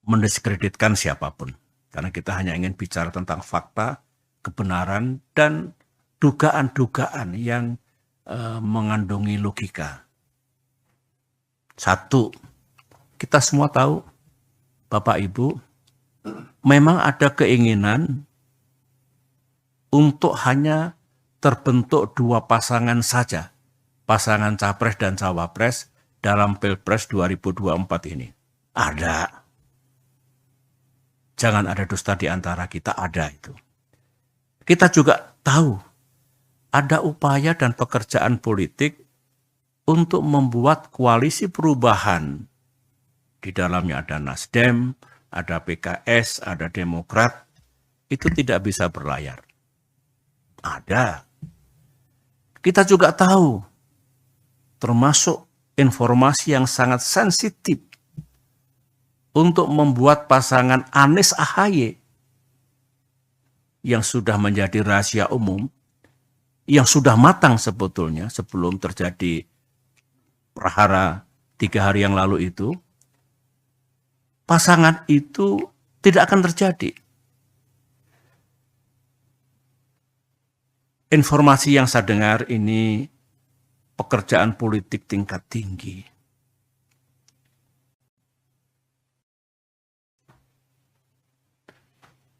mendiskreditkan siapapun. Karena kita hanya ingin bicara tentang fakta, kebenaran, dan dugaan-dugaan yang mengandungi logika. Satu, kita semua tahu, Bapak Ibu, memang ada keinginan untuk hanya terbentuk dua pasangan saja, pasangan capres dan cawapres dalam Pilpres 2024 ini. Ada. Jangan ada dusta di antara kita, ada itu. Kita juga tahu ada upaya dan pekerjaan politik untuk membuat koalisi perubahan. Di dalamnya ada Nasdem, ada PKS, ada Demokrat. Itu tidak bisa berlayar. Ada. Kita juga tahu, termasuk informasi yang sangat sensitif untuk membuat pasangan Anies Ahaye yang sudah menjadi rahasia umum, yang sudah matang sebetulnya sebelum terjadi prahara 3 hari yang lalu itu, pasangan itu tidak akan terjadi. Informasi yang saya dengar ini pekerjaan politik tingkat tinggi.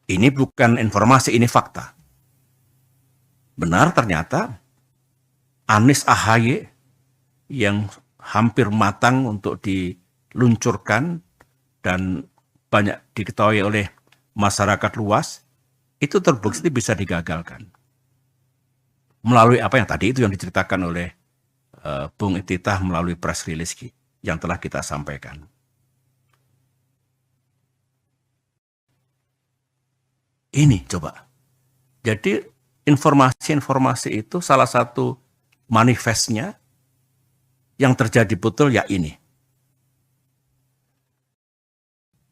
Ini bukan informasi, ini fakta. Benar ternyata Anies Ahaye yang hampir matang untuk diluncurkan dan banyak diketahui oleh masyarakat luas, itu terbukti bisa digagalkan. Melalui apa yang tadi itu yang diceritakan oleh Bung Ititah melalui press release yang telah kita sampaikan. Ini coba. Jadi informasi-informasi itu salah satu manifestnya yang terjadi betul ya ini.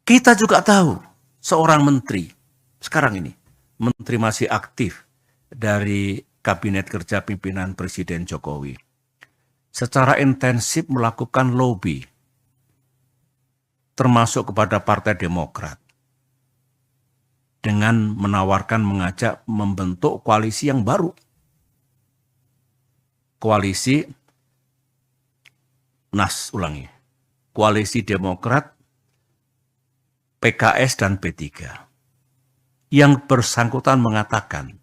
Kita juga tahu seorang menteri sekarang ini, menteri masih aktif dari Kabinet Kerja Pimpinan Presiden Jokowi, secara intensif melakukan lobby, termasuk kepada Partai Demokrat, dengan menawarkan, mengajak membentuk koalisi yang baru. Koalisi Koalisi Demokrat, PKS, dan P3. Yang bersangkutan mengatakan,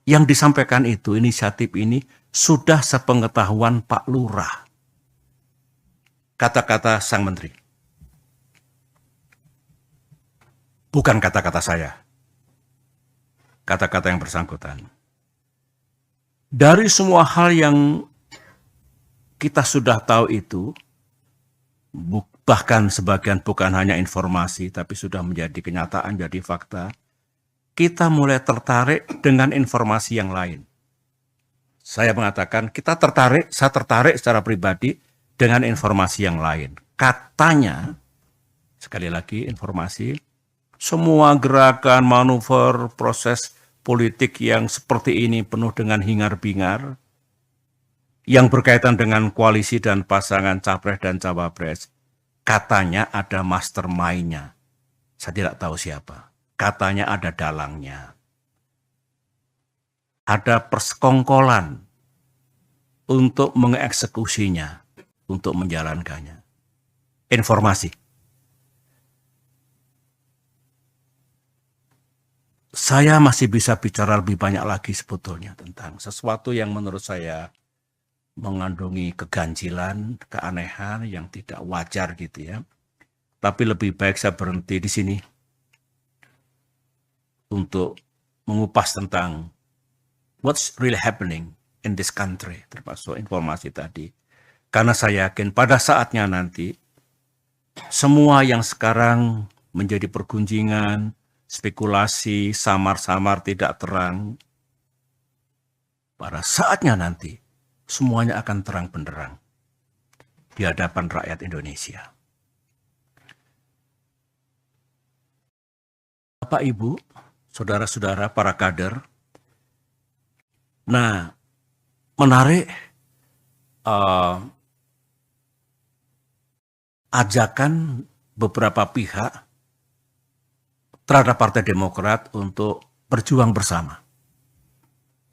yang disampaikan itu, inisiatif ini, sudah sepengetahuan Pak Lurah. Kata-kata sang menteri. Bukan kata-kata saya. Kata-kata yang bersangkutan. Dari semua hal yang kita sudah tahu itu, bahkan sebagian bukan hanya informasi, tapi sudah menjadi kenyataan, jadi fakta, kita mulai tertarik dengan informasi yang lain. Saya mengatakan, saya tertarik secara pribadi dengan informasi yang lain. Katanya, sekali lagi informasi, semua gerakan, manuver, proses politik yang seperti ini penuh dengan hingar-bingar, yang berkaitan dengan koalisi dan pasangan capres dan cawapres, katanya ada mastermind-nya. Saya tidak tahu siapa. Katanya ada dalangnya. Ada persekongkolan untuk mengeksekusinya, untuk menjalankannya. Informasi. Saya masih bisa bicara lebih banyak lagi sebetulnya tentang sesuatu yang menurut saya mengandungi keganjilan, keanehan yang tidak wajar gitu ya. Tapi lebih baik saya berhenti di sini untuk mengupas tentang what's really happening in this country, termasuk informasi tadi. Karena saya yakin pada saatnya nanti semua yang sekarang menjadi pergunjingan, spekulasi, samar-samar tidak terang, pada saatnya nanti semuanya akan terang benderang di hadapan rakyat Indonesia. Bapak, Ibu, saudara-saudara, para kader, nah, menarik ajakan beberapa pihak terhadap Partai Demokrat untuk berjuang bersama.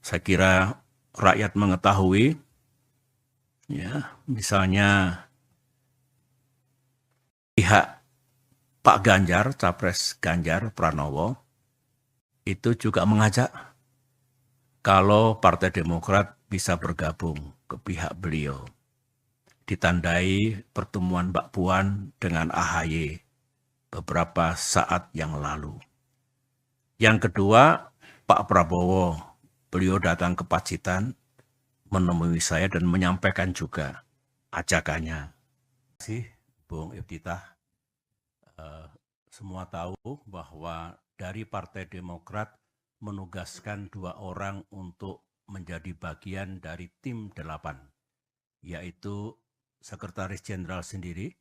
Saya kira rakyat mengetahui, ya, misalnya pihak Pak Ganjar, Capres Ganjar Pranowo, itu juga mengajak kalau Partai Demokrat bisa bergabung ke pihak beliau. Ditandai pertemuan Mbak Puan dengan AHY beberapa saat yang lalu. Yang kedua, Pak Prabowo, beliau datang ke Pacitan, menemui saya dan menyampaikan juga ajakannya. Terima kasih, Bung Iftitah. Semua tahu bahwa dari Partai Demokrat menugaskan 2 orang untuk menjadi bagian dari tim 8, yaitu Sekretaris Jenderal sendiri,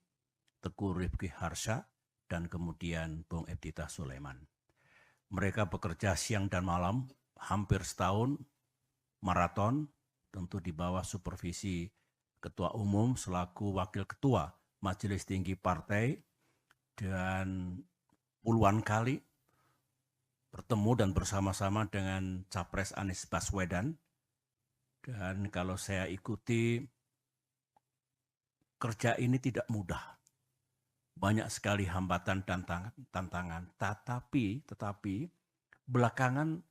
Teguh Rifki Harsha, dan kemudian Bung Iftitah Sulaiman. Mereka bekerja siang dan malam, hampir setahun, maraton, tentu di bawah supervisi Ketua Umum selaku Wakil Ketua Majelis Tinggi Partai, dan puluhan kali bertemu dan bersama-sama dengan Capres Anies Baswedan. Dan kalau saya ikuti, kerja ini tidak mudah. Banyak sekali hambatan dan tantangan. Tetapi belakangan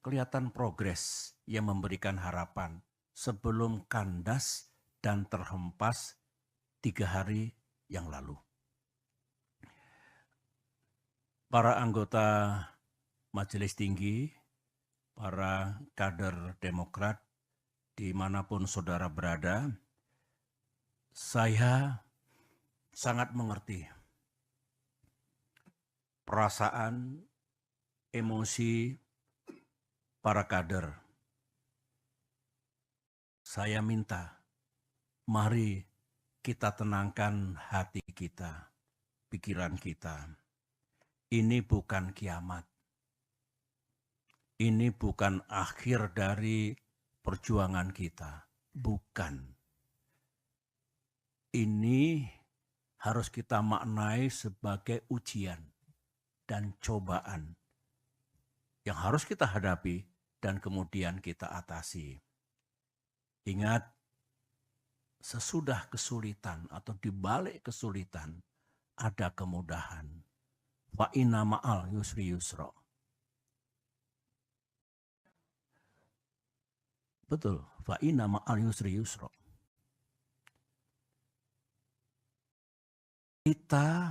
kelihatan progres yang memberikan harapan sebelum kandas dan terhempas 3 hari yang lalu. Para anggota Majelis Tinggi, para kader Demokrat, dimanapun saudara berada, saya sangat mengerti perasaan, emosi para kader. Saya minta, mari kita tenangkan hati kita, pikiran kita. Ini bukan kiamat. Ini bukan akhir dari perjuangan kita. Bukan. Ini harus kita maknai sebagai ujian dan cobaan yang harus kita hadapi dan kemudian kita atasi. Ingat, sesudah kesulitan atau di balik kesulitan ada kemudahan. Fa inna ma'al yusri yusra. Betul, fa inna ma'al yusri yusra. Kita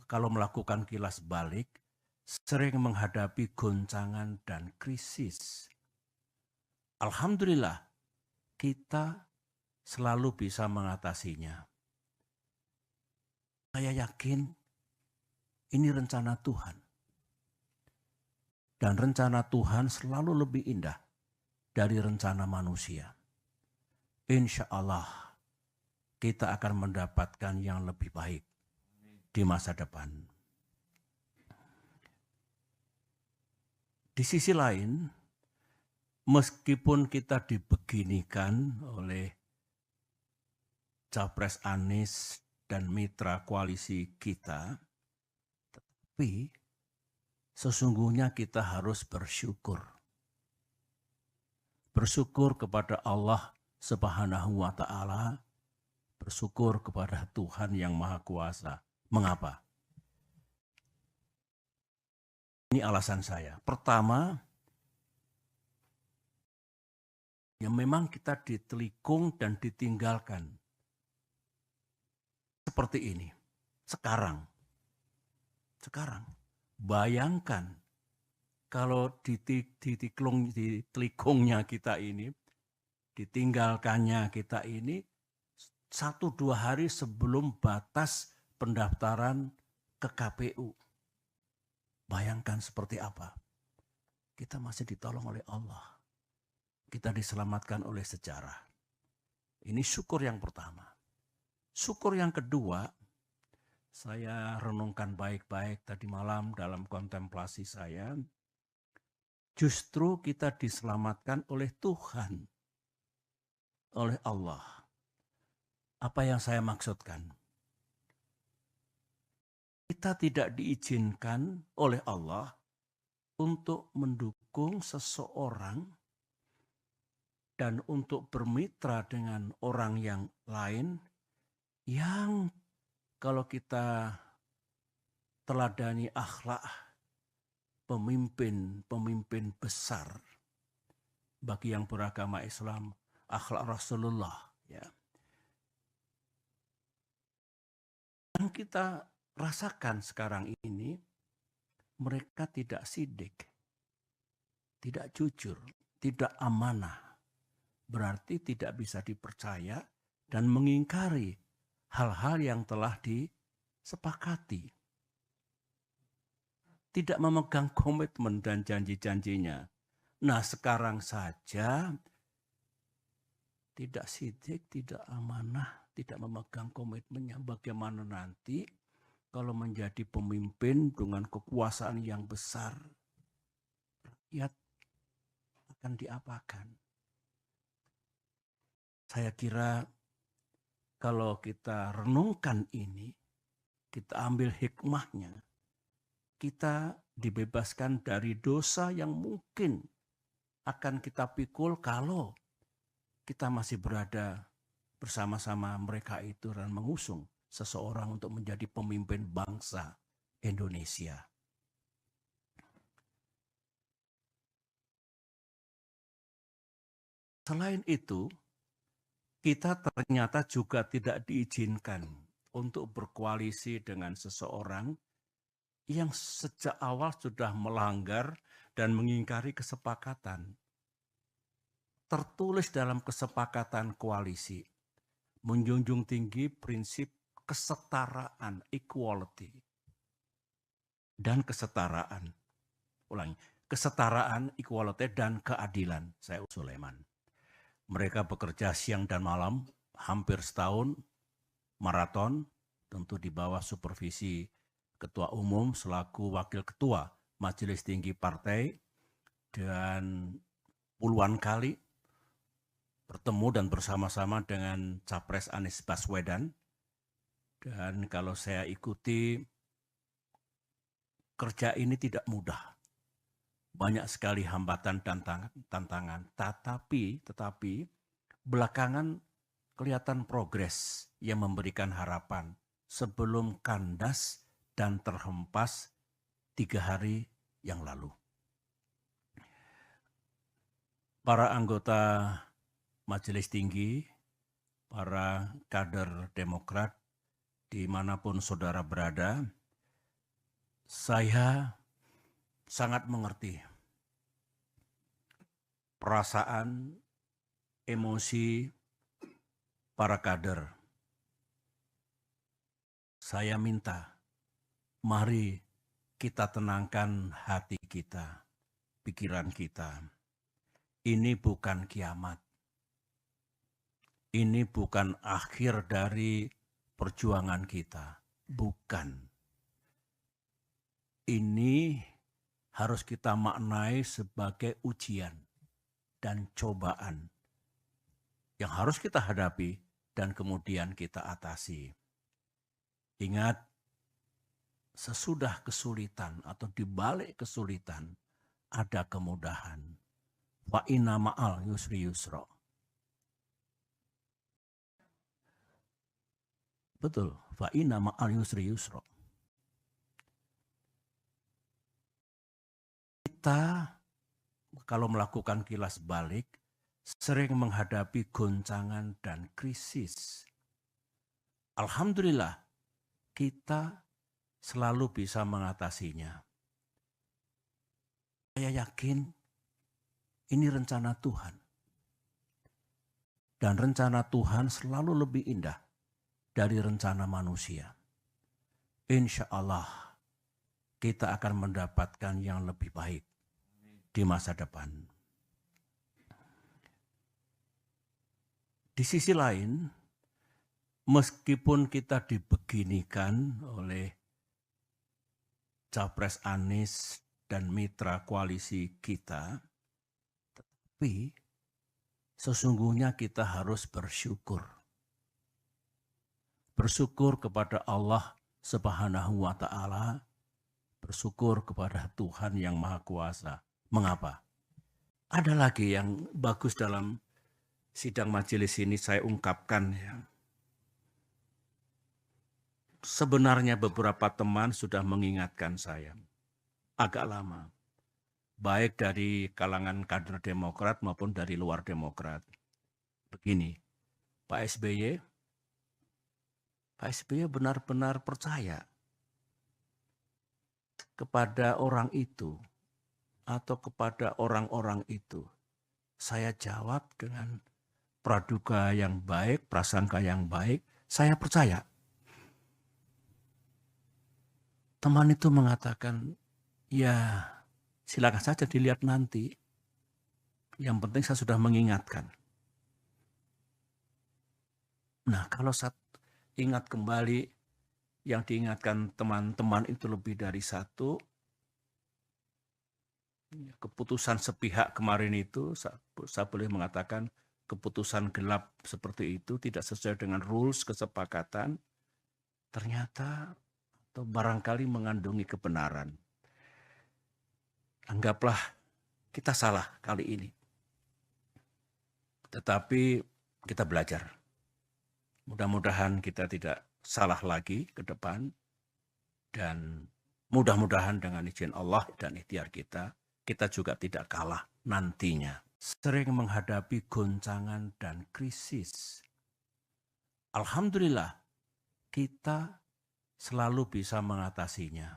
kalau melakukan kilas balik sering menghadapi goncangan dan krisis. Alhamdulillah, kita selalu bisa mengatasinya. Saya yakin ini rencana Tuhan. Dan rencana Tuhan selalu lebih indah dari rencana manusia. Insya Allah kita akan mendapatkan yang lebih baik di masa depan. Di sisi lain, meskipun kita dibeginikan oleh Capres Anies dan mitra koalisi kita, tapi sesungguhnya kita harus bersyukur. Bersyukur kepada Allah Subhanahu wa Ta'ala, bersyukur kepada Tuhan yang Maha Kuasa. Mengapa? Ini alasan saya. Pertama, ya memang kita ditelikung dan ditinggalkan. Seperti ini. Sekarang. Bayangkan kalau ditelikungnya kita ini, ditinggalkannya kita ini 1-2 hari sebelum batas pendaftaran ke KPU. Bayangkan seperti apa. Kita masih ditolong oleh Allah. Kita diselamatkan oleh sejarah. Ini syukur yang pertama. Syukur yang kedua, saya renungkan baik-baik tadi malam dalam kontemplasi saya. Justru kita diselamatkan oleh Tuhan, oleh Allah. Apa yang saya maksudkan? kita tidak diizinkan oleh Allah untuk mendukung seseorang dan untuk bermitra dengan orang yang lain yang kalau kita teladani akhlak pemimpin besar bagi yang beragama Islam, akhlak Rasulullah, ya. Yang kita rasakan sekarang ini, mereka tidak sidik, tidak jujur, tidak amanah. Berarti tidak bisa dipercaya dan mengingkari hal-hal yang telah disepakati. Tidak memegang komitmen dan janji-janjinya. Nah, sekarang saja tidak sidik, tidak amanah, tidak memegang komitmennya. Bagaimana nanti kalau menjadi pemimpin dengan kekuasaan yang besar, rakyat akan diapakan? Saya kira kalau kita renungkan ini, kita ambil hikmahnya, kita dibebaskan dari dosa yang mungkin akan kita pikul kalau kita masih berada bersama-sama mereka itu dan mengusung seseorang untuk menjadi pemimpin bangsa Indonesia. Selain itu, kita ternyata juga tidak diizinkan untuk berkoalisi dengan seseorang yang sejak awal sudah melanggar dan mengingkari kesepakatan. Tertulis dalam kesepakatan koalisi, menjunjung tinggi prinsip kesetaraan, equality, dan kesetaraan. Ulangi, kesetaraan, equality, dan keadilan. Saya Sulaiman. Mereka bekerja siang dan malam, hampir setahun, maraton, tentu di bawah supervisi Ketua Umum selaku Wakil Ketua Majelis Tinggi Partai, dan puluhan kali bertemu dan bersama-sama dengan Capres Anies Baswedan. Dan kalau saya ikuti, kerja ini tidak mudah. Banyak sekali hambatan dan tantangan, tetapi belakangan kelihatan progres yang memberikan harapan sebelum kandas dan terhempas 3 hari yang lalu. Para anggota Majelis Tinggi, para kader Demokrat, dimanapun saudara berada, saya sangat mengerti perasaan, emosi para kader. Saya minta, mari kita tenangkan hati kita, pikiran kita. Ini bukan kiamat. Ini bukan akhir dari perjuangan kita. Bukan. Ini harus kita maknai sebagai ujian dan cobaan yang harus kita hadapi dan kemudian kita atasi. Ingat, sesudah kesulitan atau di balik kesulitan ada kemudahan. Wa inna ma'al yusri yusra. Betul, fa inna ma'al yusri yusra. Kita kalau melakukan kilas balik sering menghadapi goncangan dan krisis. Alhamdulillah kita selalu bisa mengatasinya. Saya yakin ini rencana Tuhan. Dan rencana Tuhan selalu lebih indah dari rencana manusia. Insya Allah kita akan mendapatkan yang lebih baik di masa depan. Di sisi lain, meskipun kita dibeginikan oleh Capres Anies dan mitra koalisi kita, tetapi sesungguhnya kita harus bersyukur. Bersyukur kepada Allah Subhanahu wa ta'ala, bersyukur kepada Tuhan yang Maha Kuasa. Mengapa? Ada lagi yang bagus dalam sidang majelis ini saya ungkapkan ya. Sebenarnya beberapa teman sudah mengingatkan saya agak lama, baik dari kalangan kader Demokrat maupun dari luar Demokrat. Begini, Pak SBY benar-benar percaya kepada orang itu atau kepada orang-orang itu. Saya jawab dengan praduga yang baik, prasangka yang baik, saya percaya. Teman itu mengatakan, ya silakan saja dilihat nanti. Yang penting saya sudah mengingatkan. Nah, kalau saya ingat kembali, yang diingatkan teman-teman itu lebih dari satu, keputusan sepihak kemarin itu, saya boleh mengatakan keputusan gelap seperti itu, tidak sesuai dengan rules kesepakatan, ternyata atau barangkali mengandungi kebenaran. Anggaplah kita salah kali ini. Tetapi kita belajar. Mudah-mudahan kita tidak salah lagi ke depan. Dan mudah-mudahan dengan izin Allah dan ikhtiar kita, kita juga tidak kalah nantinya. Sering menghadapi goncangan dan krisis. Alhamdulillah, kita selalu bisa mengatasinya.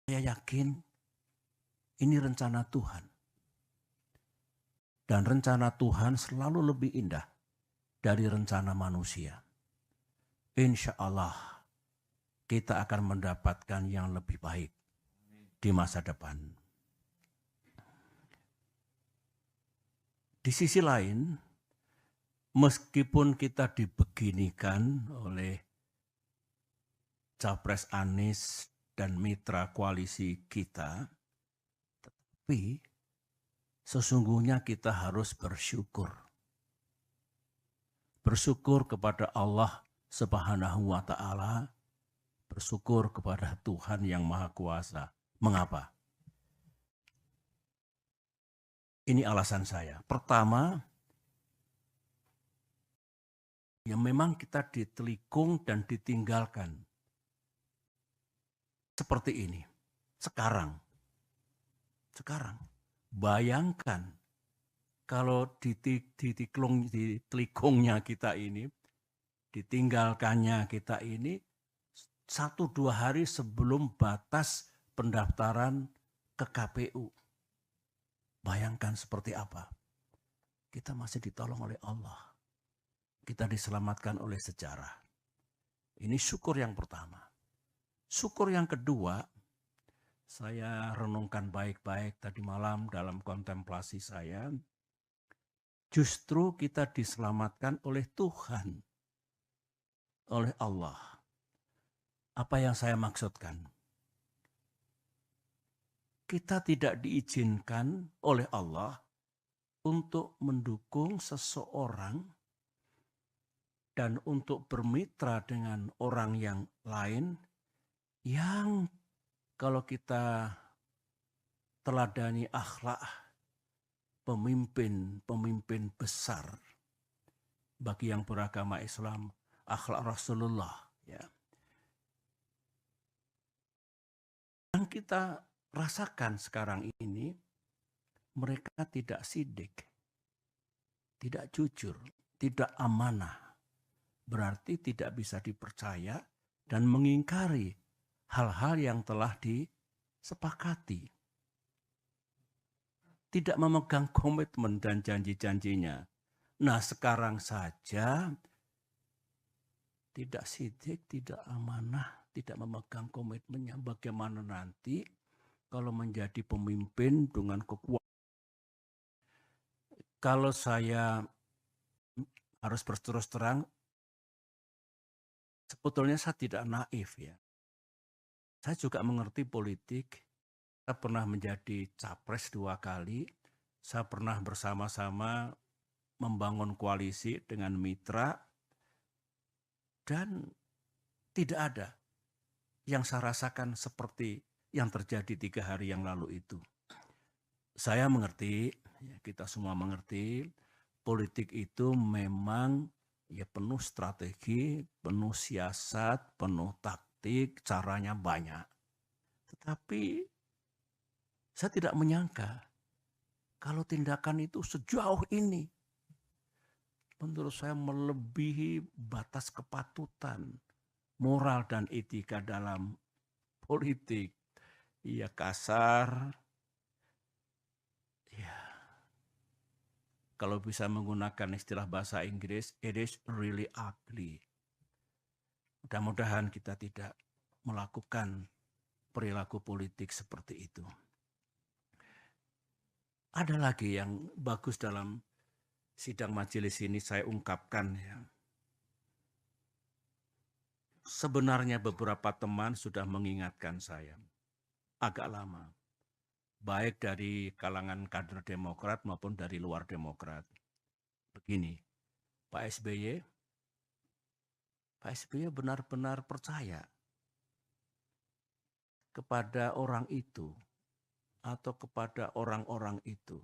Saya yakin ini rencana Tuhan. Dan rencana Tuhan selalu lebih indah dari rencana manusia. Insya Allah kita akan mendapatkan yang lebih baik di masa depan. Di sisi lain, meskipun kita dibeginikan oleh Capres Anies dan mitra koalisi kita, tetapi sesungguhnya kita harus bersyukur. Bersyukur kepada Allah Subhanahu wa ta'ala, bersyukur kepada Tuhan yang Maha Kuasa. Mengapa? Ini alasan saya. Pertama, ya memang kita ditelikung dan ditinggalkan. Seperti ini. Sekarang. Bayangkan kalau ditelikungnya kita ini, ditinggalkannya kita ini, 1-2 hari sebelum batas pendaftaran ke KPU. Bayangkan seperti apa. Kita masih ditolong oleh Allah. Kita diselamatkan oleh sejarah. Ini syukur yang pertama. Syukur yang kedua, saya renungkan baik-baik tadi malam dalam kontemplasi saya. Justru kita diselamatkan oleh Tuhan. Oleh Allah. Apa yang saya maksudkan? Kita tidak diizinkan oleh Allah untuk mendukung seseorang dan untuk bermitra dengan orang yang lain yang kalau kita teladani akhlak pemimpin besar bagi yang beragama Islam, akhlak Rasulullah, ya. Yang kita rasakan sekarang ini, mereka tidak sidik, tidak jujur, tidak amanah. Berarti tidak bisa dipercaya dan mengingkari hal-hal yang telah disepakati. Tidak memegang komitmen dan janji-janjinya. Nah, sekarang saja tidak sidik, tidak amanah, tidak memegang komitmennya. Bagaimana nanti kalau menjadi pemimpin dengan kekuatan? Kalau saya harus berterus terang, sebetulnya saya tidak naif ya. Saya juga mengerti politik. Saya pernah menjadi capres 2 kali. Saya pernah bersama-sama membangun koalisi dengan mitra. Dan Tidak ada yang saya rasakan seperti yang terjadi 3 hari yang lalu itu. Saya mengerti, ya, kita semua mengerti, politik itu memang ya penuh strategi, penuh siasat, penuh taktik, caranya banyak. Tetapi saya tidak menyangka kalau tindakan itu sejauh ini, menurut saya melebihi batas kepatutan, moral dan etika dalam politik. Ya kasar, ya kalau bisa menggunakan istilah bahasa Inggris, it is really ugly. Mudah-mudahan kita tidak melakukan perilaku politik seperti itu. Ada lagi yang bagus dalam sidang majelis ini saya ungkapkan ya. Sebenarnya beberapa teman sudah mengingatkan saya agak lama. Baik dari kalangan kader Demokrat maupun dari luar Demokrat. Begini, Pak SBY benar-benar percaya kepada orang itu atau kepada orang-orang itu.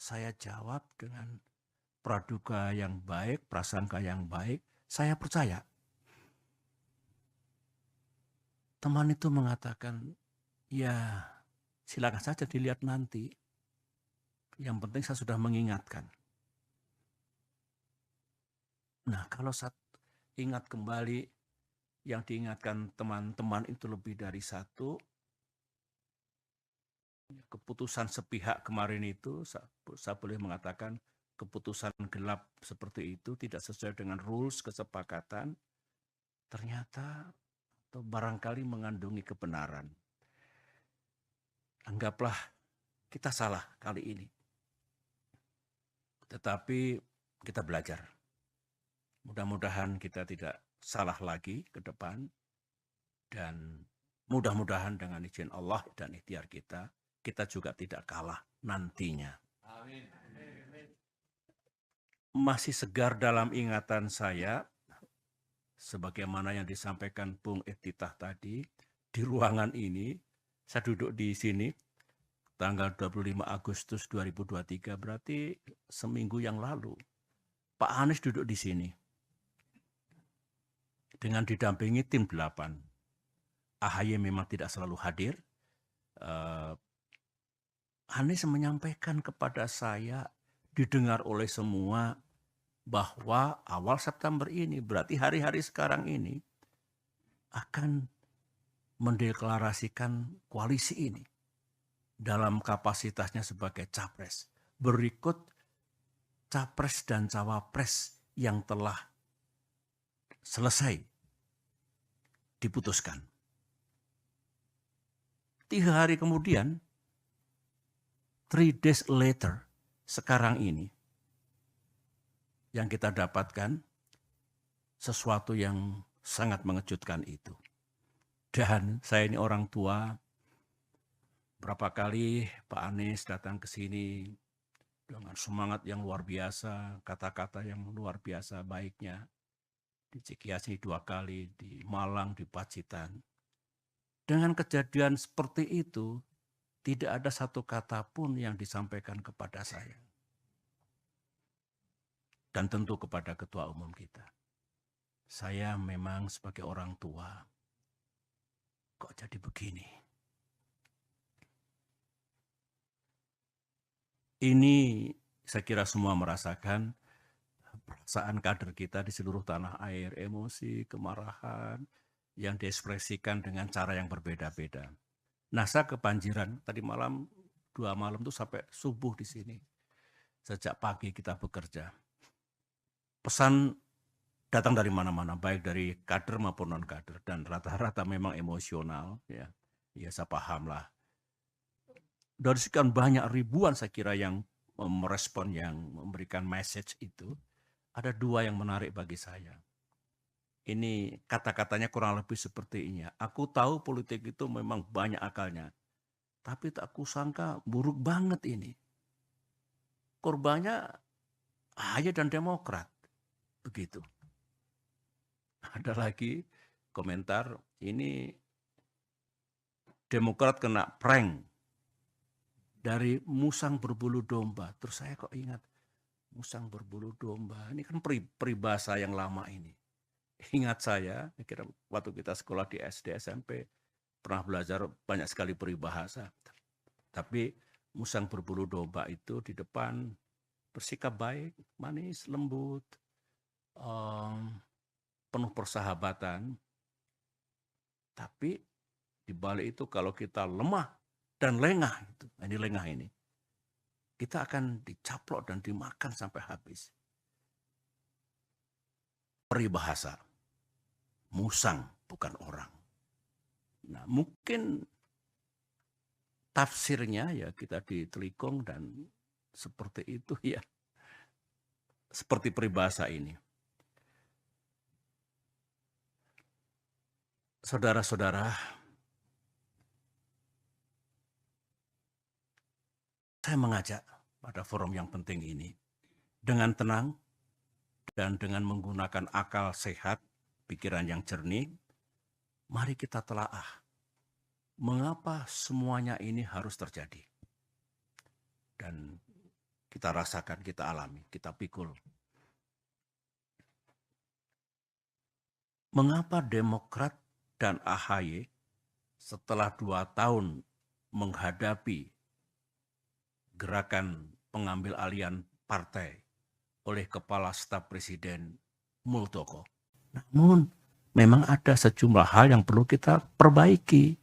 Saya jawab dengan praduga yang baik, prasangka yang baik, saya percaya. Teman itu mengatakan, ya silakan saja dilihat nanti. Yang penting saya sudah mengingatkan. Nah, kalau saya ingat kembali yang diingatkan teman-teman itu lebih dari satu, keputusan sepihak kemarin itu, saya boleh mengatakan keputusan gelap seperti itu tidak sesuai dengan rules kesepakatan, ternyata atau barangkali mengandungi kebenaran. Anggaplah kita salah kali ini. Tetapi kita belajar. Mudah-mudahan kita tidak salah lagi ke depan. Dan mudah-mudahan dengan izin Allah dan ikhtiar kita, kita juga tidak kalah nantinya. Amin. Masih segar dalam ingatan saya, sebagaimana yang disampaikan Bung Iftitah tadi, di ruangan ini, saya duduk di sini, tanggal 25 Agustus 2023, berarti seminggu yang lalu. Pak Anies duduk di sini, dengan didampingi tim 8. AHY memang tidak selalu hadir. Anies menyampaikan kepada saya, didengar oleh semua, bahwa awal September ini, berarti hari-hari sekarang ini, akan mendeklarasikan koalisi ini dalam kapasitasnya sebagai capres. Berikut capres dan cawapres yang telah selesai diputuskan. 3 hari kemudian, 3 days later, sekarang ini, yang kita dapatkan sesuatu yang sangat mengejutkan itu. Dan saya ini orang tua, berapa kali Pak Anies datang ke sini dengan semangat yang luar biasa, kata-kata yang luar biasa baiknya. Di Cikiasi 2 kali, di Malang, di Pacitan. Dengan kejadian seperti itu, tidak ada satu kata pun yang disampaikan kepada saya. Dan tentu kepada ketua umum kita. Saya memang sebagai orang tua, kok jadi begini? Ini saya kira semua merasakan perasaan kader kita di seluruh tanah air, emosi, kemarahan, yang diekspresikan dengan cara yang berbeda-beda. Nah, saya kebanjiran. Tadi malam, 2 malam itu sampai subuh di sini. Sejak pagi kita bekerja. Pesan datang dari mana-mana, baik dari kader maupun non-kader. Dan rata-rata memang emosional. Ya, saya paham lah. Dari sekian banyak ribuan saya kira yang merespon, yang memberikan message itu, ada 2 yang menarik bagi saya. Ini kata-katanya kurang lebih seperti ini. Aku tahu politik itu memang banyak akalnya. Tapi tak kusangka buruk banget ini. Korbannya AHY dan Demokrat. Begitu. Ada lagi komentar, ini Demokrat kena prank dari musang berbulu domba. Terus saya kok ingat, musang berbulu domba, ini kan peribahasa yang lama ini. Ingat saya kira waktu kita sekolah di SD, SMP, pernah belajar banyak sekali peribahasa. Tapi musang berbulu domba itu di depan bersikap baik, manis, lembut, penuh persahabatan. Tapi di balik itu kalau kita lemah dan lengah, ini lengah ini, kita akan dicaplok dan dimakan sampai habis. Peribahasa, musang bukan orang. Nah, mungkin tafsirnya ya kita ditelikung dan seperti itu ya. Seperti peribahasa ini. Saudara-saudara, saya mengajak pada forum yang penting ini dengan tenang dan dengan menggunakan akal sehat, pikiran yang jernih, mari kita telaah mengapa semuanya ini harus terjadi. Dan kita rasakan, kita alami, kita pikul. Mengapa Demokrat dan AHY setelah 2 tahun menghadapi gerakan pengambil alihan partai oleh Kepala Staf Presiden Muldoko. Namun memang ada sejumlah hal yang perlu kita perbaiki.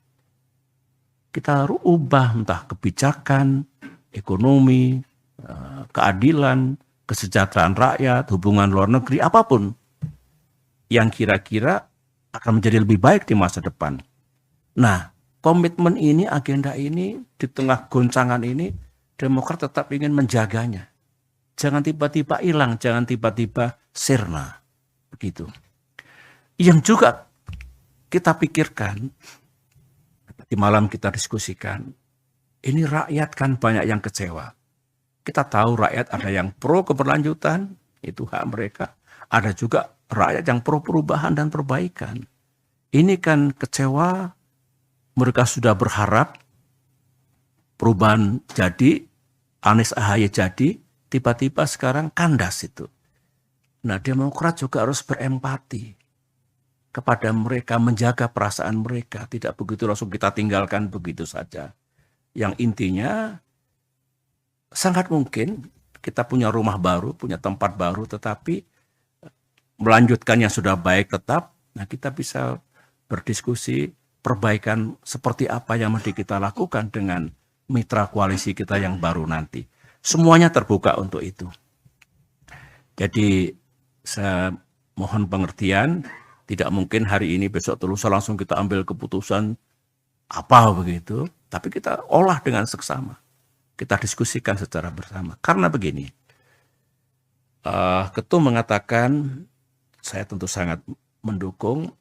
Kita harus ubah entah kebijakan, ekonomi, keadilan, kesejahteraan rakyat, hubungan luar negeri, apapun yang kira-kira akan menjadi lebih baik di masa depan. Nah, komitmen ini, agenda ini, di tengah goncangan ini, Demokrat tetap ingin menjaganya. Jangan tiba-tiba hilang, jangan tiba-tiba sirna. Begitu. Yang juga kita pikirkan, di malam kita diskusikan, ini rakyat kan banyak yang kecewa. Kita tahu rakyat ada yang pro keberlanjutan, itu hak mereka. Ada juga rakyat yang pro perubahan dan perbaikan. Ini kan kecewa, mereka sudah berharap perubahan jadi, Anies AHY jadi, tiba-tiba sekarang kandas itu. Nah, Demokrat juga harus berempati kepada mereka, menjaga perasaan mereka. Tidak begitu langsung kita tinggalkan begitu saja. Yang intinya, sangat mungkin kita punya rumah baru, punya tempat baru, tetapi melanjutkan yang sudah baik tetap, nah kita bisa berdiskusi perbaikan seperti apa yang mesti kita lakukan dengan mitra koalisi kita yang baru nanti. Semuanya terbuka untuk itu. Jadi saya mohon pengertian, tidak mungkin hari ini besok lusa langsung kita ambil keputusan apa begitu, tapi kita olah dengan seksama. Kita diskusikan secara bersama. Karena begini, Ketum mengatakan, saya tentu sangat mendukung,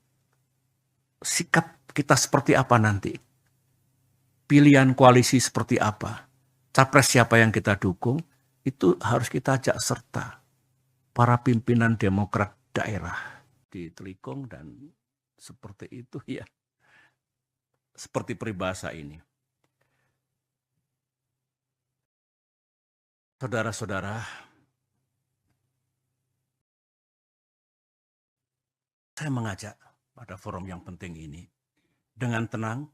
sikap kita seperti apa nanti. Pilihan koalisi seperti apa, capres siapa yang kita dukung, itu harus kita ajak serta para pimpinan Demokrat daerah di Telikung dan seperti itu ya, seperti peribahasa ini. Saudara-saudara, saya mengajak pada forum yang penting ini dengan tenang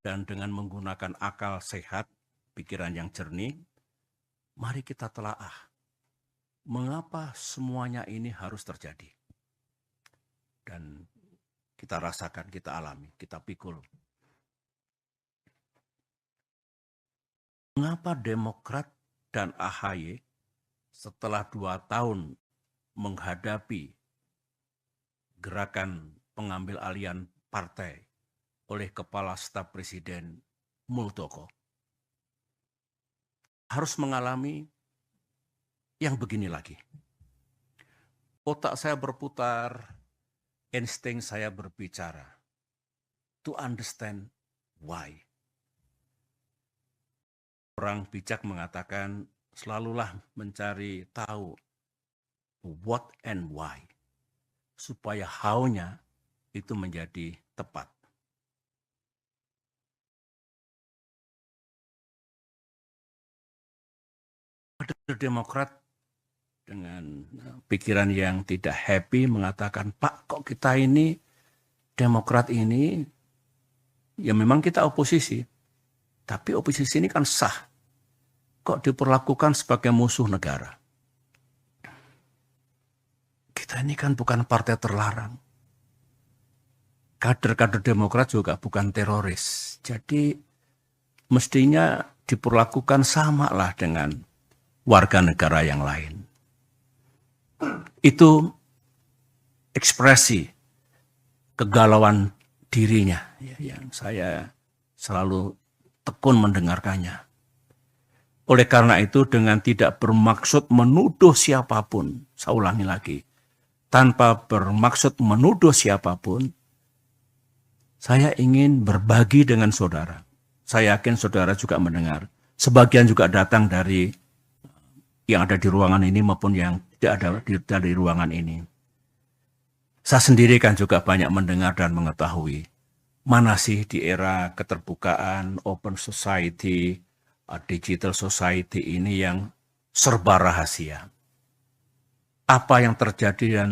dan dengan menggunakan akal sehat, pikiran yang jernih, mari kita telaah mengapa semuanya ini harus terjadi. Dan kita rasakan, kita alami, kita pikul. Mengapa Demokrat dan AHY setelah 2 tahun menghadapi gerakan pengambil alihan partai oleh Kepala Staf Presiden Muldoko harus mengalami yang begini lagi. Otak saya berputar, insting saya berbicara. To understand why. Orang bijak mengatakan selalulah mencari tahu what and why. Supaya how-nya itu menjadi tepat. Kader Demokrat dengan pikiran yang tidak happy mengatakan, Pak, kok kita ini Demokrat ini, ya memang kita oposisi, tapi oposisi ini kan sah. Kok diperlakukan sebagai musuh negara? Kita ini kan bukan partai terlarang. Kader-kader Demokrat juga bukan teroris. Jadi mestinya diperlakukan sama lah dengan warga negara yang lain. Itu ekspresi kegalauan dirinya yang saya selalu tekun mendengarkannya. Oleh karena itu, dengan tidak bermaksud menuduh siapapun, saya ulangi lagi, tanpa bermaksud menuduh siapapun, saya ingin berbagi dengan saudara. Saya yakin saudara juga mendengar. Sebagian juga datang dari yang ada di ruangan ini maupun yang tidak ada di ruangan ini. Saya sendiri kan juga banyak mendengar dan mengetahui mana sih di era keterbukaan, open society, digital society ini yang serba rahasia. Apa yang terjadi dan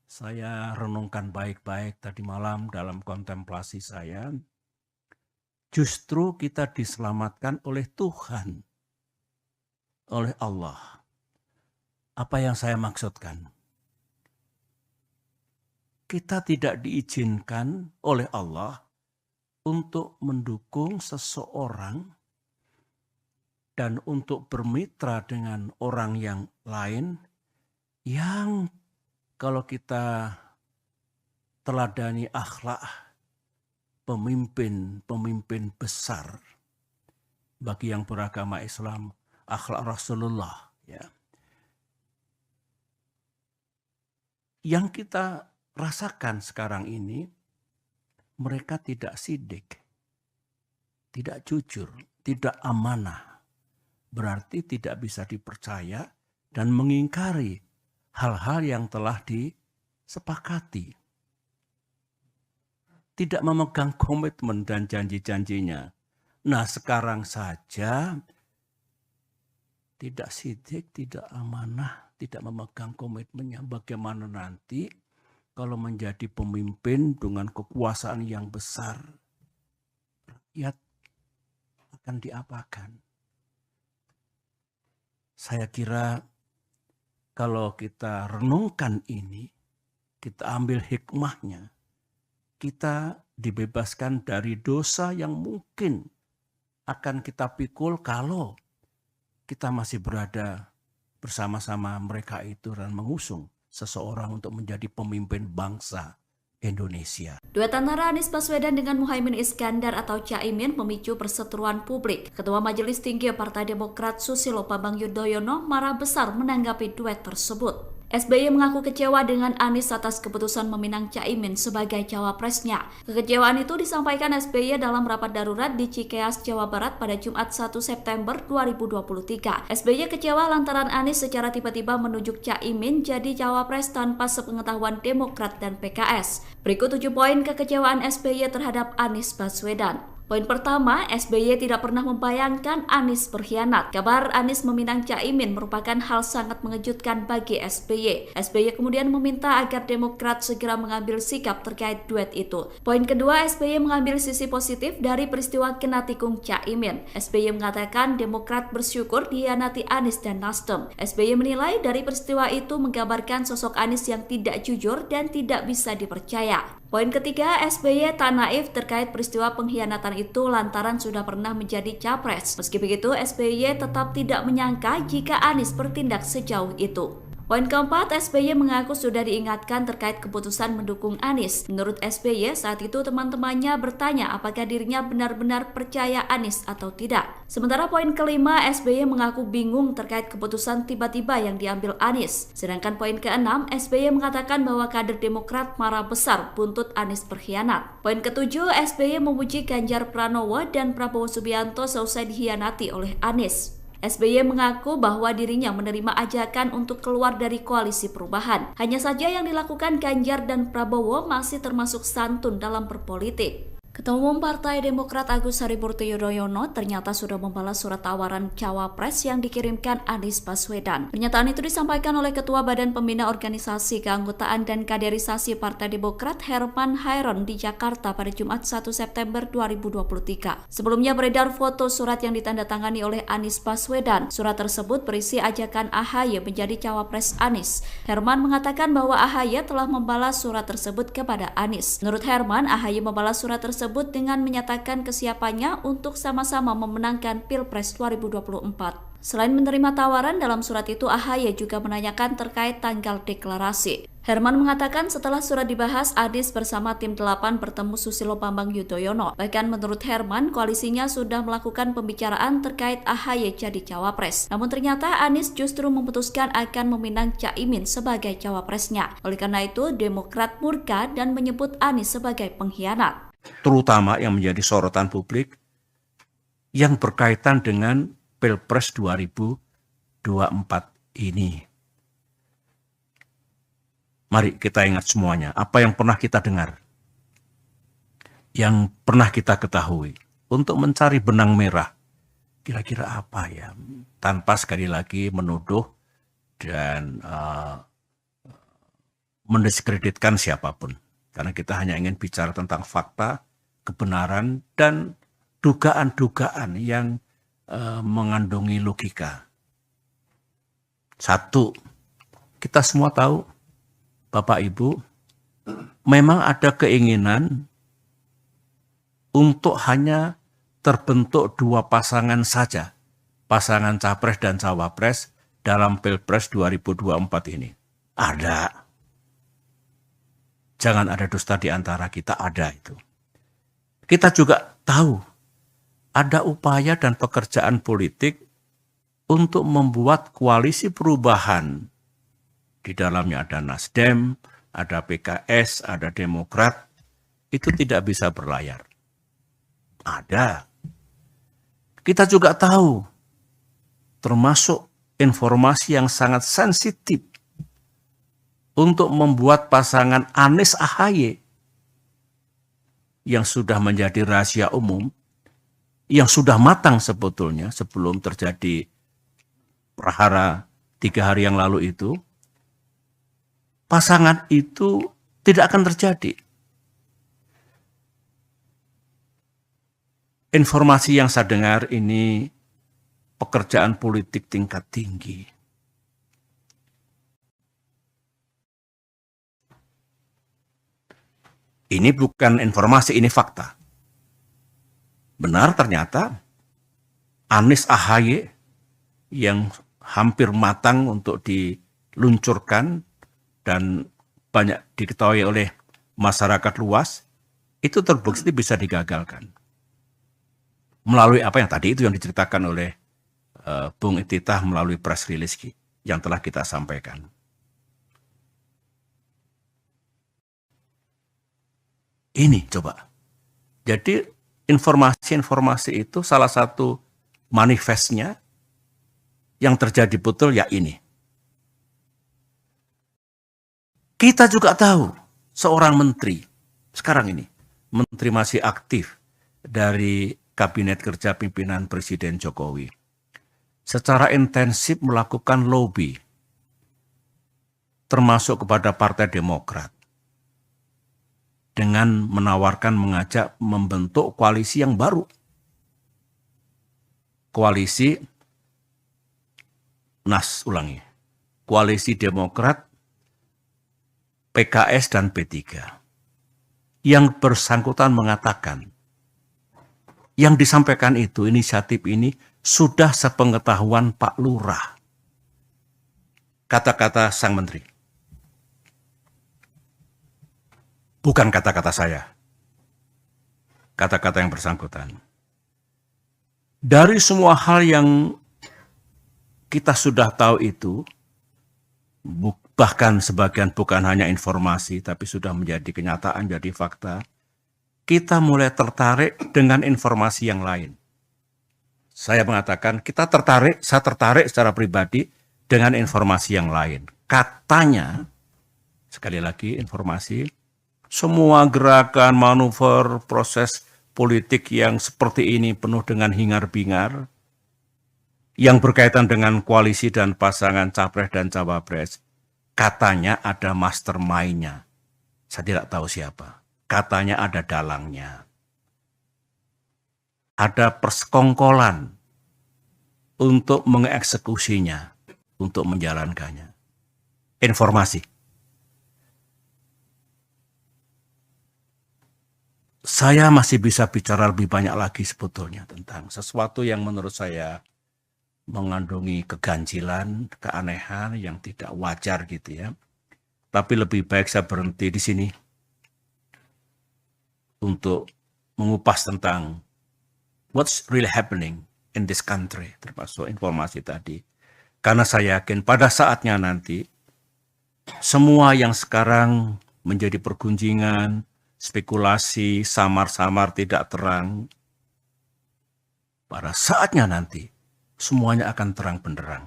saya renungkan baik-baik tadi malam dalam kontemplasi saya, justru kita diselamatkan oleh Tuhan, oleh Allah. Apa yang saya maksudkan? Kita tidak diizinkan oleh Allah untuk mendukung seseorang dan untuk bermitra dengan orang yang lain yang kalau kita teladani akhlak pemimpin besar bagi yang beragama Islam, akhlak Rasulullah, ya. Yang kita rasakan sekarang ini, mereka tidak sidik, tidak jujur, tidak amanah. Berarti tidak bisa dipercaya dan mengingkari hal-hal yang telah disepakati. Tidak memegang komitmen dan janji-janjinya. Nah, sekarang saja tidak sidik, tidak amanah, tidak memegang komitmennya. Bagaimana nanti kalau menjadi pemimpin dengan kekuasaan yang besar, rakyat akan diapakan? Saya kira kalau kita renungkan ini, kita ambil hikmahnya, kita dibebaskan dari dosa yang mungkin akan kita pikul kalau kita masih berada bersama-sama mereka itu dan mengusung seseorang untuk menjadi pemimpin bangsa Indonesia. Duet antara Anies Baswedan dengan Muhaimin Iskandar atau Caimin memicu perseteruan publik. Ketua Majelis Tinggi Partai Demokrat Susilo Bambang Yudhoyono marah besar menanggapi duet tersebut. SBY mengaku kecewa dengan Anies atas keputusan meminang Caimin sebagai cawapresnya. Kekecewaan itu disampaikan SBY dalam rapat darurat di Cikeas, Jawa Barat pada Jumat 1 September 2023. SBY kecewa lantaran Anies secara tiba-tiba menunjuk Caimin jadi cawapres tanpa sepengetahuan Demokrat dan PKS. Berikut 7 poin kekecewaan SBY terhadap Anies Baswedan. Poin pertama, SBY tidak pernah membayangkan Anies berkhianat. Kabar Anies meminang Caimin merupakan hal sangat mengejutkan bagi SBY. SBY kemudian meminta agar Demokrat segera mengambil sikap terkait duet itu. Poin kedua, SBY mengambil sisi positif dari peristiwa kena tikung Caimin. SBY mengatakan Demokrat bersyukur dikhianati Anies dan Nasdem. SBY menilai dari peristiwa itu menggambarkan sosok Anies yang tidak jujur dan tidak bisa dipercaya. Poin ketiga, SBY tak naif terkait peristiwa pengkhianatan itu lantaran sudah pernah menjadi capres. Meski begitu, SBY tetap tidak menyangka jika Anies bertindak sejauh itu. Poin keempat, SBY mengaku sudah diingatkan terkait keputusan mendukung Anies. Menurut SBY, saat itu teman-temannya bertanya apakah dirinya benar-benar percaya Anies atau tidak. Sementara poin kelima, SBY mengaku bingung terkait keputusan tiba-tiba yang diambil Anies. Sedangkan poin keenam, SBY mengatakan bahwa kader Demokrat marah besar buntut Anies berkhianat. Poin ketujuh, SBY memuji Ganjar Pranowo dan Prabowo Subianto seusai dikhianati oleh Anies. SBY mengaku bahwa dirinya menerima ajakan untuk keluar dari koalisi perubahan. Hanya saja yang dilakukan Ganjar dan Prabowo masih termasuk santun dalam berpolitik. Ketua Umum Partai Demokrat Agus Harimurti Yudhoyono ternyata sudah membalas surat tawaran cawapres yang dikirimkan Anies Baswedan. Pernyataan itu disampaikan oleh Ketua Badan Pembina Organisasi Keanggotaan dan Kaderisasi Partai Demokrat Herman Hairon di Jakarta pada Jumat 1 September 2023. Sebelumnya beredar foto surat yang ditandatangani oleh Anies Baswedan. Surat tersebut berisi ajakan AHY menjadi cawapres Anies. Herman mengatakan bahwa AHY telah membalas surat tersebut kepada Anies. Menurut Herman, AHY membalas surat tersebut dengan menyatakan kesiapannya untuk sama-sama memenangkan Pilpres 2024. Selain menerima tawaran, dalam surat itu AHY juga menanyakan terkait tanggal deklarasi. Herman mengatakan setelah surat dibahas, Anies bersama tim 8 bertemu Susilo Bambang Yudhoyono. Bahkan menurut Herman, koalisinya sudah melakukan pembicaraan terkait AHY jadi cawapres. Namun ternyata Anies justru memutuskan akan meminang Caimin sebagai cawapresnya. Oleh karena itu, Demokrat murka dan menyebut Anies sebagai pengkhianat. Terutama yang menjadi sorotan publik yang berkaitan dengan Pilpres 2024 ini. Mari kita ingat semuanya, apa yang pernah kita dengar, yang pernah kita ketahui, untuk mencari benang merah, kira-kira apa ya, tanpa sekali lagi menuduh dan mendiskreditkan siapapun. Karena kita hanya ingin bicara tentang fakta, kebenaran, dan dugaan-dugaan yang mengandungi logika. Satu, kita semua tahu, Bapak Ibu, memang ada keinginan untuk hanya terbentuk dua pasangan saja, pasangan capres dan cawapres dalam Pilpres 2024 ini. Ada. Jangan ada dusta di antara kita, ada itu. Kita juga tahu ada upaya dan pekerjaan politik untuk membuat koalisi perubahan. Di dalamnya ada Nasdem, ada PKS, ada Demokrat. Itu tidak bisa berlayar. Ada. Kita juga tahu, termasuk informasi yang sangat sensitif, untuk membuat pasangan Anies AHY yang sudah menjadi rahasia umum, yang sudah matang sebetulnya sebelum terjadi prahara 3 hari yang lalu itu, pasangan itu tidak akan terjadi. Informasi yang saya dengar ini pekerjaan politik tingkat tinggi. Ini bukan informasi, ini fakta. Benar ternyata Anies AHY yang hampir matang untuk diluncurkan dan banyak diketahui oleh masyarakat luas, itu terbukti bisa digagalkan. Melalui apa yang tadi itu yang diceritakan oleh Bung Ittitah melalui press release yang telah kita sampaikan. Ini coba. Jadi informasi-informasi itu salah satu manifestnya yang terjadi betul ya ini. Kita juga tahu seorang menteri sekarang ini, menteri masih aktif dari Kabinet Kerja Pimpinan Presiden Jokowi, secara intensif melakukan lobby, termasuk kepada Partai Demokrat, dengan menawarkan mengajak membentuk koalisi yang baru. Koalisi Koalisi Demokrat, PKS dan P3. Yang bersangkutan mengatakan, yang disampaikan itu, inisiatif ini sudah sepengetahuan Pak Lurah. Kata-kata sang menteri. Bukan kata-kata saya. Kata-kata yang bersangkutan. Dari semua hal yang kita sudah tahu itu, bahkan sebagian bukan hanya informasi, tapi sudah menjadi kenyataan, jadi fakta, kita mulai tertarik dengan informasi yang lain. saya mengatakan saya tertarik secara pribadi dengan informasi yang lain. Katanya, sekali lagi informasi, semua gerakan, manuver, proses politik yang seperti ini penuh dengan hingar-bingar, yang berkaitan dengan koalisi dan pasangan capres dan cawapres, katanya ada mastermind-nya. Saya tidak tahu siapa. Katanya ada dalangnya. Ada persekongkolan untuk mengeksekusinya, untuk menjalankannya. Informasi. Saya masih bisa bicara lebih banyak lagi sebetulnya tentang sesuatu yang menurut saya mengandungi keganjilan, keanehan yang tidak wajar gitu ya. Tapi lebih baik saya berhenti di sini untuk mengupas tentang what's really happening in this country, termasuk informasi tadi. Karena saya yakin pada saatnya nanti, semua yang sekarang menjadi pergunjingan, spekulasi, samar-samar tidak terang, pada saatnya nanti, semuanya akan terang benderang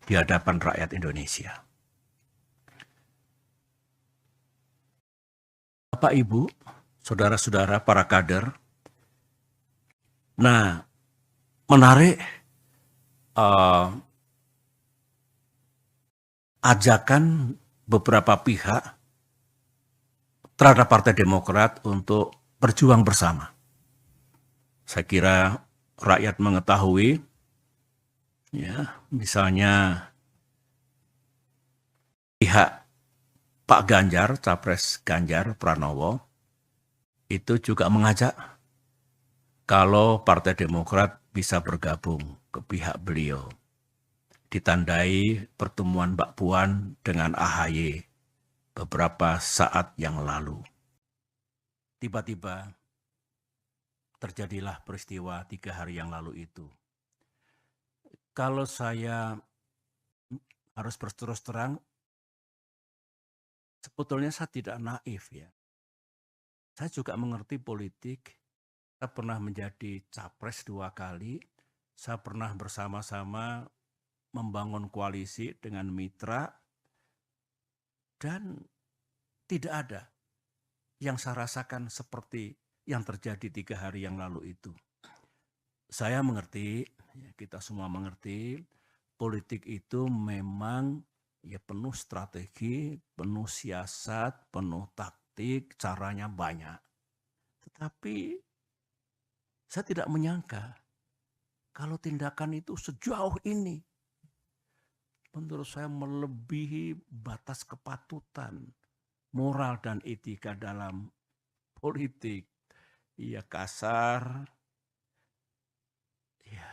di hadapan rakyat Indonesia. Bapak, Ibu, saudara-saudara, para kader, nah, menarik ajakan beberapa pihak terhadap Partai Demokrat untuk berjuang bersama. Saya kira rakyat mengetahui, ya, misalnya pihak Pak Ganjar, Capres Ganjar Pranowo, itu juga mengajak kalau Partai Demokrat bisa bergabung ke pihak beliau. Ditandai pertemuan Mbak Puan dengan AHY beberapa saat yang lalu. Tiba-tiba terjadilah peristiwa 3 hari yang lalu itu. Kalau saya harus berterus terang, sebetulnya saya tidak naif ya. Saya juga mengerti politik. Saya pernah menjadi capres 2 kali. Saya pernah bersama-sama membangun koalisi dengan mitra. Dan tidak ada yang saya rasakan seperti yang terjadi 3 hari yang lalu itu. Saya mengerti, kita semua mengerti, politik itu memang ya penuh strategi, penuh siasat, penuh taktik, caranya banyak. Tetapi saya tidak menyangka kalau tindakan itu sejauh ini, menurut saya melebihi batas kepatutan, moral dan etika dalam politik. Ya kasar, ya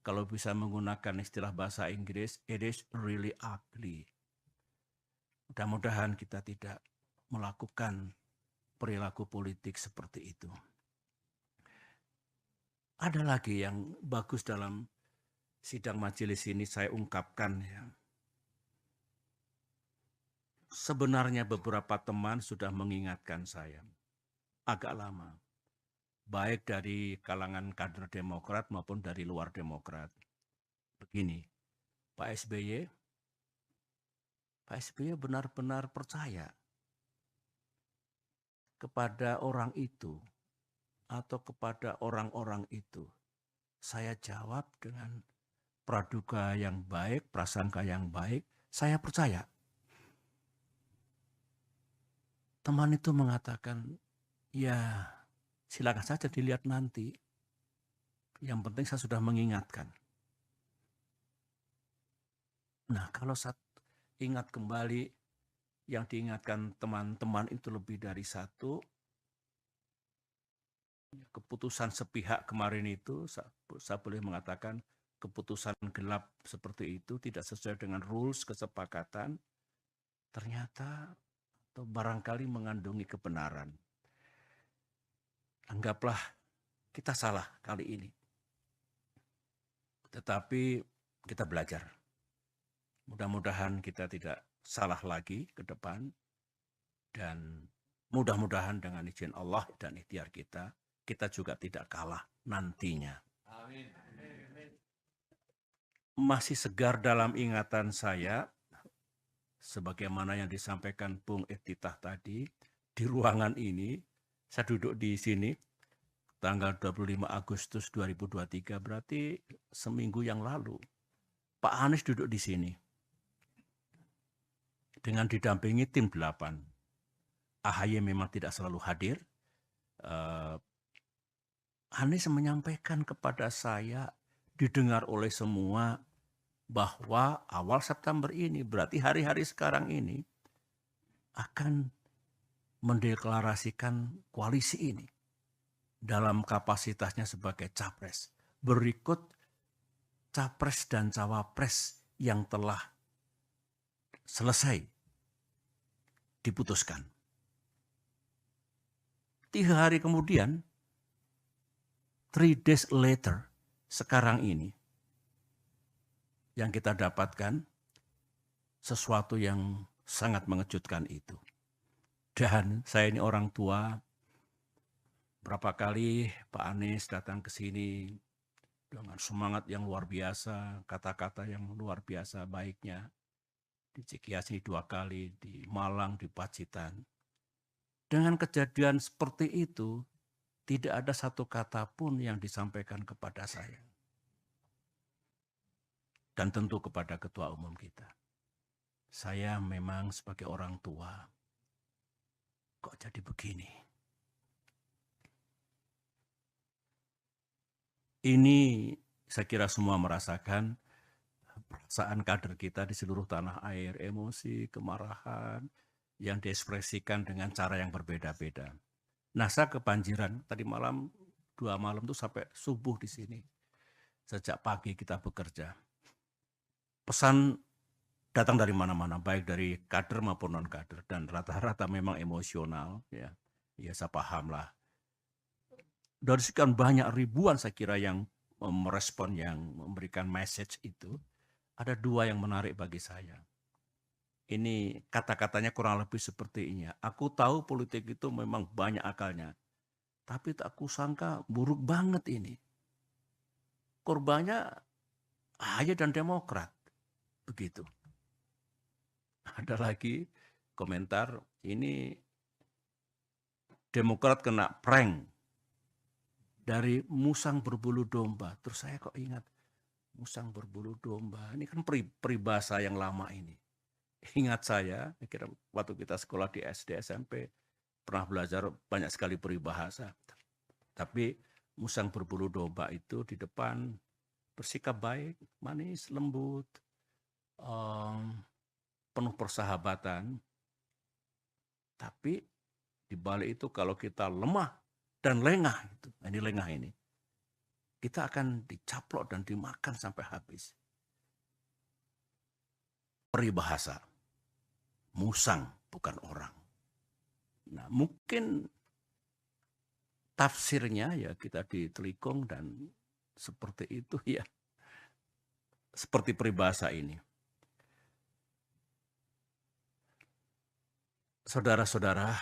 kalau bisa menggunakan istilah bahasa Inggris, it is really ugly. Mudah-mudahan kita tidak melakukan perilaku politik seperti itu. Ada lagi yang bagus dalam sidang majelis ini saya ungkapkan ya. Sebenarnya beberapa teman sudah mengingatkan saya agak lama. Baik dari kalangan kader Demokrat maupun dari luar Demokrat. Begini, Pak SBY benar-benar percaya kepada orang itu atau kepada orang-orang itu. Saya jawab dengan praduga yang baik, prasangka yang baik, saya percaya. Teman itu mengatakan, ya silakan saja dilihat nanti. Yang penting saya sudah mengingatkan. Nah, kalau saya ingat kembali yang diingatkan teman-teman itu lebih dari satu, keputusan sepihak kemarin itu, saya boleh mengatakan keputusan gelap seperti itu tidak sesuai dengan rules kesepakatan, ternyata atau barangkali mengandungi kebenaran. Anggaplah kita salah kali ini. Tetapi kita belajar. Mudah-mudahan kita tidak salah lagi ke depan. Dan mudah-mudahan dengan izin Allah dan ikhtiar kita, kita juga tidak kalah nantinya. Masih segar dalam ingatan saya, sebagaimana yang disampaikan Bung Iftitah tadi, di ruangan ini, saya duduk di sini, tanggal 25 Agustus 2023, berarti seminggu yang lalu, Pak Anies duduk di sini, dengan didampingi tim 8. AHY memang tidak selalu hadir. Anies menyampaikan kepada saya, didengar oleh semua, bahwa awal September ini, berarti hari-hari sekarang ini, akan mendeklarasikan koalisi ini dalam kapasitasnya sebagai capres. Berikut capres dan cawapres yang telah selesai diputuskan. 3 hari kemudian, 3 days later, sekarang ini, yang kita dapatkan sesuatu yang sangat mengejutkan itu. Dan saya ini orang tua, berapa kali Pak Anies datang ke sini dengan semangat yang luar biasa, kata-kata yang luar biasa baiknya. Di Cikiasi 2 kali, di Malang, di Pacitan. Dengan kejadian seperti itu, tidak ada satu kata pun yang disampaikan kepada saya. Dan tentu kepada ketua umum kita. Saya memang sebagai orang tua, kok jadi begini? Ini saya kira semua merasakan perasaan kader kita di seluruh tanah air, emosi, kemarahan, yang diekspresikan dengan cara yang berbeda-beda. Nah, saya kebanjiran, tadi malam, 2 malam itu sampai subuh di sini. Sejak pagi kita bekerja. Pesan datang dari mana-mana, baik dari kader maupun non-kader, dan rata-rata memang emosional, ya saya paham lah. Dari sekian banyak ribuan saya kira yang merespon, yang memberikan message itu, ada 2 yang menarik bagi saya. Ini kata-katanya kurang lebih seperti ini. Aku tahu politik itu memang banyak akalnya, tapi tak kusangka buruk banget ini. Korbannya AHY dan Demokrat. Begitu. Ada lagi komentar, ini Demokrat kena prank dari musang berbulu domba. Terus saya kok ingat, musang berbulu domba, ini kan peribahasa yang lama ini. Ingat saya kira waktu kita sekolah di SD, SMP, pernah belajar banyak sekali peribahasa. Tapi musang berbulu domba itu di depan bersikap baik, manis, lembut, penuh persahabatan. Tapi di balik itu kalau kita lemah dan lengah, ini lengah ini, kita akan dicaplok dan dimakan sampai habis. Peribahasa, musang bukan orang. Nah, mungkin tafsirnya ya kita ditelikung dan seperti itu ya. Seperti peribahasa ini. Saudara-saudara,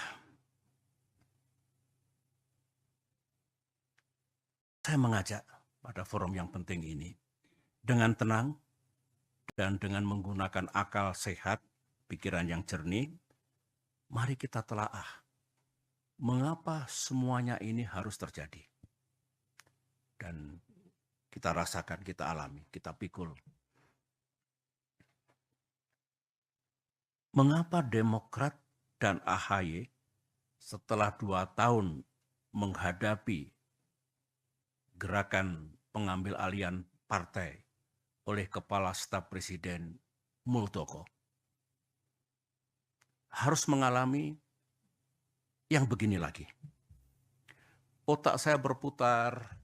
saya mengajak pada forum yang penting ini dengan tenang dan dengan menggunakan akal sehat, pikiran yang jernih, mari kita telaah mengapa semuanya ini harus terjadi. Dan kita rasakan, kita alami, kita pikul. Mengapa Demokrat dan AHY setelah 2 tahun menghadapi gerakan pengambil alihan partai oleh Kepala Staf Presiden Muldoko harus mengalami yang begini lagi? Otak saya berputar.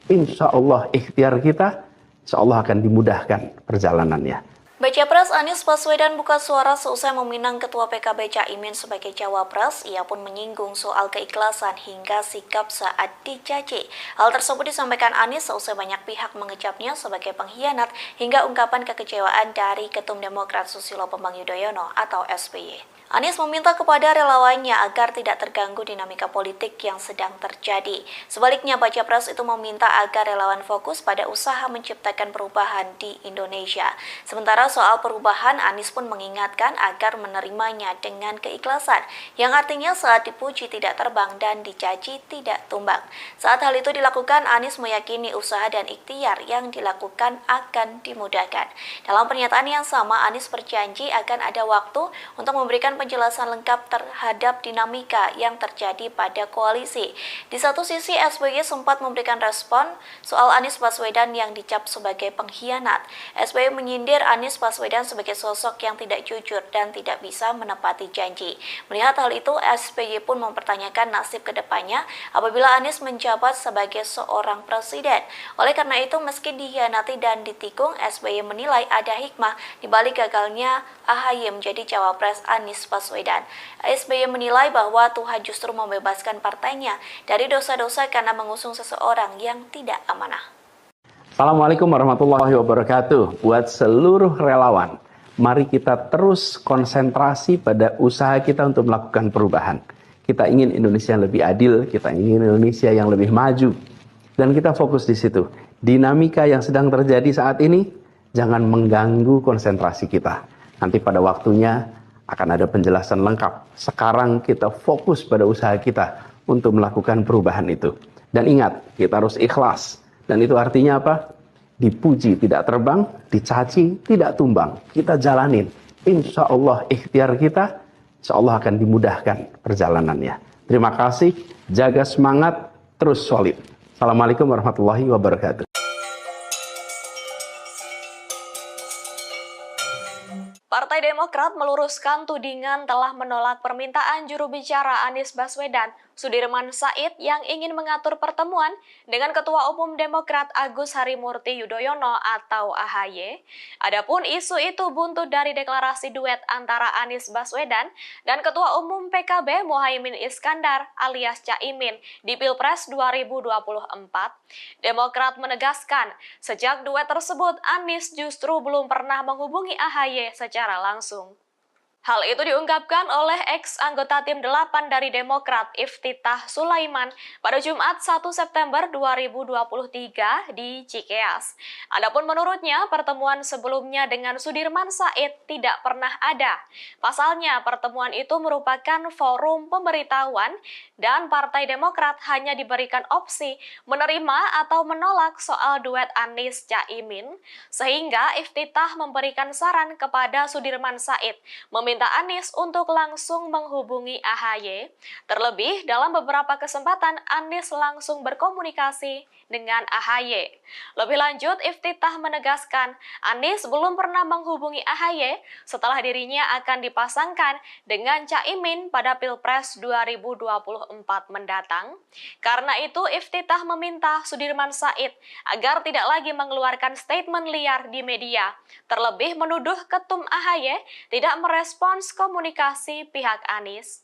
Insya Allah ikhtiar kita, insya Allah akan dimudahkan perjalanannya. Baca Pres Anies Baswedan buka suara seusai meminang Ketua PKB Caimin sebagai Cawapres. Ia pun menyinggung soal keikhlasan hingga sikap saat dicaci. Hal tersebut disampaikan Anies seusai banyak pihak mengecapnya sebagai pengkhianat hingga ungkapan kekecewaan dari Ketum Demokrat Susilo Bambang Yudhoyono atau SBY. Anies meminta kepada relawannya agar tidak terganggu dinamika politik yang sedang terjadi. Sebaliknya, Baca Pres itu meminta agar relawan fokus pada usaha menciptakan perubahan di Indonesia. Sementara soal perubahan, Anies pun mengingatkan agar menerimanya dengan keikhlasan, yang artinya saat dipuji tidak terbang dan dicaci tidak tumbang. Saat hal itu dilakukan, Anies meyakini usaha dan ikhtiar yang dilakukan akan dimudahkan. Dalam pernyataan yang sama, Anies berjanji akan ada waktu untuk memberikan penjelasan lengkap terhadap dinamika yang terjadi pada koalisi. Di satu sisi, SBY sempat memberikan respon soal Anies Baswedan yang dicap sebagai pengkhianat. SBY menyindir Anies Baswedan sebagai sosok yang tidak jujur dan tidak bisa menepati janji. Melihat hal itu, SBY pun mempertanyakan nasib kedepannya apabila Anies menjabat sebagai seorang presiden. Oleh karena itu, meski dikhianati dan ditikung, SBY menilai ada hikmah di balik gagalnya AHY menjadi cawapres Anies Baswedan. SBY menilai bahwa Tuhan justru membebaskan partainya dari dosa-dosa karena mengusung seseorang yang tidak amanah. Assalamualaikum warahmatullahi wabarakatuh. Buat seluruh relawan, mari kita terus konsentrasi pada usaha kita untuk melakukan perubahan. Kita ingin Indonesia yang lebih adil, kita ingin Indonesia yang lebih maju. Dan kita fokus di situ. Dinamika yang sedang terjadi saat ini, jangan mengganggu konsentrasi kita. Nanti pada waktunya akan ada penjelasan lengkap. Sekarang kita fokus pada usaha kita untuk melakukan perubahan itu. Dan ingat, kita harus ikhlas. Dan itu artinya apa? Dipuji tidak terbang, dicaci tidak tumbang. Kita jalanin. Insya Allah ikhtiar kita, insya Allah akan dimudahkan perjalanannya. Terima kasih, jaga semangat, terus solid. Assalamualaikum warahmatullahi wabarakatuh. Partai Demokrat meluruskan tudingan telah menolak permintaan juru bicara Anies Baswedan, Sudirman Said, yang ingin mengatur pertemuan dengan Ketua Umum Demokrat Agus Harimurti Yudhoyono atau AHY. Adapun isu itu buntut dari deklarasi duet antara Anies Baswedan dan Ketua Umum PKB Muhaimin Iskandar alias Caimin di Pilpres 2024. Demokrat menegaskan, sejak duet tersebut Anies justru belum pernah menghubungi AHY secara langsung. Hal itu diungkapkan oleh ex-anggota tim 8 dari Demokrat, Iftithah Sulaiman, pada Jumat 1 September 2023 di Cikeas. Adapun menurutnya, pertemuan sebelumnya dengan Sudirman Said tidak pernah ada. Pasalnya, pertemuan itu merupakan forum pemberitahuan dan Partai Demokrat hanya diberikan opsi menerima atau menolak soal duet Anies Caimin, sehingga Iftithah memberikan saran kepada Sudirman Said meminta Anies untuk langsung menghubungi AHY. Terlebih, dalam beberapa kesempatan Anies langsung berkomunikasi dengan AHY. Lebih lanjut, Iftithah menegaskan Anies belum pernah menghubungi AHY setelah dirinya akan dipasangkan dengan Caimin pada Pilpres 2024 mendatang. Karena itu, Iftithah meminta Sudirman Said agar tidak lagi mengeluarkan statement liar di media, terlebih menuduh Ketum AHY tidak merespons komunikasi pihak Anies.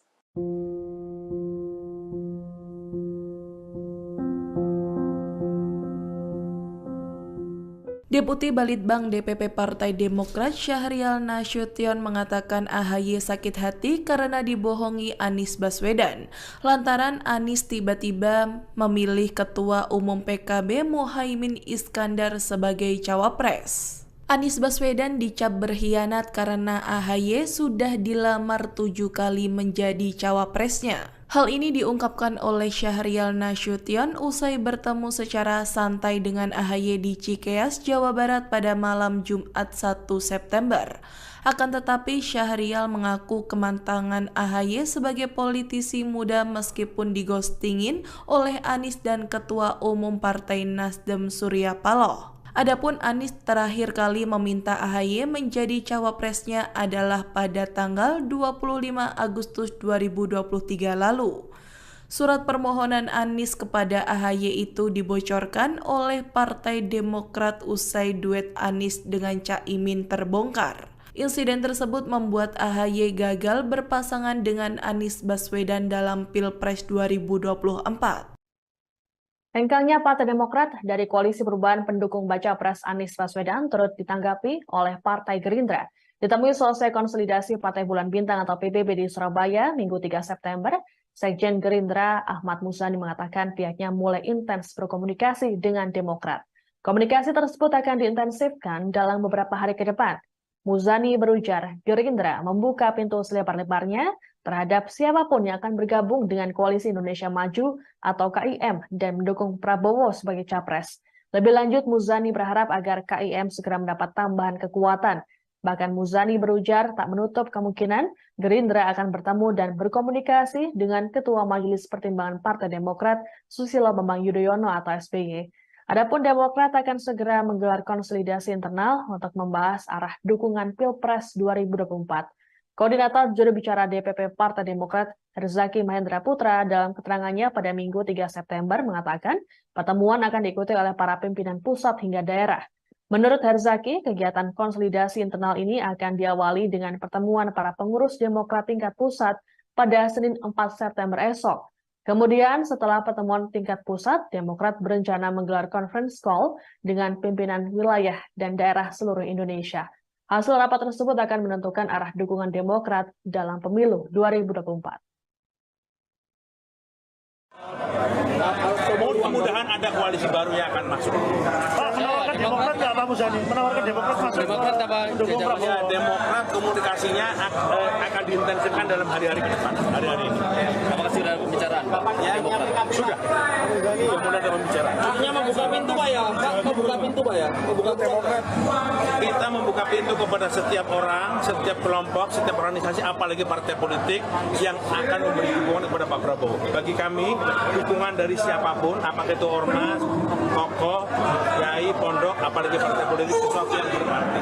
Deputi Balitbang DPP Partai Demokrat Syahrial Nasution mengatakan AHY sakit hati karena dibohongi Anies Baswedan. Lantaran Anies tiba-tiba memilih Ketua Umum PKB Muhaimin Iskandar sebagai cawapres. Anies Baswedan dicap berkhianat karena AHY sudah dilamar 7 kali menjadi cawapresnya. Hal ini diungkapkan oleh Syahrial Nasution usai bertemu secara santai dengan AHY di Cikeas, Jawa Barat pada malam Jumat 1 September. Akan tetapi Syahrial mengaku kemantangan AHY sebagai politisi muda meskipun digostingin oleh Anies dan Ketua Umum Partai Nasdem Surya Paloh. Adapun Anies terakhir kali meminta AHY menjadi cawapresnya adalah pada tanggal 25 Agustus 2023 lalu. Surat permohonan Anies kepada AHY itu dibocorkan oleh Partai Demokrat usai duet Anies dengan Caimin terbongkar. Insiden tersebut membuat AHY gagal berpasangan dengan Anies Baswedan dalam Pilpres 2024. Hengkangnya Partai Demokrat dari Koalisi Perubahan pendukung baca pres Anies Baswedan turut ditanggapi oleh Partai Gerindra. Ditemui selesai konsolidasi Partai Bulan Bintang atau PBB di Surabaya Minggu 3 September, Sekjen Gerindra Ahmad Muzani mengatakan pihaknya mulai intens berkomunikasi dengan Demokrat. Komunikasi tersebut akan diintensifkan dalam beberapa hari ke depan. Muzani berujar, Gerindra membuka pintu selebar-lebarnya terhadap siapapun yang akan bergabung dengan Koalisi Indonesia Maju atau KIM dan mendukung Prabowo sebagai capres. Lebih lanjut, Muzani berharap agar KIM segera mendapat tambahan kekuatan. Bahkan Muzani berujar tak menutup kemungkinan Gerindra akan bertemu dan berkomunikasi dengan Ketua Majelis Pertimbangan Partai Demokrat Susilo Bambang Yudhoyono atau SBY. Adapun Demokrat akan segera menggelar konsolidasi internal untuk membahas arah dukungan Pilpres 2024. Koordinator juru bicara DPP Partai Demokrat Herzaki Mahendra Putra dalam keterangannya pada Minggu 3 September mengatakan pertemuan akan diikuti oleh para pimpinan pusat hingga daerah. Menurut Herzaki, kegiatan konsolidasi internal ini akan diawali dengan pertemuan para pengurus Demokrat tingkat pusat pada Senin 4 September esok. Kemudian setelah pertemuan tingkat pusat, Demokrat berencana menggelar conference call dengan pimpinan wilayah dan daerah seluruh Indonesia. Hasil rapat tersebut akan menentukan arah dukungan Demokrat dalam pemilu 2024. Mudah-mudahan ada koalisi baru yang akan masuk. Pak, menawarkan Demokrat nggak Pak Muzani? Menawarkan Demokrat masuk? Demokrat apa? Mendukung Prabowo? Ya, Demokrat komunikasinya akan diintensifkan dalam hari-hari ke depan. Hari-hari ini. Apakah sudah ada pembicaraan? Ya, sudah. Sudah ada pembicaraan. Artinya membuka pintu Pak ya? Pak, membuka pintu Pak ya? Membuka Demokrat. Kita membuka pintu kepada setiap orang, setiap kelompok, setiap organisasi, apalagi partai politik yang akan memberi dukungan kepada Pak Prabowo. Bagi kami, dukungan dari siapapun, apakah itu ormas, tokoh, kiai, pondok, apalagi partai politik, sesuatu yang berarti.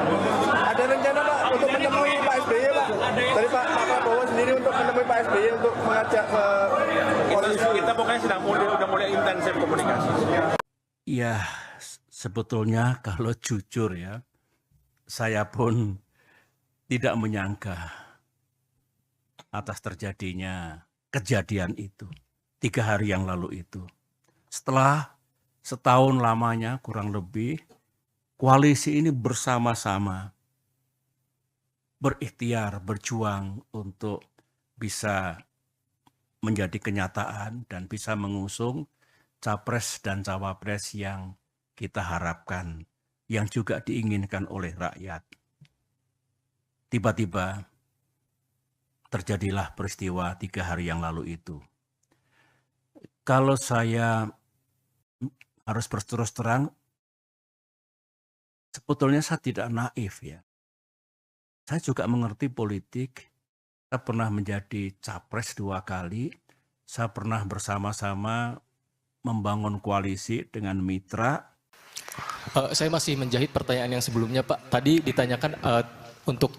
Ada rencana Pak untuk menemui Pak SBY Pak? Dari Pak Prabowo sendiri untuk menemui Pak SBY untuk mengajak ke koalisi? Kita pokoknya sudah mulai intensif komunikasi. Ya, sebetulnya kalau jujur ya, saya pun tidak menyangka atas terjadinya kejadian itu 3 hari yang lalu itu. Setelah setahun lamanya kurang lebih, koalisi ini bersama-sama berikhtiar, berjuang untuk bisa menjadi kenyataan dan bisa mengusung capres dan cawapres yang kita harapkan, yang juga diinginkan oleh rakyat. Tiba-tiba terjadilah peristiwa 3 hari yang lalu itu. Kalau saya harus berterus terang, sebetulnya saya tidak naif ya. Saya juga mengerti politik. Saya pernah menjadi capres 2 kali. Saya pernah bersama-sama membangun koalisi dengan mitra. Saya masih menjahit pertanyaan yang sebelumnya Pak. Tadi ditanyakan untuk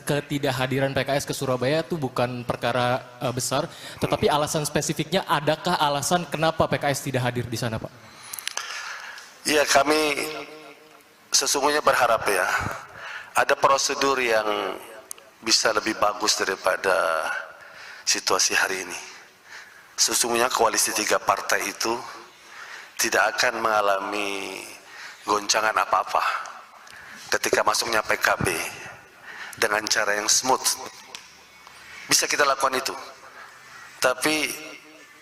ketidakhadiran PKS ke Surabaya itu bukan perkara besar, tetapi alasan spesifiknya, adakah alasan kenapa PKS tidak hadir di sana Pak? Ya, kami sesungguhnya berharap ya, ada prosedur yang bisa lebih bagus daripada situasi hari ini. Sesungguhnya koalisi 3 partai itu tidak akan mengalami goncangan apa-apa ketika masuknya PKB dengan cara yang smooth. Bisa kita lakukan itu, tapi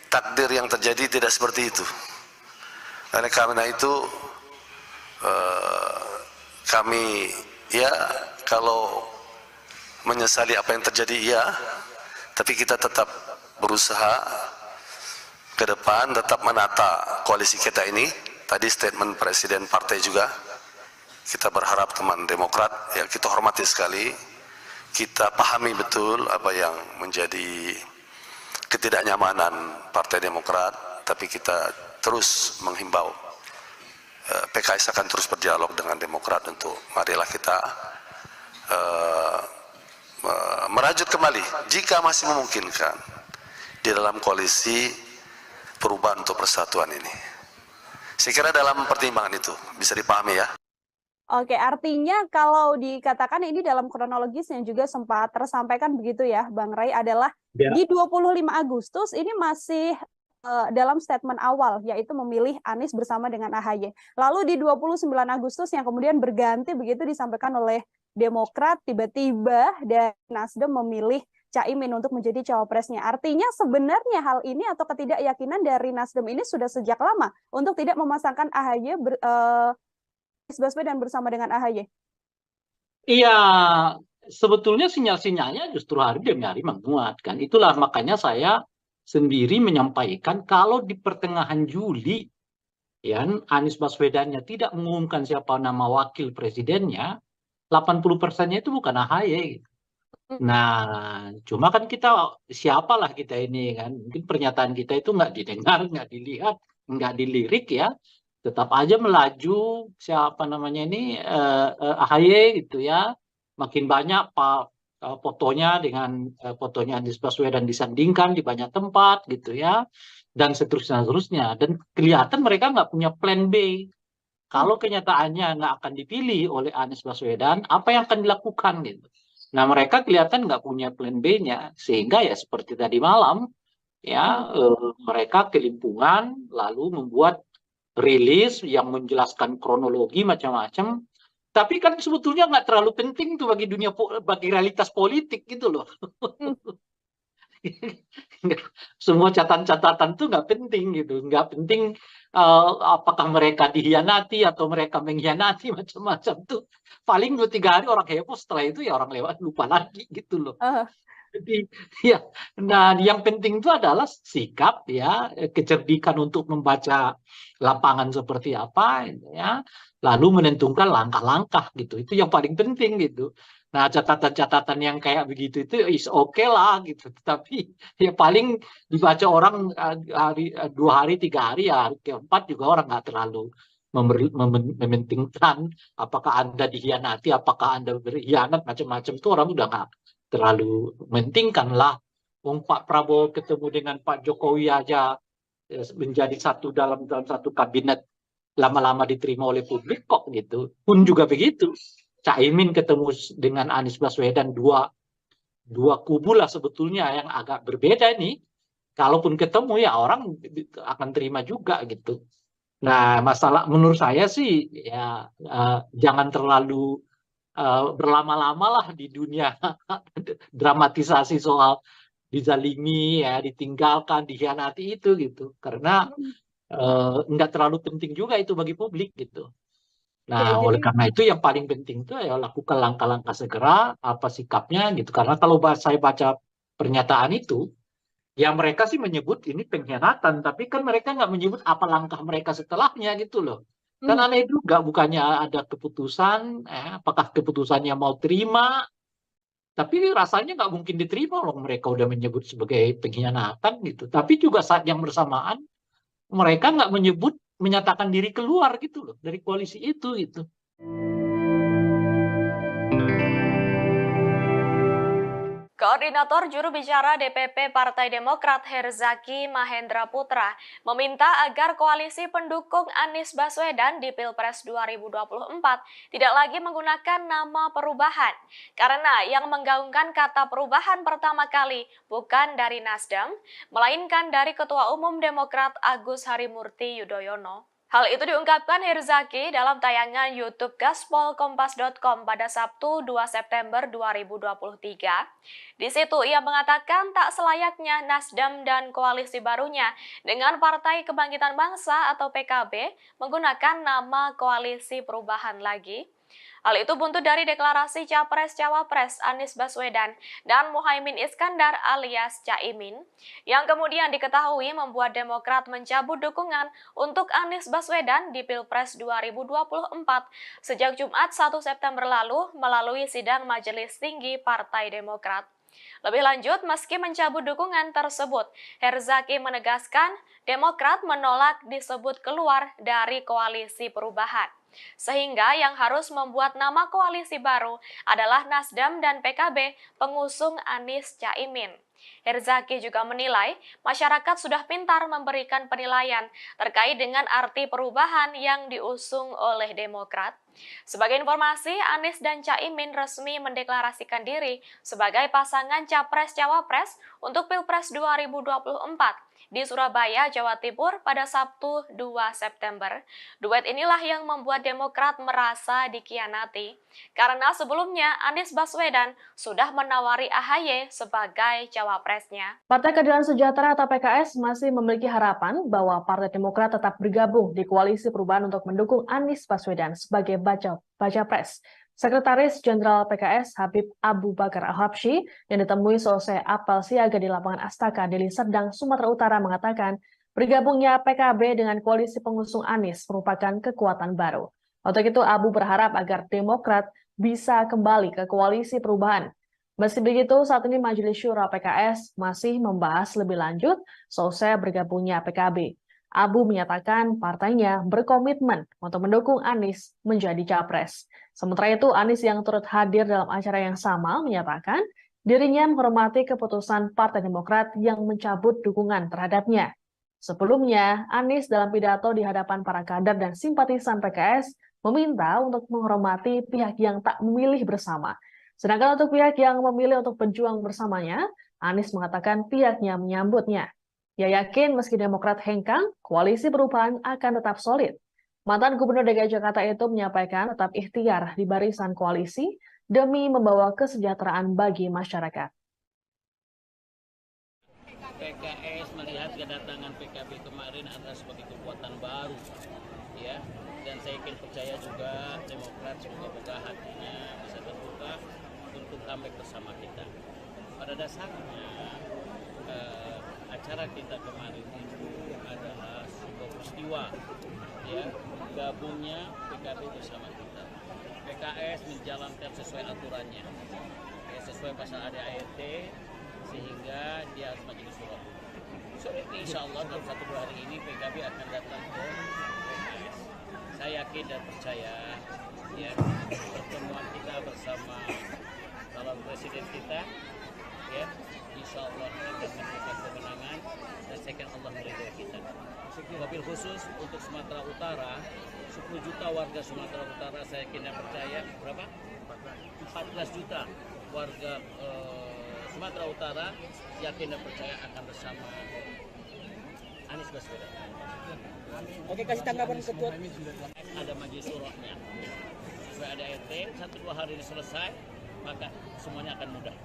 takdir yang terjadi tidak seperti itu. Oleh karena itu kami ya, kalau menyesali apa yang terjadi ya, tapi kita tetap berusaha ke depan, tetap menata koalisi kita ini. Tadi statement Presiden Partai juga, kita berharap teman Demokrat, ya kita hormati sekali, kita pahami betul apa yang menjadi ketidaknyamanan Partai Demokrat, tapi kita terus menghimbau PKS akan terus berdialog dengan Demokrat untuk marilah kita merajut kembali jika masih memungkinkan di dalam koalisi perubahan untuk persatuan ini. Saya kira dalam pertimbangan itu bisa dipahami ya. Oke, artinya kalau dikatakan ini dalam kronologis yang juga sempat tersampaikan begitu ya, Bang Ray, adalah di 25 Agustus ini masih dalam statement awal, yaitu memilih Anies bersama dengan AHY. Lalu di 29 Agustus yang kemudian berganti begitu disampaikan oleh Demokrat tiba-tiba dan Nasdem memilih Caimin untuk menjadi cawapresnya. Artinya sebenarnya hal ini atau ketidakyakinan dari Nasdem ini sudah sejak lama untuk tidak memasangkan Anies Baswedan bersama dengan AHY. Iya, sebetulnya sinyal-sinyalnya justru hari demi hari menguat kan. Itulah makanya saya sendiri menyampaikan kalau di pertengahan Juli ya Anies Baswedannya tidak mengumumkan siapa nama wakil presidennya, 80%-nya itu bukan AHY. Nah, cuma kan kita siapalah kita ini kan, mungkin pernyataan kita itu nggak didengar, nggak dilihat, nggak dilirik ya, tetap aja melaju siapa namanya ini AHY gitu ya, makin banyak fotonya dengan fotonya Anies Baswedan disandingkan di banyak tempat gitu ya, dan seterusnya, dan kelihatan mereka nggak punya plan B. Kalau kenyataannya nggak akan dipilih oleh Anies Baswedan, apa yang akan dilakukan gitu. Nah mereka kelihatan nggak punya plan B-nya, sehingga ya seperti tadi malam, ya mereka kelimpungan lalu membuat rilis yang menjelaskan kronologi macam-macam. Tapi kan sebetulnya nggak terlalu penting tuh bagi realitas politik gitu loh. Semua catatan-catatan tuh nggak penting gitu, nggak penting apakah mereka dikhianati atau mereka mengkhianati macam-macam tuh. Paling 2-3 hari orang heboh, setelah itu ya orang lewat lupa lagi gitu loh. Jadi ya, nah yang penting itu adalah sikap ya, kecerdikan untuk membaca lapangan seperti apa ya, lalu menentukan langkah-langkah gitu. Itu yang paling penting gitu. Nah catatan-catatan yang kayak begitu itu is okay lah gitu. Tapi ya paling dibaca orang 2 hari 3 hari ya hari keempat juga orang nggak terlalu mementingkan apakah Anda dikhianati, apakah Anda berkhianat macam-macam itu orang udah nggak terlalu mementingkan lah. Pak Prabowo ketemu dengan Pak Jokowi aja menjadi satu dalam satu kabinet lama-lama diterima oleh publik kok gitu. Pun juga begitu. Caimin ketemu dengan Anies Baswedan dua kubu lah sebetulnya yang agak berbeda nih. Kalaupun ketemu ya orang akan terima juga gitu. Nah masalah menurut saya sih ya jangan terlalu berlama-lama lah di dunia dramatisasi soal dizalimi ya, ditinggalkan, dikhianati itu gitu. Karena nggak terlalu penting juga itu bagi publik gitu. Nah, oleh karena itu yang paling penting itu ya lakukan langkah-langkah segera, apa sikapnya gitu. Karena kalau saya baca pernyataan itu, ya mereka sih menyebut ini pengkhianatan, tapi kan mereka nggak menyebut apa langkah mereka setelahnya gitu loh. Kan aneh juga, bukannya ada keputusan, apakah keputusannya mau terima, tapi rasanya nggak mungkin diterima loh, mereka udah menyebut sebagai pengkhianatan gitu. Tapi juga saat yang bersamaan, mereka nggak menyatakan diri keluar gitu loh dari koalisi itu gitu. Koordinator juru bicara DPP Partai Demokrat Herzaki Mahendra Putra meminta agar koalisi pendukung Anies Baswedan di Pilpres 2024 tidak lagi menggunakan nama perubahan. Karena yang menggaungkan kata perubahan pertama kali bukan dari Nasdem, melainkan dari Ketua Umum Demokrat Agus Harimurti Yudhoyono. Hal itu diungkapkan Herzaki dalam tayangan YouTube gaspolkompas.com pada Sabtu 2 September 2023. Di situ ia mengatakan tak selayaknya Nasdem dan koalisi barunya dengan Partai Kebangkitan Bangsa atau PKB menggunakan nama Koalisi Perubahan lagi. Hal itu buntut dari deklarasi Capres-Cawapres Anies Baswedan dan Muhaimin Iskandar alias Caimin, yang kemudian diketahui membuat Demokrat mencabut dukungan untuk Anies Baswedan di Pilpres 2024 sejak Jumat 1 September lalu melalui sidang Majelis Tinggi Partai Demokrat. Lebih lanjut, meski mencabut dukungan tersebut, Herzaki menegaskan Demokrat menolak disebut keluar dari koalisi perubahan. Sehingga yang harus membuat nama koalisi baru adalah Nasdem dan PKB pengusung Anies Caimin. Herzaki juga menilai masyarakat sudah pintar memberikan penilaian terkait dengan arti perubahan yang diusung oleh Demokrat. Sebagai informasi, Anies dan Caimin resmi mendeklarasikan diri sebagai pasangan Capres-Cawapres untuk Pilpres 2024 di Surabaya, Jawa Timur pada Sabtu 2 September. Duet inilah yang membuat Demokrat merasa dikhianati karena sebelumnya Anies Baswedan sudah menawari AHY sebagai cawapresnya. Partai Keadilan Sejahtera atau PKS masih memiliki harapan bahwa Partai Demokrat tetap bergabung di Koalisi Perubahan untuk mendukung Anies Baswedan sebagai baca pres. Sekretaris Jenderal PKS Habib Abu Bakar Al-Habsyi yang ditemui selesai apel siaga di lapangan Astaka, Deli Serdang, Sumatera Utara mengatakan bergabungnya PKB dengan koalisi pengusung Anies merupakan kekuatan baru. Untuk itu Abu berharap agar Demokrat bisa kembali ke Koalisi Perubahan. Meski begitu, saat ini Majelis Syura PKS masih membahas lebih lanjut selesai bergabungnya PKB. Abu menyatakan partainya berkomitmen untuk mendukung Anies menjadi capres. Sementara itu, Anies yang turut hadir dalam acara yang sama menyatakan dirinya menghormati keputusan Partai Demokrat yang mencabut dukungan terhadapnya. Sebelumnya, Anies dalam pidato di hadapan para kader dan simpatisan PKS meminta untuk menghormati pihak yang tak memilih bersama. Sedangkan untuk pihak yang memilih untuk berjuang bersamanya, Anies mengatakan pihaknya menyambutnya. Ia yakin meski Demokrat hengkang, Koalisi Perubahan akan tetap solid. Mantan Gubernur DKI Jakarta itu menyampaikan tetap ikhtiar di barisan koalisi demi membawa kesejahteraan bagi masyarakat. PKS melihat kedatangan PKB kemarin adalah sebagai kekuatan baru, ya. Dan saya yakin percaya juga Demokrat semoga hatinya bisa terbuka untuk comeback bersama kita. Pada dasarnya acara kita kemarin itu adalah sebuah peristiwa, ya, gabungnya PKB bersama kita. PKS menjalankan sesuai aturannya, ya, sesuai pasal ADART, sehingga dia harus majelis syuro. Sore ini insya Allah dalam 1-2 hari ini PKB akan datang ke PKS. Saya yakin dan percaya, ya, pertemuan kita bersama calon presiden kita, ya, insya Allah akan memberikan kemenangan dan saya yakin Allah meridhoi kita. Wabil khusus untuk Sumatera Utara, 10 juta warga Sumatera Utara saya yakin dan percaya berapa? 14 juta warga Sumatera Utara yakin dan percaya akan bersama Anies Baswedan. Oke, kasih tanggapan ketua. Ada majelis syuronya. Sesuai ADART, 1-2 hari ini selesai, maka semuanya akan mudah.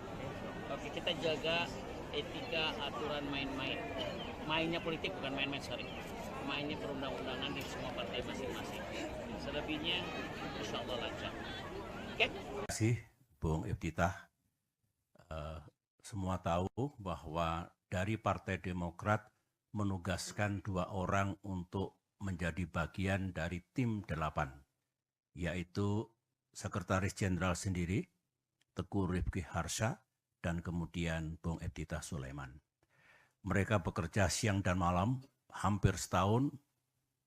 Oke, kita jaga etika aturan main-main. Mainnya politik bukan main-main sorry. Mainnya perundang-undangan di semua partai masing-masing. Selebihnya insya Allah lancar. Oke? Terima kasih Bung Iftitah. Semua tahu bahwa dari Partai Demokrat menugaskan 2 orang untuk menjadi bagian dari tim 8, yaitu Sekretaris Jenderal sendiri, Teguh Rifki Harsha, dan kemudian Bung Iftitah Sulaiman. Mereka bekerja siang dan malam, hampir setahun,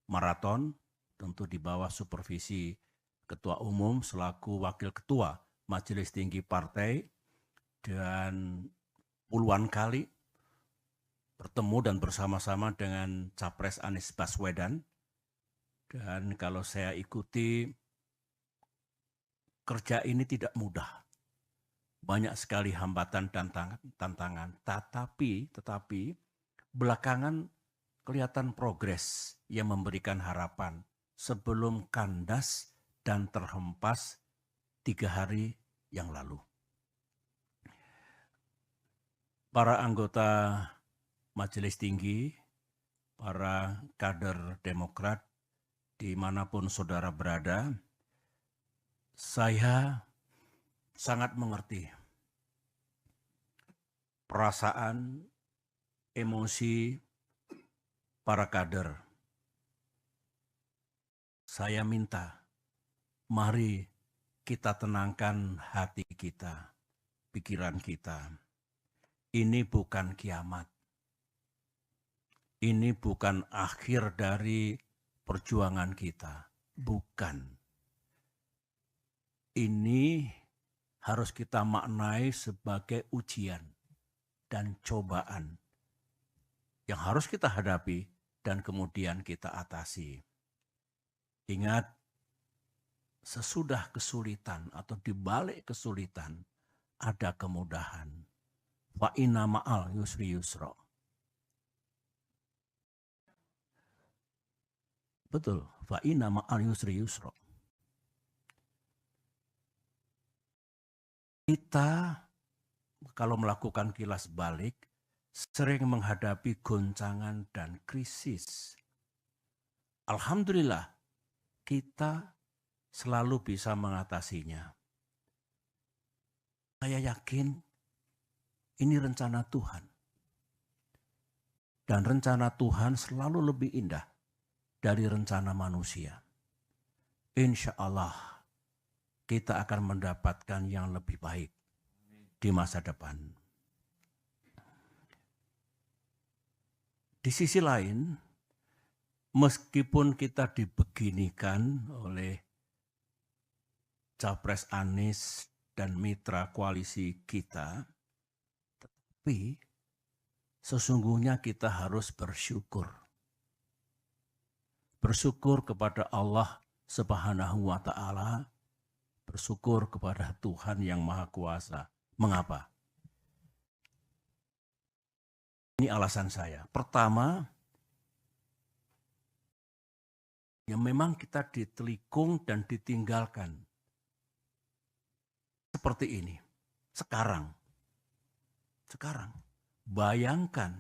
maraton, tentu di bawah supervisi Ketua Umum selaku Wakil Ketua Majelis Tinggi Partai, dan puluhan kali bertemu dan bersama-sama dengan Capres Anies Baswedan. Dan kalau saya ikuti, kerja ini tidak mudah. Banyak sekali hambatan dan tantangan. Tetapi belakangan kelihatan progres yang memberikan harapan sebelum kandas dan terhempas 3 hari yang lalu. Para anggota Majelis Tinggi, para kader Demokrat, dimanapun saudara berada, saya sangat mengerti perasaan, emosi para kader. Saya minta, mari kita tenangkan hati kita, pikiran kita. Ini bukan kiamat. Ini bukan akhir dari perjuangan kita. Bukan. Ini harus kita maknai sebagai ujian dan cobaan yang harus kita hadapi dan kemudian kita atasi. Ingat, sesudah kesulitan atau di balik kesulitan ada kemudahan. Wa inna ma'al yusri yusra. Betul, fa inna ma'al yusri yusra. Kita kalau melakukan kilas balik sering menghadapi goncangan dan krisis. Alhamdulillah, kita selalu bisa mengatasinya. Saya yakin ini rencana Tuhan. Dan rencana Tuhan selalu lebih indah dari rencana manusia. Insya Allah kita akan mendapatkan yang lebih baik di masa depan. Di sisi lain, meskipun kita dibeginikan oleh Capres Anies dan mitra koalisi kita, tetapi sesungguhnya kita harus bersyukur. Bersyukur kepada Allah Subhanahu wa Ta'ala, bersyukur kepada Tuhan yang Maha Kuasa. Mengapa? Ini alasan saya. Pertama, ya memang kita ditelikung dan ditinggalkan. Seperti ini. Sekarang. Bayangkan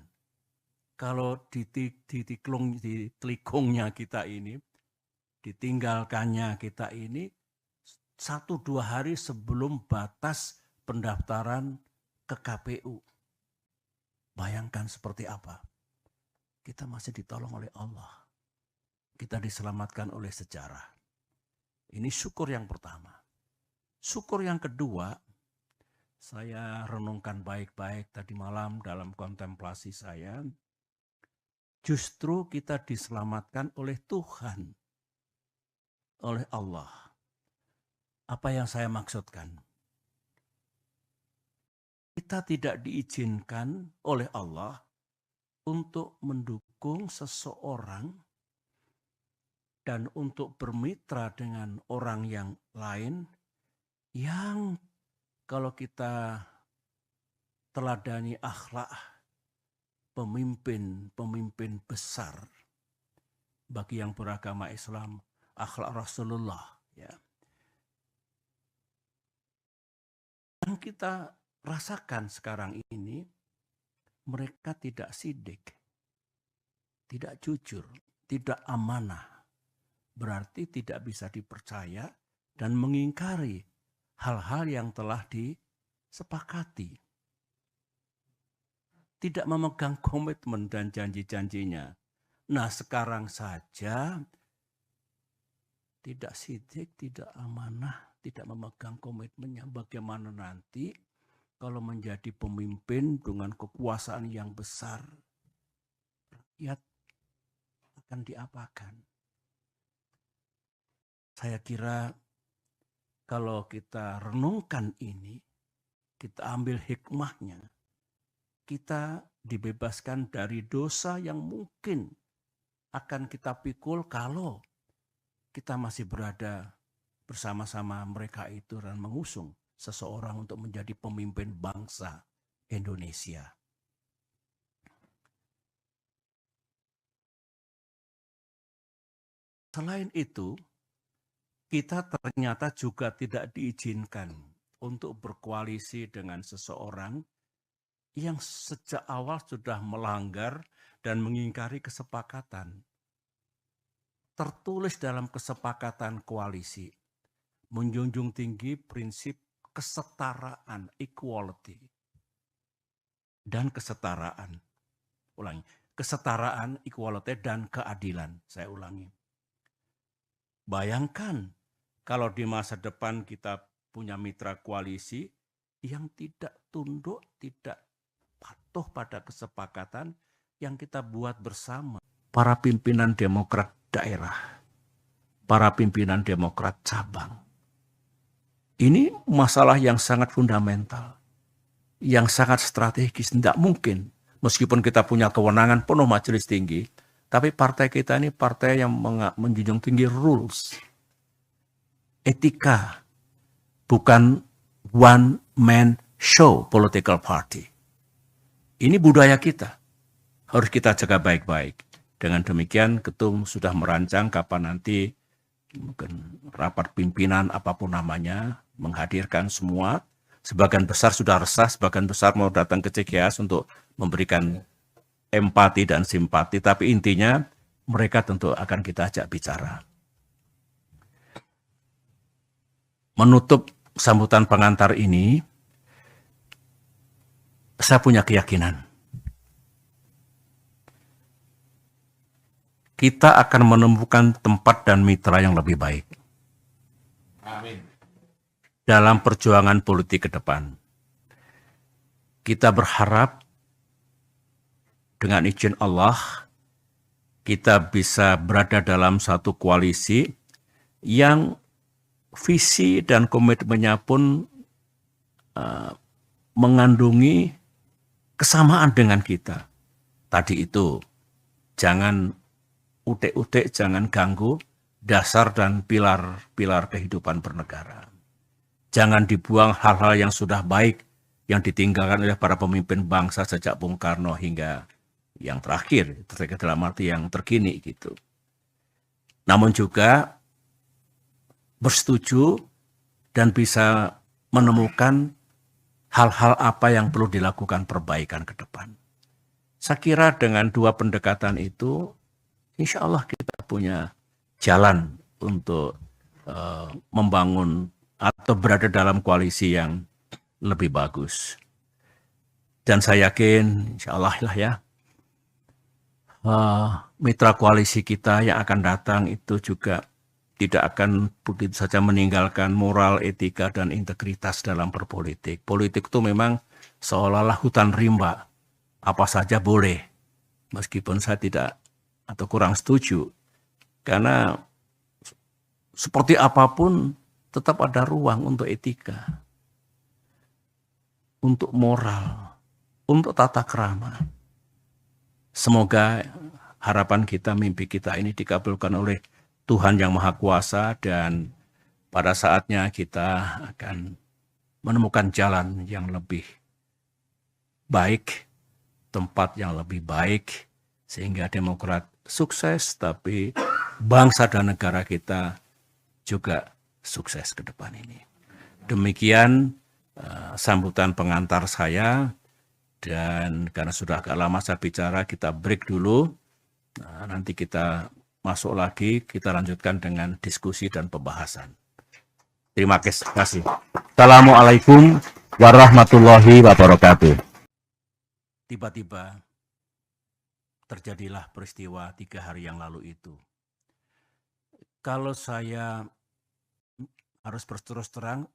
kalau ditelikungnya kita ini, ditinggalkannya kita ini, 1-2 hari sebelum batas pendaftaran ke KPU. Bayangkan seperti apa. Kita masih ditolong oleh Allah. Kita diselamatkan oleh sejarah. Ini syukur yang pertama. Syukur yang kedua, saya renungkan baik-baik tadi malam dalam kontemplasi saya. Justru kita diselamatkan oleh Tuhan. Oleh Allah. Apa yang saya maksudkan? Kita tidak diizinkan oleh Allah untuk mendukung seseorang dan untuk bermitra dengan orang yang lain yang kalau kita teladani akhlak pemimpin besar bagi yang beragama Islam, akhlak Rasulullah, ya. Yang kita rasakan sekarang ini, mereka tidak sidik, tidak jujur, tidak amanah. Berarti tidak bisa dipercaya dan mengingkari hal-hal yang telah disepakati. Tidak memegang komitmen dan janji-janjinya. Nah, sekarang saja tidak sidik, tidak amanah, tidak memegang komitmennya. Bagaimana nanti kalau menjadi pemimpin dengan kekuasaan yang besar, rakyat akan diapakan? Saya kira kalau kita renungkan ini, kita ambil hikmahnya, kita dibebaskan dari dosa yang mungkin akan kita pikul kalau kita masih berada bersama-sama mereka itu dan mengusung seseorang untuk menjadi pemimpin bangsa Indonesia. Selain itu, kita ternyata juga tidak diizinkan untuk berkoalisi dengan seseorang yang sejak awal sudah melanggar dan mengingkari kesepakatan. Tertulis dalam kesepakatan koalisi, menjunjung tinggi prinsip kesetaraan, equality, dan kesetaraan. Ulangi, kesetaraan, equality, dan keadilan. Saya ulangi. Bayangkan kalau di masa depan kita punya mitra koalisi yang tidak tunduk, tidak patuh pada kesepakatan yang kita buat bersama. Para pimpinan Demokrat daerah, para pimpinan Demokrat cabang. Ini masalah yang sangat fundamental, yang sangat strategis. Tidak mungkin, meskipun kita punya kewenangan penuh majelis tinggi, tapi partai kita ini partai yang menjunjung tinggi rules, etika, bukan one man show political party. Ini budaya kita, harus kita jaga baik-baik. Dengan demikian Ketum sudah merancang kapan nanti mungkin rapat pimpinan apapun namanya, menghadirkan semua. Sebagian besar sudah resah, sebagian besar mau datang ke CGS untuk memberikan empati dan simpati, tapi intinya mereka tentu akan kita ajak bicara. Menutup sambutan pengantar ini, saya punya keyakinan kita akan menemukan tempat dan mitra yang lebih baik. Amin. Dalam perjuangan politik ke depan. Kita berharap dengan izin Allah, kita bisa berada dalam satu koalisi yang visi dan komitmennya pun mengandungi kesamaan dengan kita. Tadi itu, jangan utek-utek, jangan ganggu dasar dan pilar-pilar kehidupan bernegara. Jangan dibuang hal-hal yang sudah baik, yang ditinggalkan oleh para pemimpin bangsa sejak Bung Karno hingga yang terakhir, dalam arti yang terkini gitu. Namun juga bersetuju dan bisa menemukan hal-hal apa yang perlu dilakukan perbaikan ke depan. Saya kira dengan dua pendekatan itu, insya Allah kita punya jalan untuk membangun atau berada dalam koalisi yang lebih bagus. Dan saya yakin, insya Allah lah ya, mitra koalisi kita yang akan datang itu juga tidak akan begitu saja meninggalkan moral, etika, dan integritas dalam berpolitik. Politik itu memang seolah-olah hutan rimba, apa saja boleh. Meskipun saya tidak atau kurang setuju, karena seperti apapun tetap ada ruang untuk etika, untuk moral, untuk tata krama. Semoga harapan kita, mimpi kita ini dikabulkan oleh Tuhan yang Maha Kuasa, dan pada saatnya kita akan menemukan jalan yang lebih baik, tempat yang lebih baik, sehingga Demokrat sukses, tapi bangsa dan negara kita juga sukses ke depan ini. Demikian sambutan pengantar saya, dan karena sudah agak lama saya bicara, kita break dulu. Nanti kita masuk lagi, kita lanjutkan dengan diskusi dan pembahasan. Terima kasih. Assalamualaikum warahmatullahi wabarakatuh. Tiba-tiba terjadilah peristiwa 3 hari yang lalu itu. Kalau saya harus berterus terang,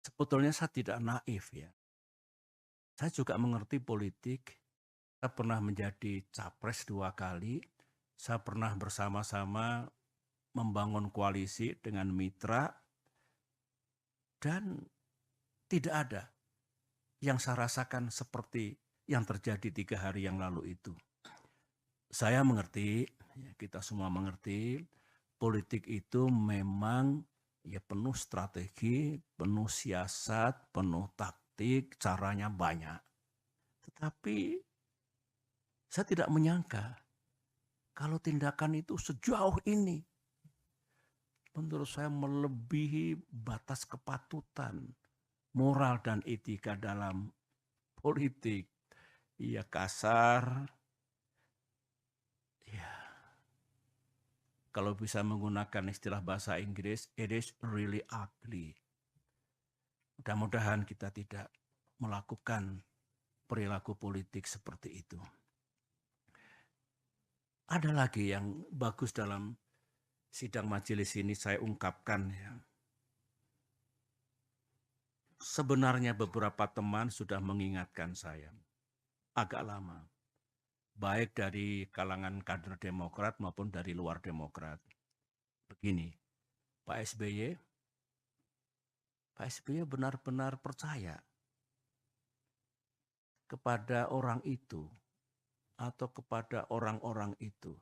sebetulnya saya tidak naif ya. Saya juga mengerti politik. Saya pernah menjadi capres 2 kali. Saya pernah bersama-sama membangun koalisi dengan mitra, dan tidak ada yang saya rasakan seperti yang terjadi 3 hari yang lalu itu. Saya mengerti, kita semua mengerti, politik itu memang ya penuh strategi, penuh siasat, penuh taktik, caranya banyak. Tetapi saya tidak menyangka kalau tindakan itu sejauh ini, menurut saya melebihi batas kepatutan, moral dan etika dalam politik. Ya kasar, ya kalau bisa menggunakan istilah bahasa Inggris, it is really ugly. Mudah-mudahan kita tidak melakukan perilaku politik seperti itu. Ada lagi yang bagus dalam sidang majelis ini saya ungkapkan ya. Sebenarnya beberapa teman sudah mengingatkan saya agak lama, baik dari kalangan kader Demokrat maupun dari luar Demokrat. Begini, Pak SBY benar-benar percaya kepada orang itu atau kepada orang-orang itu.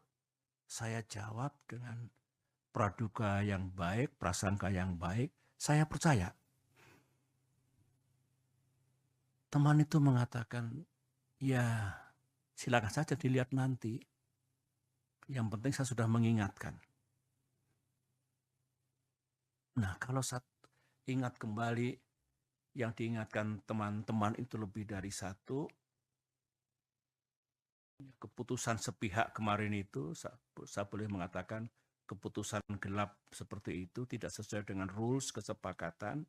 Saya jawab dengan praduga yang baik, prasangka yang baik, saya percaya. Teman itu mengatakan, ya silakan saja dilihat nanti. Yang penting saya sudah mengingatkan. Nah, kalau saya ingat kembali, yang diingatkan teman-teman itu lebih dari satu, keputusan sepihak kemarin itu, saya boleh mengatakan keputusan gelap seperti itu, tidak sesuai dengan rules kesepakatan,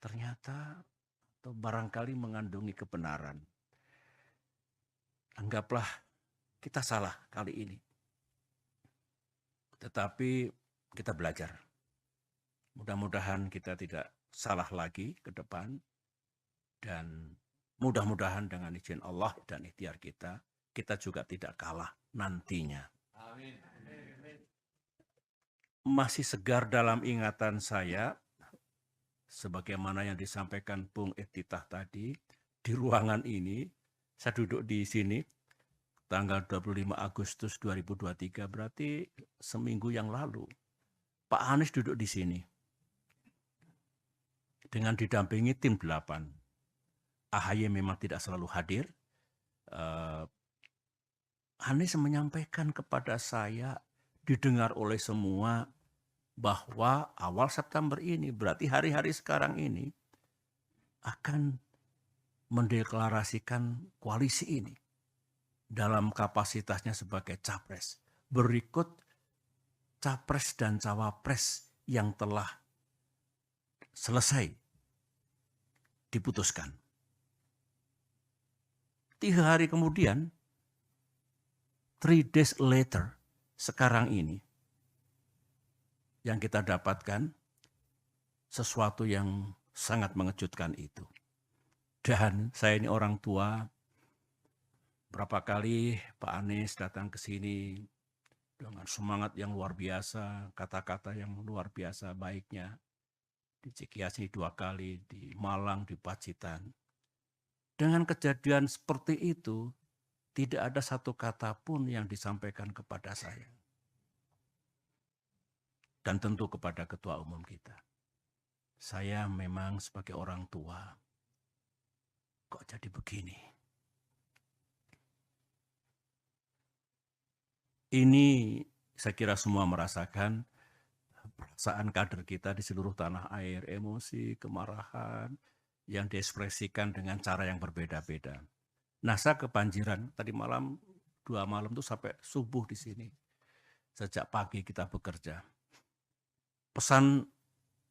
ternyata atau barangkali mengandungi kebenaran. Anggaplah kita salah kali ini. Tetapi kita belajar. Mudah-mudahan kita tidak salah lagi ke depan. Dan mudah-mudahan dengan izin Allah dan ikhtiar kita, kita juga tidak kalah nantinya. Amin. Masih segar dalam ingatan saya, sebagaimana yang disampaikan Bung Iftitah tadi, di ruangan ini, saya duduk di sini, tanggal 25 Agustus 2023, berarti seminggu yang lalu. Pak Anies duduk di sini, dengan didampingi tim 8. AHY memang tidak selalu hadir. Anies menyampaikan kepada saya, didengar oleh semua, bahwa awal September ini, berarti hari-hari sekarang ini, akan mendeklarasikan koalisi ini dalam kapasitasnya sebagai capres. Berikut capres dan cawapres yang telah selesai diputuskan. 3 hari kemudian, 3 days later, sekarang ini, yang kita dapatkan sesuatu yang sangat mengejutkan itu. Dan saya ini orang tua, berapa kali Pak Anies datang ke sini dengan semangat yang luar biasa, kata-kata yang luar biasa baiknya. Di Cikiasi 2 kali, di Malang, di Pacitan. Dengan kejadian seperti itu, tidak ada satu kata pun yang disampaikan kepada saya. Dan tentu kepada Ketua Umum kita. Saya memang sebagai orang tua, kok jadi begini? Ini saya kira semua merasakan perasaan kader kita di seluruh tanah air, emosi, kemarahan, yang diekspresikan dengan cara yang berbeda-beda. Nah, saya kebanjiran, tadi malam, 2 malam itu sampai subuh di sini. Sejak pagi kita bekerja. Pesan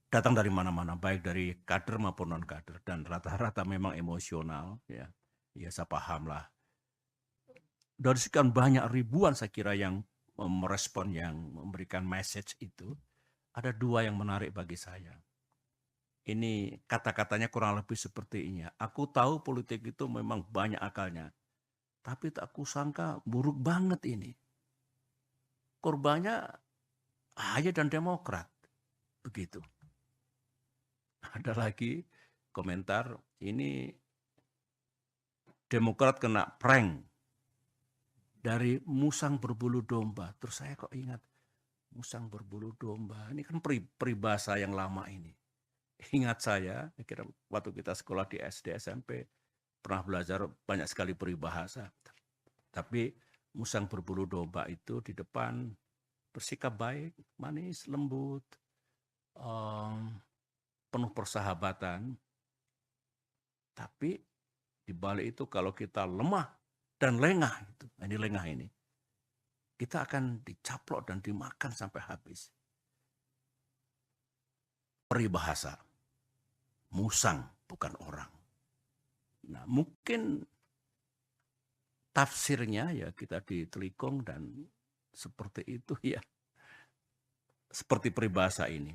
datang dari mana-mana, baik dari kader maupun non-kader, dan rata-rata memang emosional. Ya, saya paham lah. Dari sekian banyak ribuan saya kira yang merespon, yang memberikan message itu, ada 2 yang menarik bagi saya. Ini kata-katanya kurang lebih seperti ini. Aku tahu politik itu memang banyak akalnya, tapi tak kusangka buruk banget ini. Korbannya AHY dan Demokrat. Begitu. Ada lagi komentar, ini Demokrat kena prank dari musang berbulu domba. Terus saya kok ingat, musang berbulu domba, ini kan peribahasa yang lama ini. Ingat saya kira waktu kita sekolah di SD, SMP, pernah belajar banyak sekali peribahasa. Tapi musang berbulu domba itu di depan bersikap baik, manis, lembut, penuh persahabatan. Tapi di balik itu kalau kita lemah dan lengah, ini lengah ini, kita akan dicaplok dan dimakan sampai habis. Peribahasa, musang bukan orang. Nah, mungkin tafsirnya ya kita ditelikung dan seperti itu ya. Seperti peribahasa ini.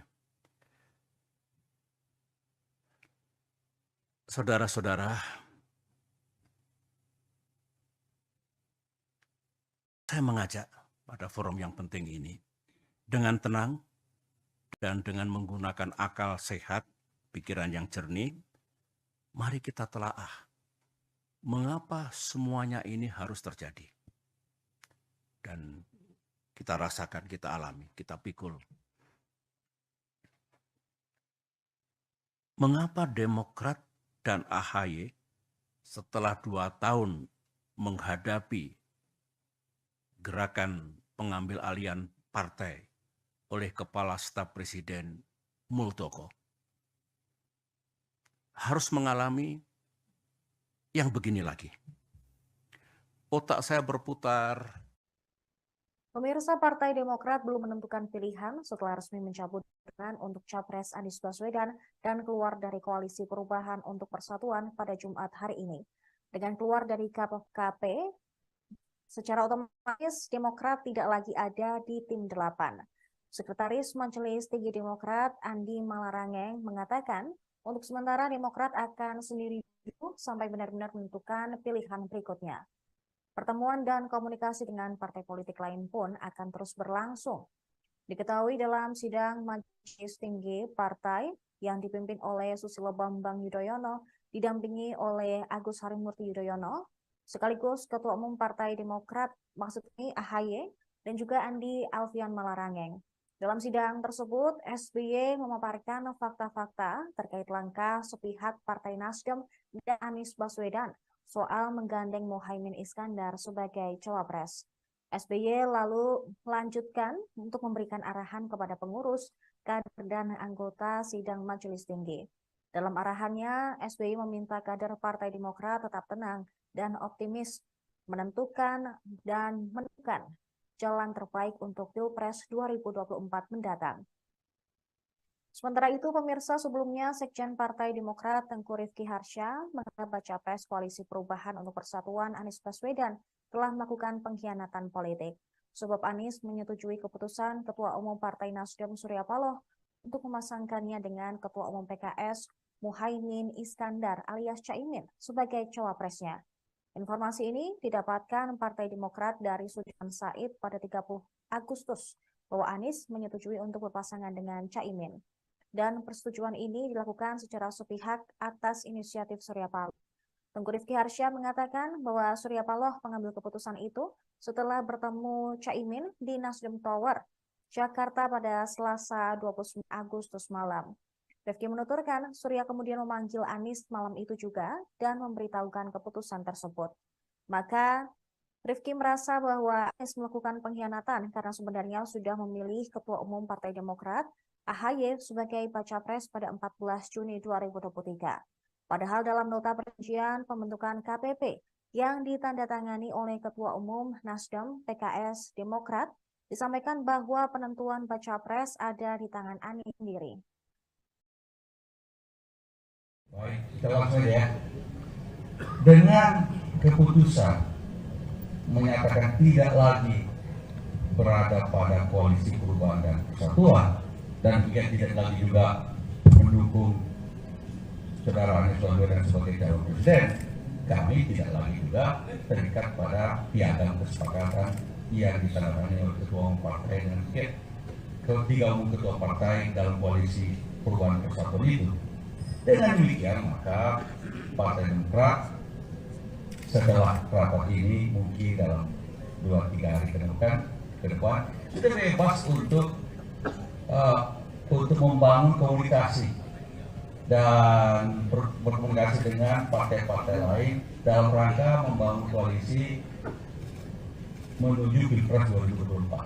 Saudara-saudara, saya mengajak pada forum yang penting ini dengan tenang dan dengan menggunakan akal sehat, pikiran yang jernih, mari kita telaah mengapa semuanya ini harus terjadi. Dan kita rasakan, kita alami, kita pikul. Mengapa Demokrat dan AHY setelah 2 tahun menghadapi gerakan pengambil alihan partai oleh Kepala Staf Presiden Muldoko harus mengalami yang begini lagi. Otak saya berputar. Pemirsa, Partai Demokrat belum menentukan pilihan setelah resmi mencabut dukungan untuk Capres Anies Baswedan dan keluar dari Koalisi Perubahan untuk Persatuan pada Jumat hari ini. Dengan keluar dari KPK, secara otomatis Demokrat tidak lagi ada di tim 8. Sekretaris Majelis Tinggi Demokrat Andi Malarangeng mengatakan, untuk sementara Demokrat akan sendiri dulu sampai benar-benar menentukan pilihan berikutnya. Pertemuan dan komunikasi dengan partai politik lain pun akan terus berlangsung. Diketahui dalam sidang Majelis Tinggi Partai yang dipimpin oleh Susilo Bambang Yudhoyono, didampingi oleh Agus Harimurti Yudhoyono, sekaligus Ketua Umum Partai Demokrat, maksudnya AHY, dan juga Andi Alfian Malarangeng. Dalam sidang tersebut, SBY memaparkan fakta-fakta terkait langkah sepihak Partai Nasdem dan Anies Baswedan soal menggandeng Muhaimin Iskandar sebagai cawapres. SBY lalu melanjutkan untuk memberikan arahan kepada pengurus, kader, dan anggota sidang Majelis Tinggi. Dalam arahannya, SBY meminta kader Partai Demokrat tetap tenang dan optimis menentukan dan menemukan jalan terbaik untuk Pilpres 2024 mendatang. Sementara itu, pemirsa, sebelumnya Sekjen Partai Demokrat Tengku Rifki Harsha menganggap baca pres Koalisi Perubahan untuk Persatuan Anies Baswedan telah melakukan pengkhianatan politik. Sebab Anies menyetujui keputusan Ketua Umum Partai Nasdem Surya Paloh untuk memasangkannya dengan Ketua Umum PKS Muhaimin Iskandar alias Caimin sebagai cawapresnya. Informasi ini didapatkan Partai Demokrat dari Sudirman Said pada 30 Agustus bahwa Anies menyetujui untuk berpasangan dengan Caimin. Dan persetujuan ini dilakukan secara sepihak atas inisiatif Surya Paloh. Tengku Rifki Harsha mengatakan bahwa Surya Paloh mengambil keputusan itu setelah bertemu Caimin di Nasdem Tower, Jakarta pada Selasa 29 Agustus malam. Rifki menuturkan Surya kemudian memanggil Anies malam itu juga dan memberitahukan keputusan tersebut. Maka Rifki merasa bahwa Anies melakukan pengkhianatan karena sebenarnya sudah memilih Ketua Umum Partai Demokrat AHY sebagai baca pres pada 14 Juni 2023. Padahal dalam nota perjanjian pembentukan KPP yang ditandatangani oleh Ketua Umum Nasdem, PKS, Demokrat, disampaikan bahwa penentuan baca pres ada di tangan Anies sendiri. Baik, kita langsung ya. Dengan keputusan menyatakan tidak lagi berada pada Koalisi Perubahan dan Persatuan, dan juga tidak lagi juga mendukung saudara Anies Baswedan sebagai calon presiden, kami tidak lagi juga terikat pada piagam kesepakatan yang ditandatangani oleh Ketua Umum Partai dan ketiga umum ketua partai dalam Koalisi Perubahan Persatuan itu. Dengan demikian maka Partai Demokrat setelah rapat ini mungkin dalam 2-3 hari ke depan sudah bebas untuk membangun komunikasi dan berkomunikasi dengan partai-partai lain dalam rangka membangun koalisi menuju Pilpres 2024.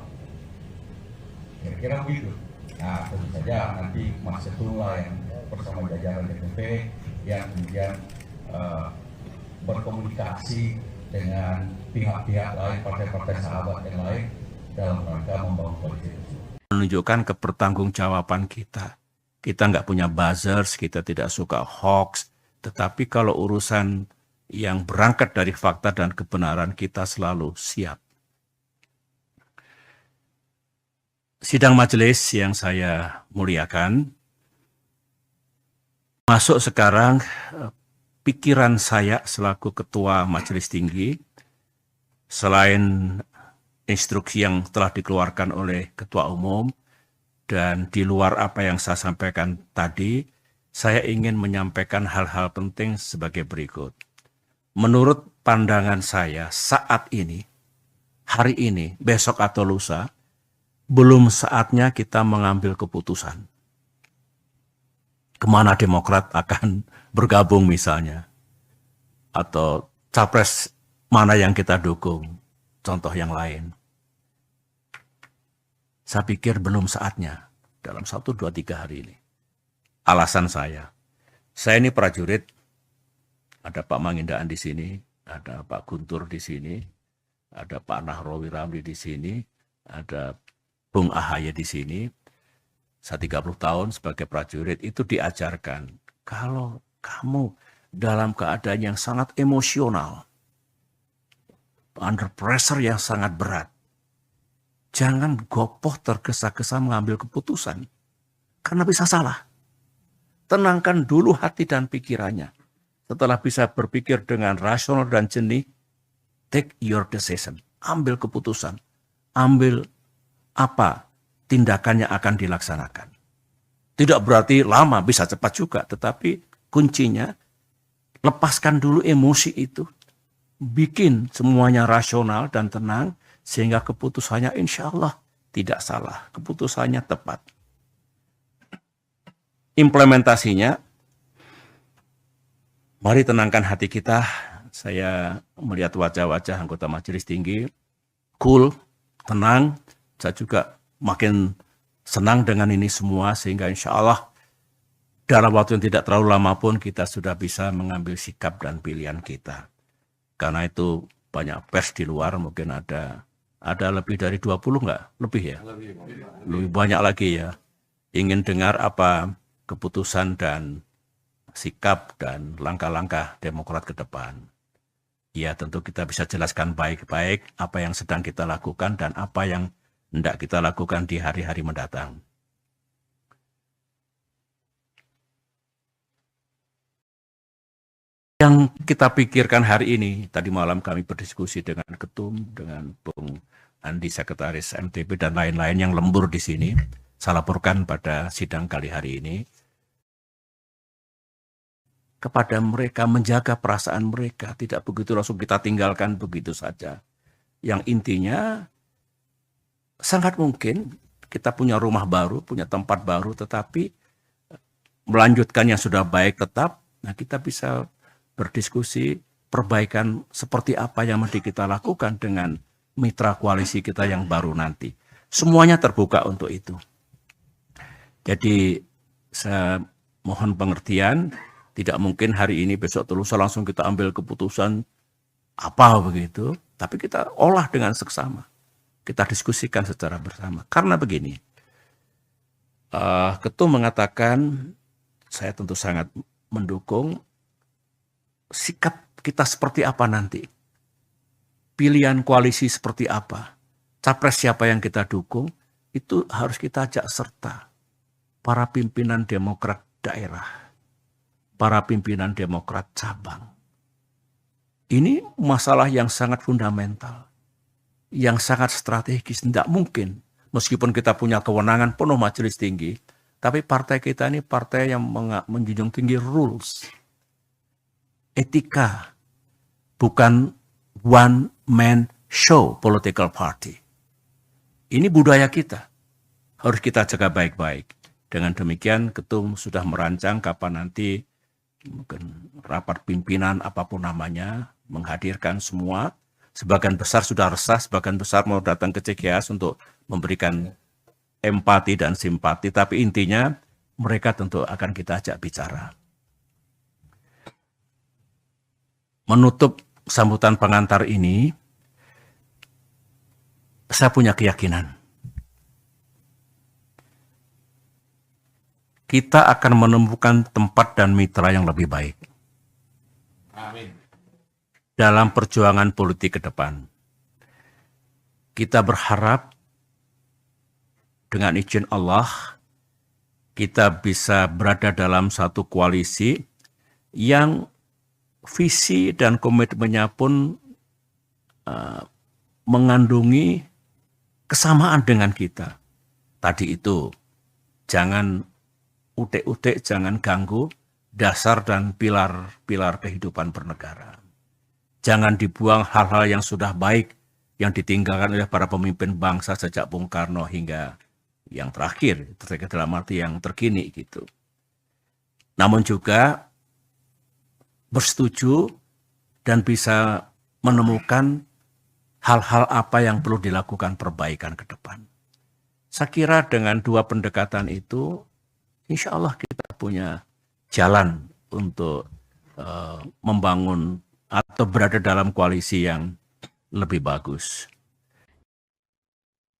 Kira-kira begitu. Nah, tentu saja nanti Mas Setula yang bersama jajaran DPP yang kemudian berkomunikasi dengan pihak-pihak lain, partai-partai sahabat yang lain dalam rangka membangun koalisi tersebut. Menunjukkan kepertanggungjawaban kita. Kita nggak punya buzzers, kita tidak suka hoax, tetapi kalau urusan yang berangkat dari fakta dan kebenaran kita selalu siap. Sidang majelis yang saya muliakan, masuk sekarang pikiran saya selaku Ketua Majelis Tinggi, selain instruksi yang telah dikeluarkan oleh Ketua Umum, dan di luar apa yang saya sampaikan tadi, saya ingin menyampaikan hal-hal penting sebagai berikut. Menurut pandangan saya saat ini, hari ini, besok atau lusa, belum saatnya kita mengambil keputusan. Kemana Demokrat akan bergabung misalnya, atau Capres mana yang kita dukung, contoh yang lain. Saya pikir belum saatnya dalam 1, 2, 3 hari ini. Alasan saya ini prajurit, ada Pak Mangindaan di sini, ada Pak Guntur di sini, ada Pak Nahrawi Ramli di sini, ada Bung Ahaye di sini. Saya 30 tahun sebagai prajurit itu diajarkan, kalau kamu dalam keadaan yang sangat emosional, under pressure yang sangat berat, jangan gopoh tergesa-gesa mengambil keputusan, karena bisa salah. Tenangkan dulu hati dan pikirannya. Setelah bisa berpikir dengan rasional dan jernih, take your decision. Ambil keputusan. Ambil apa tindakannya akan dilaksanakan. Tidak berarti lama, bisa cepat juga. Tetapi kuncinya, lepaskan dulu emosi itu. Bikin semuanya rasional dan tenang, sehingga keputusannya insya Allah tidak salah. Keputusannya tepat. Implementasinya, mari tenangkan hati kita. Saya melihat wajah-wajah anggota Majelis Tinggi, cool, tenang. Saya juga makin senang dengan ini semua, sehingga insya Allah dalam waktu yang tidak terlalu lama pun kita sudah bisa mengambil sikap dan pilihan kita. Karena itu banyak pers di luar, mungkin ada lebih dari 20 enggak? Lebih ya? Lebih banyak lagi ya. Ingin dengar apa keputusan dan sikap dan langkah-langkah Demokrat ke depan. Ya, tentu kita bisa jelaskan baik-baik apa yang sedang kita lakukan dan apa yang hendak kita lakukan di hari-hari mendatang. Yang kita pikirkan hari ini, tadi malam kami berdiskusi dengan Ketum, dengan Bung Andi, Sekretaris MTB, dan lain-lain yang lembur di sini. Saya laporkan pada sidang kali hari ini. Kepada mereka, menjaga perasaan mereka, tidak begitu langsung kita tinggalkan begitu saja. Yang intinya, sangat mungkin kita punya rumah baru, punya tempat baru, tetapi melanjutkan yang sudah baik tetap, nah kita bisa berdiskusi perbaikan seperti apa yang mesti kita lakukan dengan mitra koalisi kita yang baru nanti. Semuanya terbuka untuk itu. Jadi saya mohon pengertian, tidak mungkin hari ini besok lusa langsung kita ambil keputusan apa begitu, tapi kita olah dengan seksama. Kita diskusikan secara bersama. Karena begini, Ketum mengatakan, saya tentu sangat mendukung, sikap kita seperti apa nanti. Pilihan koalisi seperti apa. Capres siapa yang kita dukung, itu harus kita ajak serta. Para pimpinan Demokrat daerah. Para pimpinan Demokrat cabang. Ini masalah yang sangat fundamental. Yang sangat strategis. Tidak mungkin. Meskipun kita punya kewenangan penuh Majelis Tinggi. Tapi partai kita ini partai yang menjunjung tinggi rules. Etika. Bukan one man show political party. Ini budaya kita. Harus kita jaga baik-baik. Dengan demikian Ketum sudah merancang kapan nanti mungkin rapat pimpinan apapun namanya, menghadirkan semua. Sebagian besar sudah resah, sebagian besar mau datang ke CGS untuk memberikan empati dan simpati. Tapi intinya mereka tentu akan kita ajak bicara. Menutup sambutan pengantar ini, saya punya keyakinan. Kita akan menemukan tempat dan mitra yang lebih baik. Amin. Dalam perjuangan politik ke depan. Kita berharap dengan izin Allah, kita bisa berada dalam satu koalisi yang visi dan komitmennya pun mengandungi kesamaan dengan kita. Tadi itu, jangan utek-utek, jangan ganggu dasar dan pilar-pilar kehidupan bernegara. Jangan dibuang hal-hal yang sudah baik, yang ditinggalkan oleh para pemimpin bangsa sejak Bung Karno hingga yang terakhir, dalam arti yang terkini gitu. Namun juga bersetuju dan bisa menemukan hal-hal apa yang perlu dilakukan perbaikan ke depan. Saya kira dengan dua pendekatan itu, insya Allah kita punya jalan untuk membangun atau berada dalam koalisi yang lebih bagus.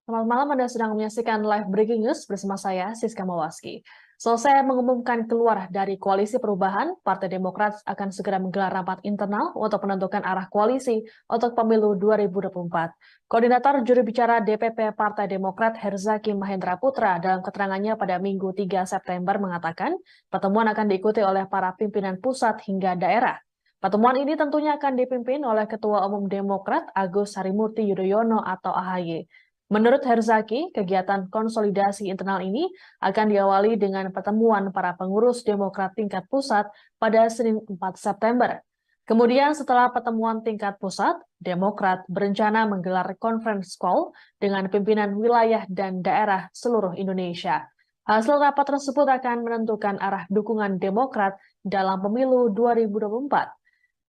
Selamat malam, Anda sedang menyaksikan live breaking news bersama saya, Siska Mawaski. Selesai mengumumkan keluar dari koalisi perubahan, Partai Demokrat akan segera menggelar rapat internal untuk menentukan arah koalisi untuk pemilu 2024. Koordinator juru bicara DPP Partai Demokrat Herzaki Mahendra Putra dalam keterangannya pada Minggu 3 September mengatakan pertemuan akan diikuti oleh para pimpinan pusat hingga daerah. Pertemuan ini tentunya akan dipimpin oleh Ketua Umum Demokrat Agus Harimurti Yudhoyono atau AHY. Menurut Herzaki, kegiatan konsolidasi internal ini akan diawali dengan pertemuan para pengurus Demokrat tingkat pusat pada Senin 4 September. Kemudian setelah pertemuan tingkat pusat, Demokrat berencana menggelar conference call dengan pimpinan wilayah dan daerah seluruh Indonesia. Hasil rapat tersebut akan menentukan arah dukungan Demokrat dalam pemilu 2024.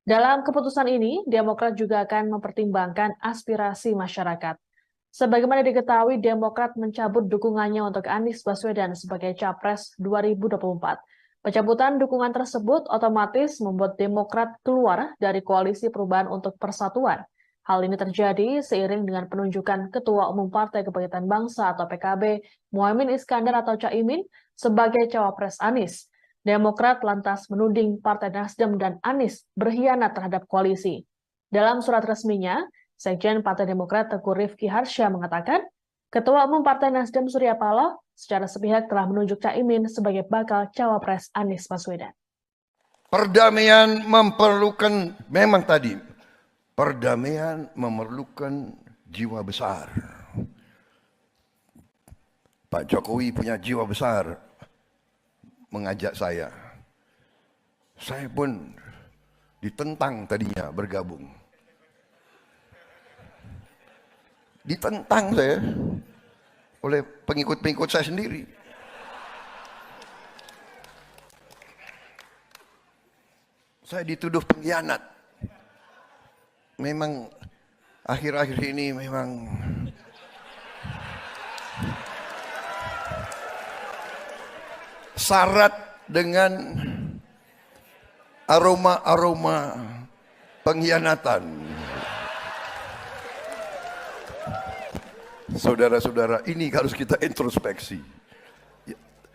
Dalam keputusan ini, Demokrat juga akan mempertimbangkan aspirasi masyarakat. Sebagaimana diketahui, Demokrat mencabut dukungannya untuk Anies Baswedan sebagai Capres 2024. Pencabutan dukungan tersebut otomatis membuat Demokrat keluar dari Koalisi Perubahan untuk Persatuan. Hal ini terjadi seiring dengan penunjukan Ketua Umum Partai Kebangkitan Bangsa atau PKB, Muhaimin Iskandar atau Caimin sebagai Cawapres Anies. Demokrat lantas menuding Partai Nasdem dan Anies berkhianat terhadap koalisi. Dalam surat resminya, Sekjen Partai Demokrat Teguh Rifki Harsha mengatakan, Ketua Umum Partai Nasdem Surya Paloh secara sepihak telah menunjuk Caimin sebagai bakal Cawapres Anies Baswedan. Perdamaian memerlukan, memang tadi, perdamaian memerlukan jiwa besar. Pak Jokowi punya jiwa besar mengajak saya. Saya pun ditentang tadinya bergabung. Ditentang saya oleh pengikut-pengikut saya sendiri. Saya dituduh pengkhianat. Memang akhir-akhir ini memang syarat dengan aroma-aroma pengkhianatan. Saudara-saudara, ini harus kita introspeksi.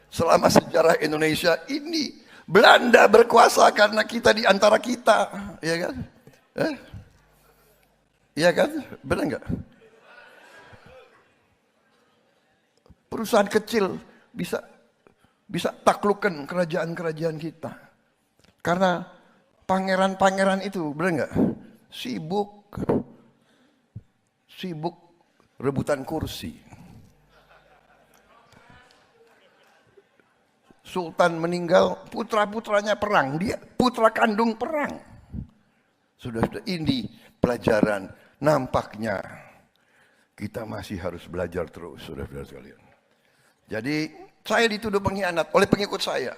Selama sejarah Indonesia ini Belanda berkuasa karena kita di antara kita, ya kan? Iya kan? Benar nggak? Perusahaan kecil bisa taklukkan kerajaan-kerajaan kita. Karena pangeran-pangeran itu, benar nggak? Sibuk rebutan kursi. Sultan meninggal, putra-putranya perang, dia putra kandung perang. Sudah ini pelajaran, nampaknya kita masih harus belajar terus, saudara-saudara sekalian. Jadi saya dituduh pengkhianat oleh pengikut saya.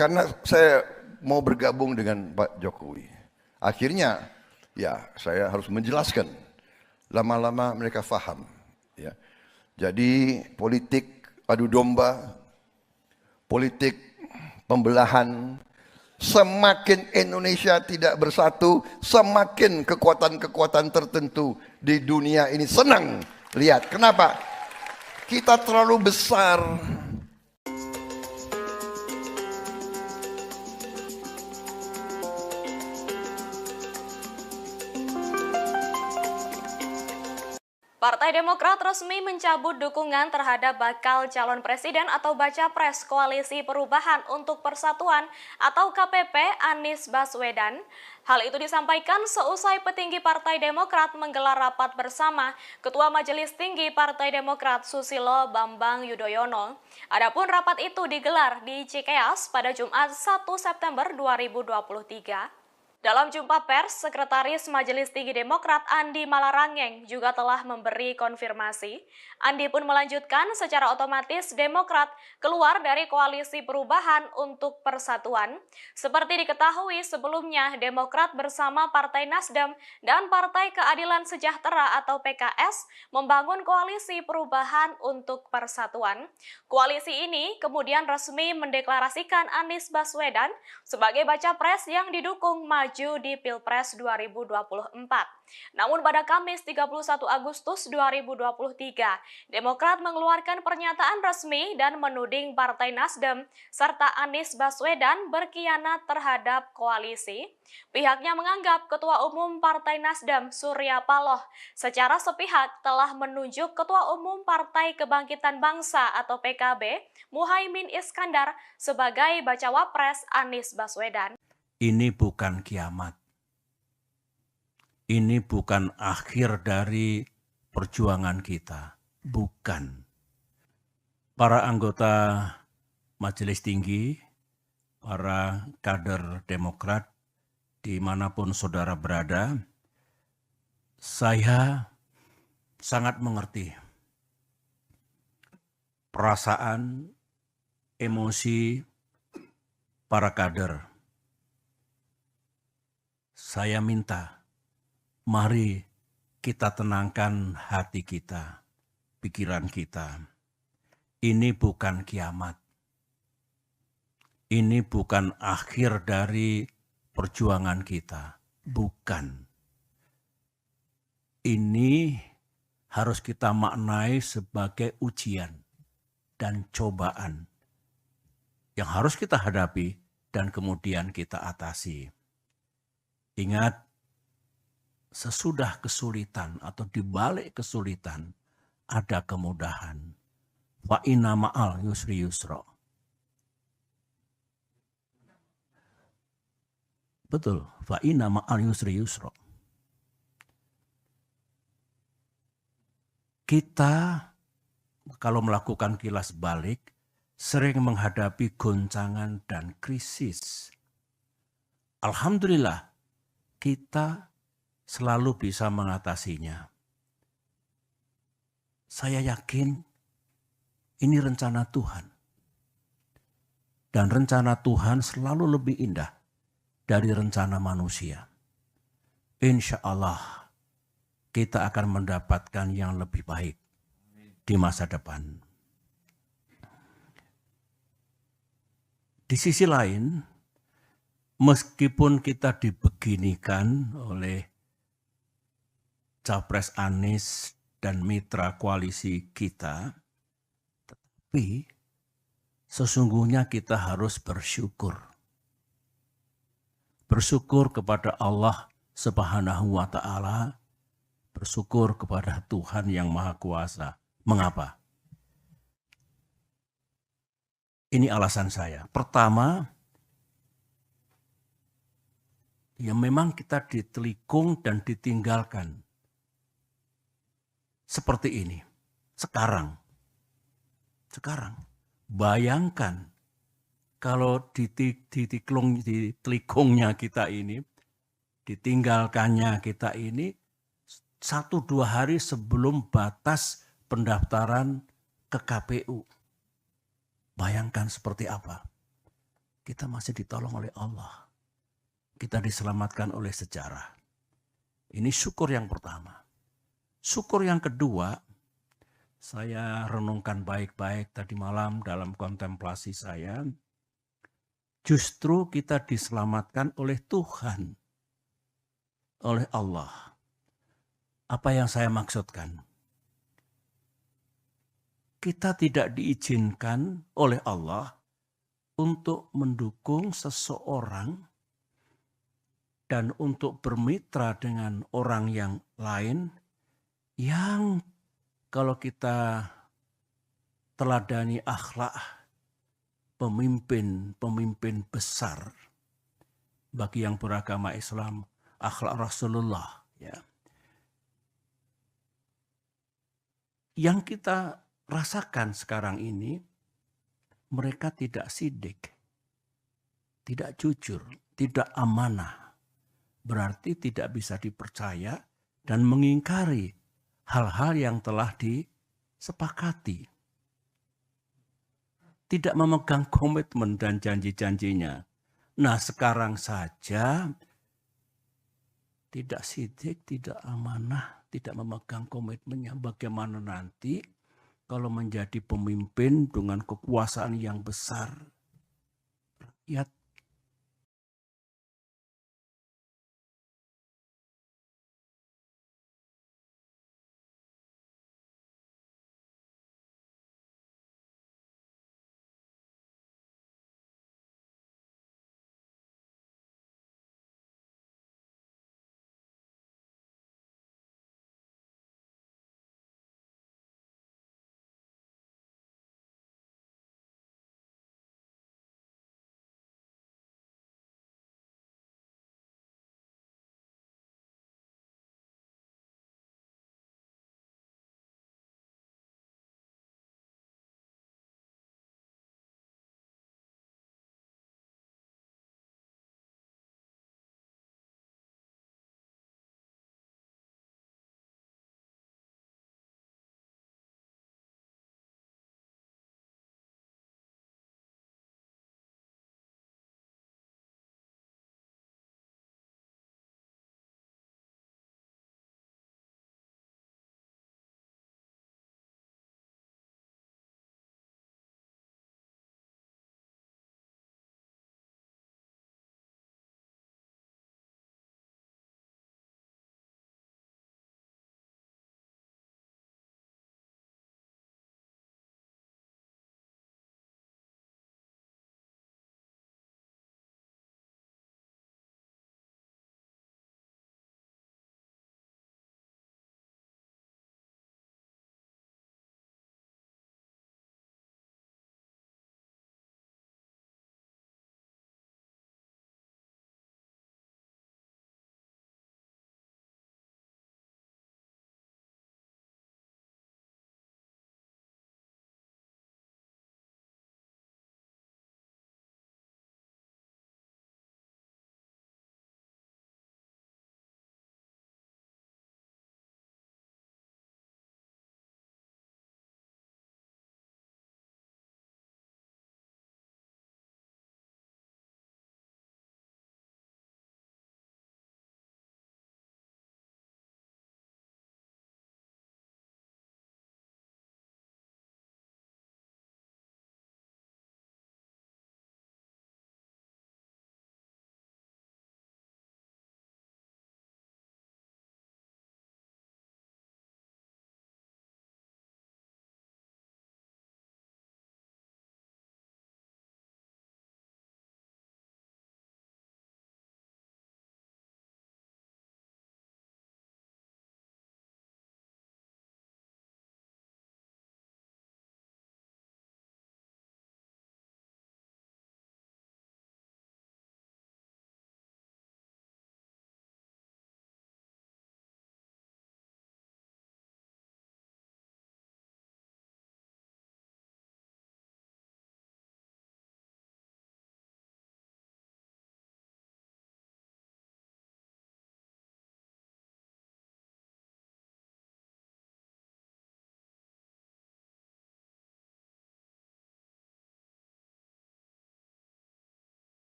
Karena saya mau bergabung dengan Pak Jokowi. Akhirnya ya saya harus menjelaskan. Lama-lama mereka faham. Ya. Jadi politik adu domba, politik pembelahan, semakin Indonesia tidak bersatu, semakin kekuatan-kekuatan tertentu di dunia ini senang. Lihat, kenapa? Kita terlalu besar. Partai Demokrat resmi mencabut dukungan terhadap bakal calon presiden atau baca pres Koalisi Perubahan untuk Persatuan atau KPP Anies Baswedan. Hal itu disampaikan seusai petinggi Partai Demokrat menggelar rapat bersama Ketua Majelis Tinggi Partai Demokrat Susilo Bambang Yudhoyono. Adapun rapat itu digelar di Cikeas pada Jumat 1 September 2023. Dalam jumpa pers, Sekretaris Majelis Tinggi Demokrat Andi Malarangeng juga telah memberi konfirmasi. Andi pun melanjutkan secara otomatis Demokrat keluar dari Koalisi Perubahan untuk Persatuan. Seperti diketahui sebelumnya, Demokrat bersama Partai Nasdem dan Partai Keadilan Sejahtera atau PKS membangun Koalisi Perubahan untuk Persatuan. Koalisi ini kemudian resmi mendeklarasikan Anies Baswedan sebagai baca pres yang didukung maju di Pilpres 2024. Namun pada Kamis 31 Agustus 2023, Demokrat mengeluarkan pernyataan resmi dan menuding Partai Nasdem serta Anies Baswedan berkhianat terhadap koalisi. Pihaknya menganggap Ketua Umum Partai Nasdem Surya Paloh secara sepihak telah menunjuk Ketua Umum Partai Kebangkitan Bangsa atau PKB Muhaimin Iskandar sebagai bacawa pres Anies Baswedan. Ini bukan kiamat. Ini bukan akhir dari perjuangan kita. Bukan. Para anggota Majelis Tinggi, para kader Demokrat, dimanapun saudara berada, saya sangat mengerti perasaan, emosi para kader. Saya minta, mari kita tenangkan hati kita, pikiran kita. Ini bukan kiamat. Ini bukan akhir dari perjuangan kita. Bukan. Ini harus kita maknai sebagai ujian dan cobaan yang harus kita hadapi dan kemudian kita atasi. Ingat, sesudah kesulitan atau di balik kesulitan ada kemudahan. Fa inna ma'al yusri yusra. Betul, fa inna ma'al yusri yusra. Kita kalau melakukan kilas balik sering menghadapi goncangan dan krisis. Alhamdulillah, kita selalu bisa mengatasinya. Saya yakin ini rencana Tuhan. Dan rencana Tuhan selalu lebih indah dari rencana manusia. Insya Allah kita akan mendapatkan yang lebih baik di masa depan. Di sisi lain, meskipun kita dibeginikan oleh Capres Anies dan mitra koalisi kita, tetapi sesungguhnya kita harus bersyukur. Bersyukur kepada Allah Subhanahu wa Ta'ala, bersyukur kepada Tuhan yang Maha Kuasa. Mengapa? Ini alasan saya. Pertama, ya memang kita ditelikung dan ditinggalkan. Seperti ini. Sekarang. Bayangkan kalau ditelikungnya kita ini, ditinggalkannya kita ini, 1-2 hari sebelum batas pendaftaran ke KPU. Bayangkan seperti apa. Kita masih ditolong oleh Allah. Kita diselamatkan oleh sejarah. Ini syukur yang pertama. Syukur yang kedua, saya renungkan baik-baik tadi malam dalam kontemplasi saya. Justru kita diselamatkan oleh Tuhan, oleh Allah. Apa yang saya maksudkan? Kita tidak diizinkan oleh Allah untuk mendukung seseorang dan untuk bermitra dengan orang yang lain yang kalau kita teladani akhlak pemimpin besar bagi yang beragama Islam, akhlak Rasulullah, ya. Yang kita rasakan sekarang ini, mereka tidak sidik, tidak jujur, tidak amanah, berarti tidak bisa dipercaya dan mengingkari hal-hal yang telah disepakati. Tidak memegang komitmen dan janji-janjinya. Nah, sekarang saja tidak sidik, tidak amanah, tidak memegang komitmennya. Bagaimana nanti kalau menjadi pemimpin dengan kekuasaan yang besar? Rakyat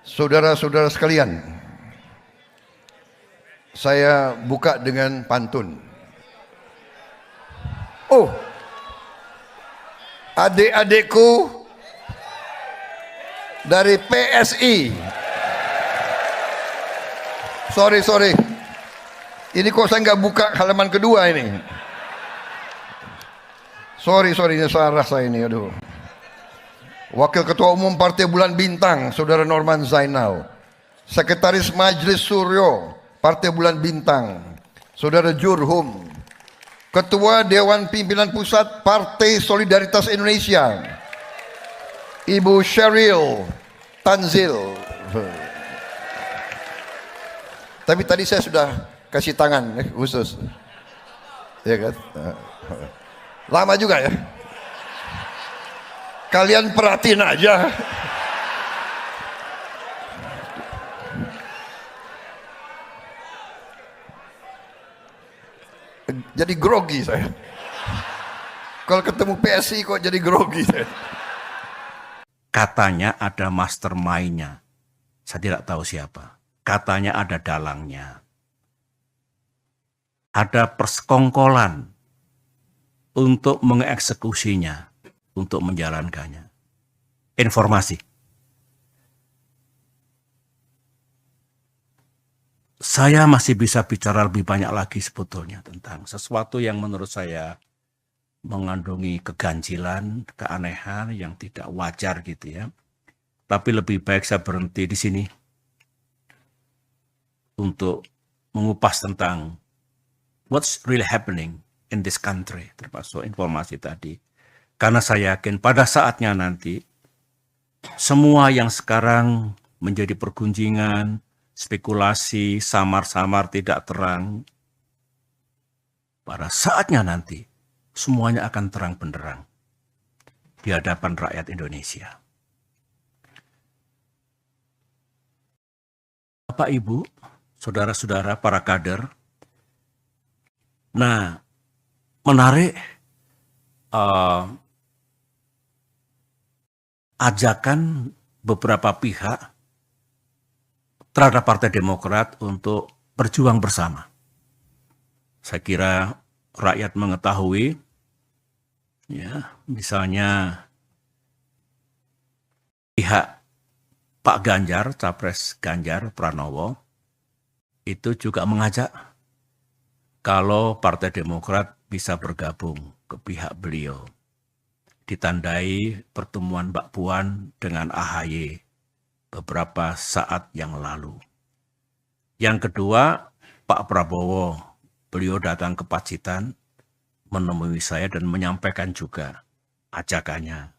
Saudara-saudara sekalian, saya buka dengan pantun. Oh, adik-adikku dari PSI. Sorry. Ini kok saya nggak buka halaman kedua ini. Sorry, ini salah saya ini, aduh. Wakil Ketua Umum Partai Bulan Bintang, Saudara Norman Zainal. Sekretaris Majelis Suryo, Partai Bulan Bintang, Saudara Jurhum. Ketua Dewan Pimpinan Pusat Partai Solidaritas Indonesia, Ibu Sheryl Tanzil. Tapi tadi saya sudah kasih tangan khusus. Ya kan? Lama juga ya. Kalian perhatiin aja. Jadi grogi saya. Kalau ketemu PSI kok jadi grogi saya. Katanya ada mastermind-nya. Saya tidak tahu siapa. Katanya ada dalangnya. Ada persekongkolan untuk mengeksekusinya, untuk menjalankannya. Informasi. Saya masih bisa bicara lebih banyak lagi sebetulnya tentang sesuatu yang menurut saya mengandungi keganjilan, keanehan yang tidak wajar gitu ya. Tapi lebih baik saya berhenti di sini untuk mengupas tentang what's really happening in this country, termasuk informasi tadi. Karena saya yakin pada saatnya nanti, semua yang sekarang menjadi pergunjingan, spekulasi, samar-samar tidak terang, pada saatnya nanti, semuanya akan terang benderang di hadapan rakyat Indonesia. Bapak, Ibu, saudara-saudara, para kader, nah, menarik ajakan beberapa pihak terhadap Partai Demokrat untuk berjuang bersama. Saya kira rakyat mengetahui, ya, misalnya pihak Pak Ganjar, Capres Ganjar Pranowo, itu juga mengajak kalau Partai Demokrat bisa bergabung ke pihak beliau. Ditandai pertemuan Mbak Puan dengan AHY beberapa saat yang lalu. Yang kedua, Pak Prabowo, beliau datang ke Pacitan, menemui saya dan menyampaikan juga ajakannya.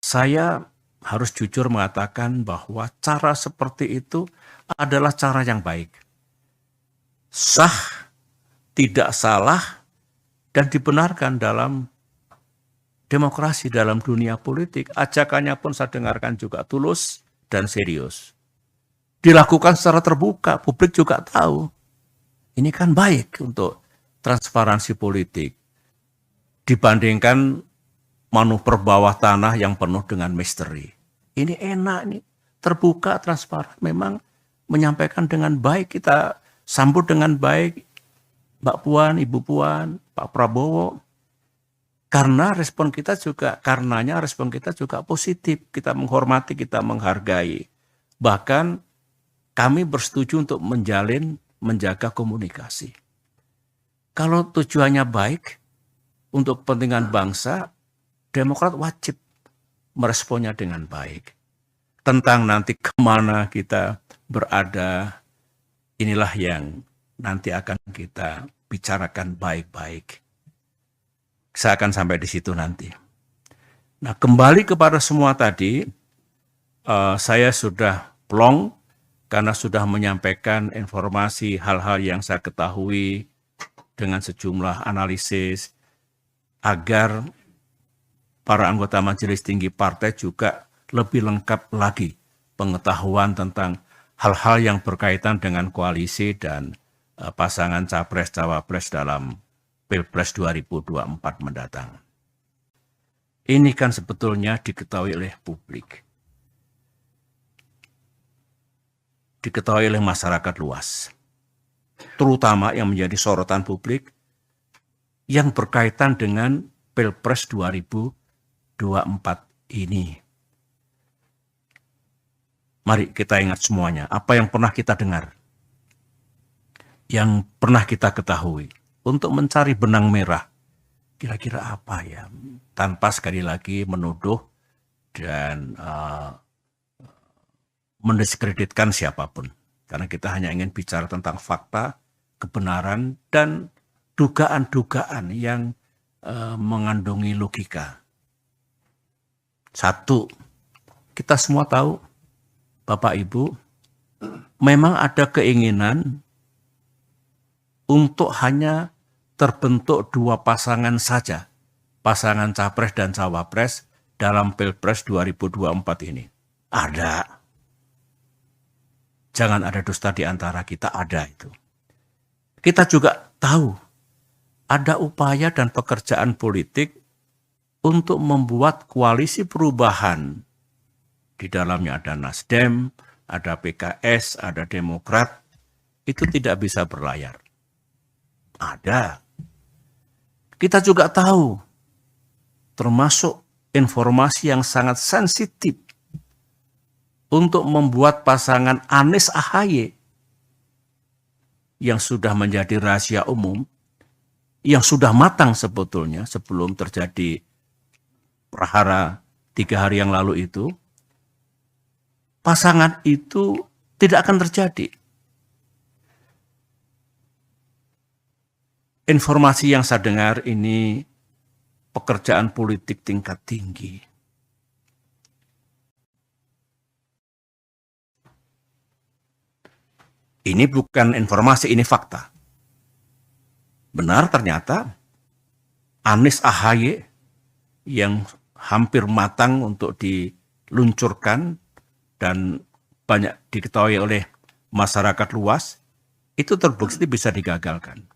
Saya harus jujur mengatakan bahwa cara seperti itu adalah cara yang baik. Sah, tidak salah, dan dibenarkan dalam demokrasi, dalam dunia politik. Ajakannya pun saya dengarkan juga tulus dan serius. Dilakukan secara terbuka, publik juga tahu. Ini kan baik untuk transparansi politik. Dibandingkan manuver bawah tanah yang penuh dengan misteri. Ini enak, ini terbuka, transparan. Memang menyampaikan dengan baik, kita sambut dengan baik Mbak Puan, Ibu Puan, Pak Prabowo. Karenanya respon kita juga positif. Kita menghormati, kita menghargai. Bahkan kami bersetuju untuk menjaga komunikasi. Kalau tujuannya baik untuk kepentingan bangsa, Demokrat wajib meresponnya dengan baik. Tentang nanti kemana kita berada, inilah yang nanti akan kita bicarakan baik-baik. Saya akan sampai di situ nanti. Nah, kembali kepada semua tadi, saya sudah plong karena sudah menyampaikan informasi hal-hal yang saya ketahui dengan sejumlah analisis agar para anggota Majelis Tinggi Partai juga lebih lengkap lagi pengetahuan tentang hal-hal yang berkaitan dengan koalisi dan pasangan Capres-Cawapres dalam Pilpres 2024 mendatang. Ini kan sebetulnya diketahui oleh publik. diketahui oleh masyarakat luas, terutama yang menjadi sorotan publik yang berkaitan dengan Pilpres 2024 ini. Mari kita ingat semuanya, apa yang pernah kita dengar, yang pernah kita ketahui, untuk mencari benang merah, kira-kira apa ya, tanpa sekali lagi menuduh dan mendiskreditkan siapapun. Karena kita hanya ingin bicara tentang fakta, kebenaran, dan dugaan-dugaan yang mengandungi logika. Satu, kita semua tahu, Bapak Ibu, memang ada keinginan untuk hanya terbentuk dua pasangan saja, pasangan capres dan cawapres dalam Pilpres 2024 ini. Ada. Jangan ada dusta di antara kita, ada itu. Kita juga tahu ada upaya dan pekerjaan politik untuk membuat koalisi perubahan. Di dalamnya ada Nasdem, ada PKS, ada Demokrat. Itu tidak bisa berlayar. Ada. Kita juga tahu, termasuk informasi yang sangat sensitif untuk membuat pasangan Anies AHY yang sudah menjadi rahasia umum, yang sudah matang sebetulnya sebelum terjadi prahara 3 hari yang lalu itu, pasangan itu tidak akan terjadi. Informasi yang saya dengar ini pekerjaan politik tingkat tinggi. Ini bukan informasi, ini fakta. Benar ternyata Anies AHY yang hampir matang untuk diluncurkan dan banyak diketahui oleh masyarakat luas, itu terbukti bisa digagalkan.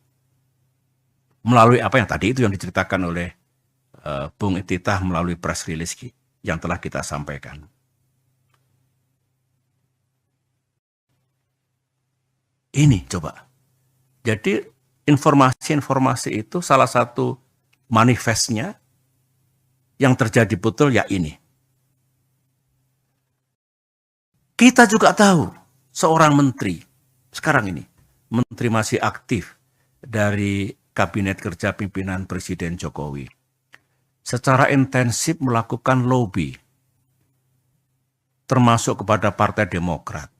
Melalui apa yang tadi itu yang diceritakan oleh Bung Ititah melalui press release yang telah kita sampaikan. Ini coba. Jadi informasi-informasi itu salah satu manifestnya yang terjadi betul ya ini. Kita juga tahu seorang menteri sekarang ini, menteri masih aktif dari Kabinet Kerja Pimpinan Presiden Jokowi, secara intensif melakukan lobby, termasuk kepada Partai Demokrat,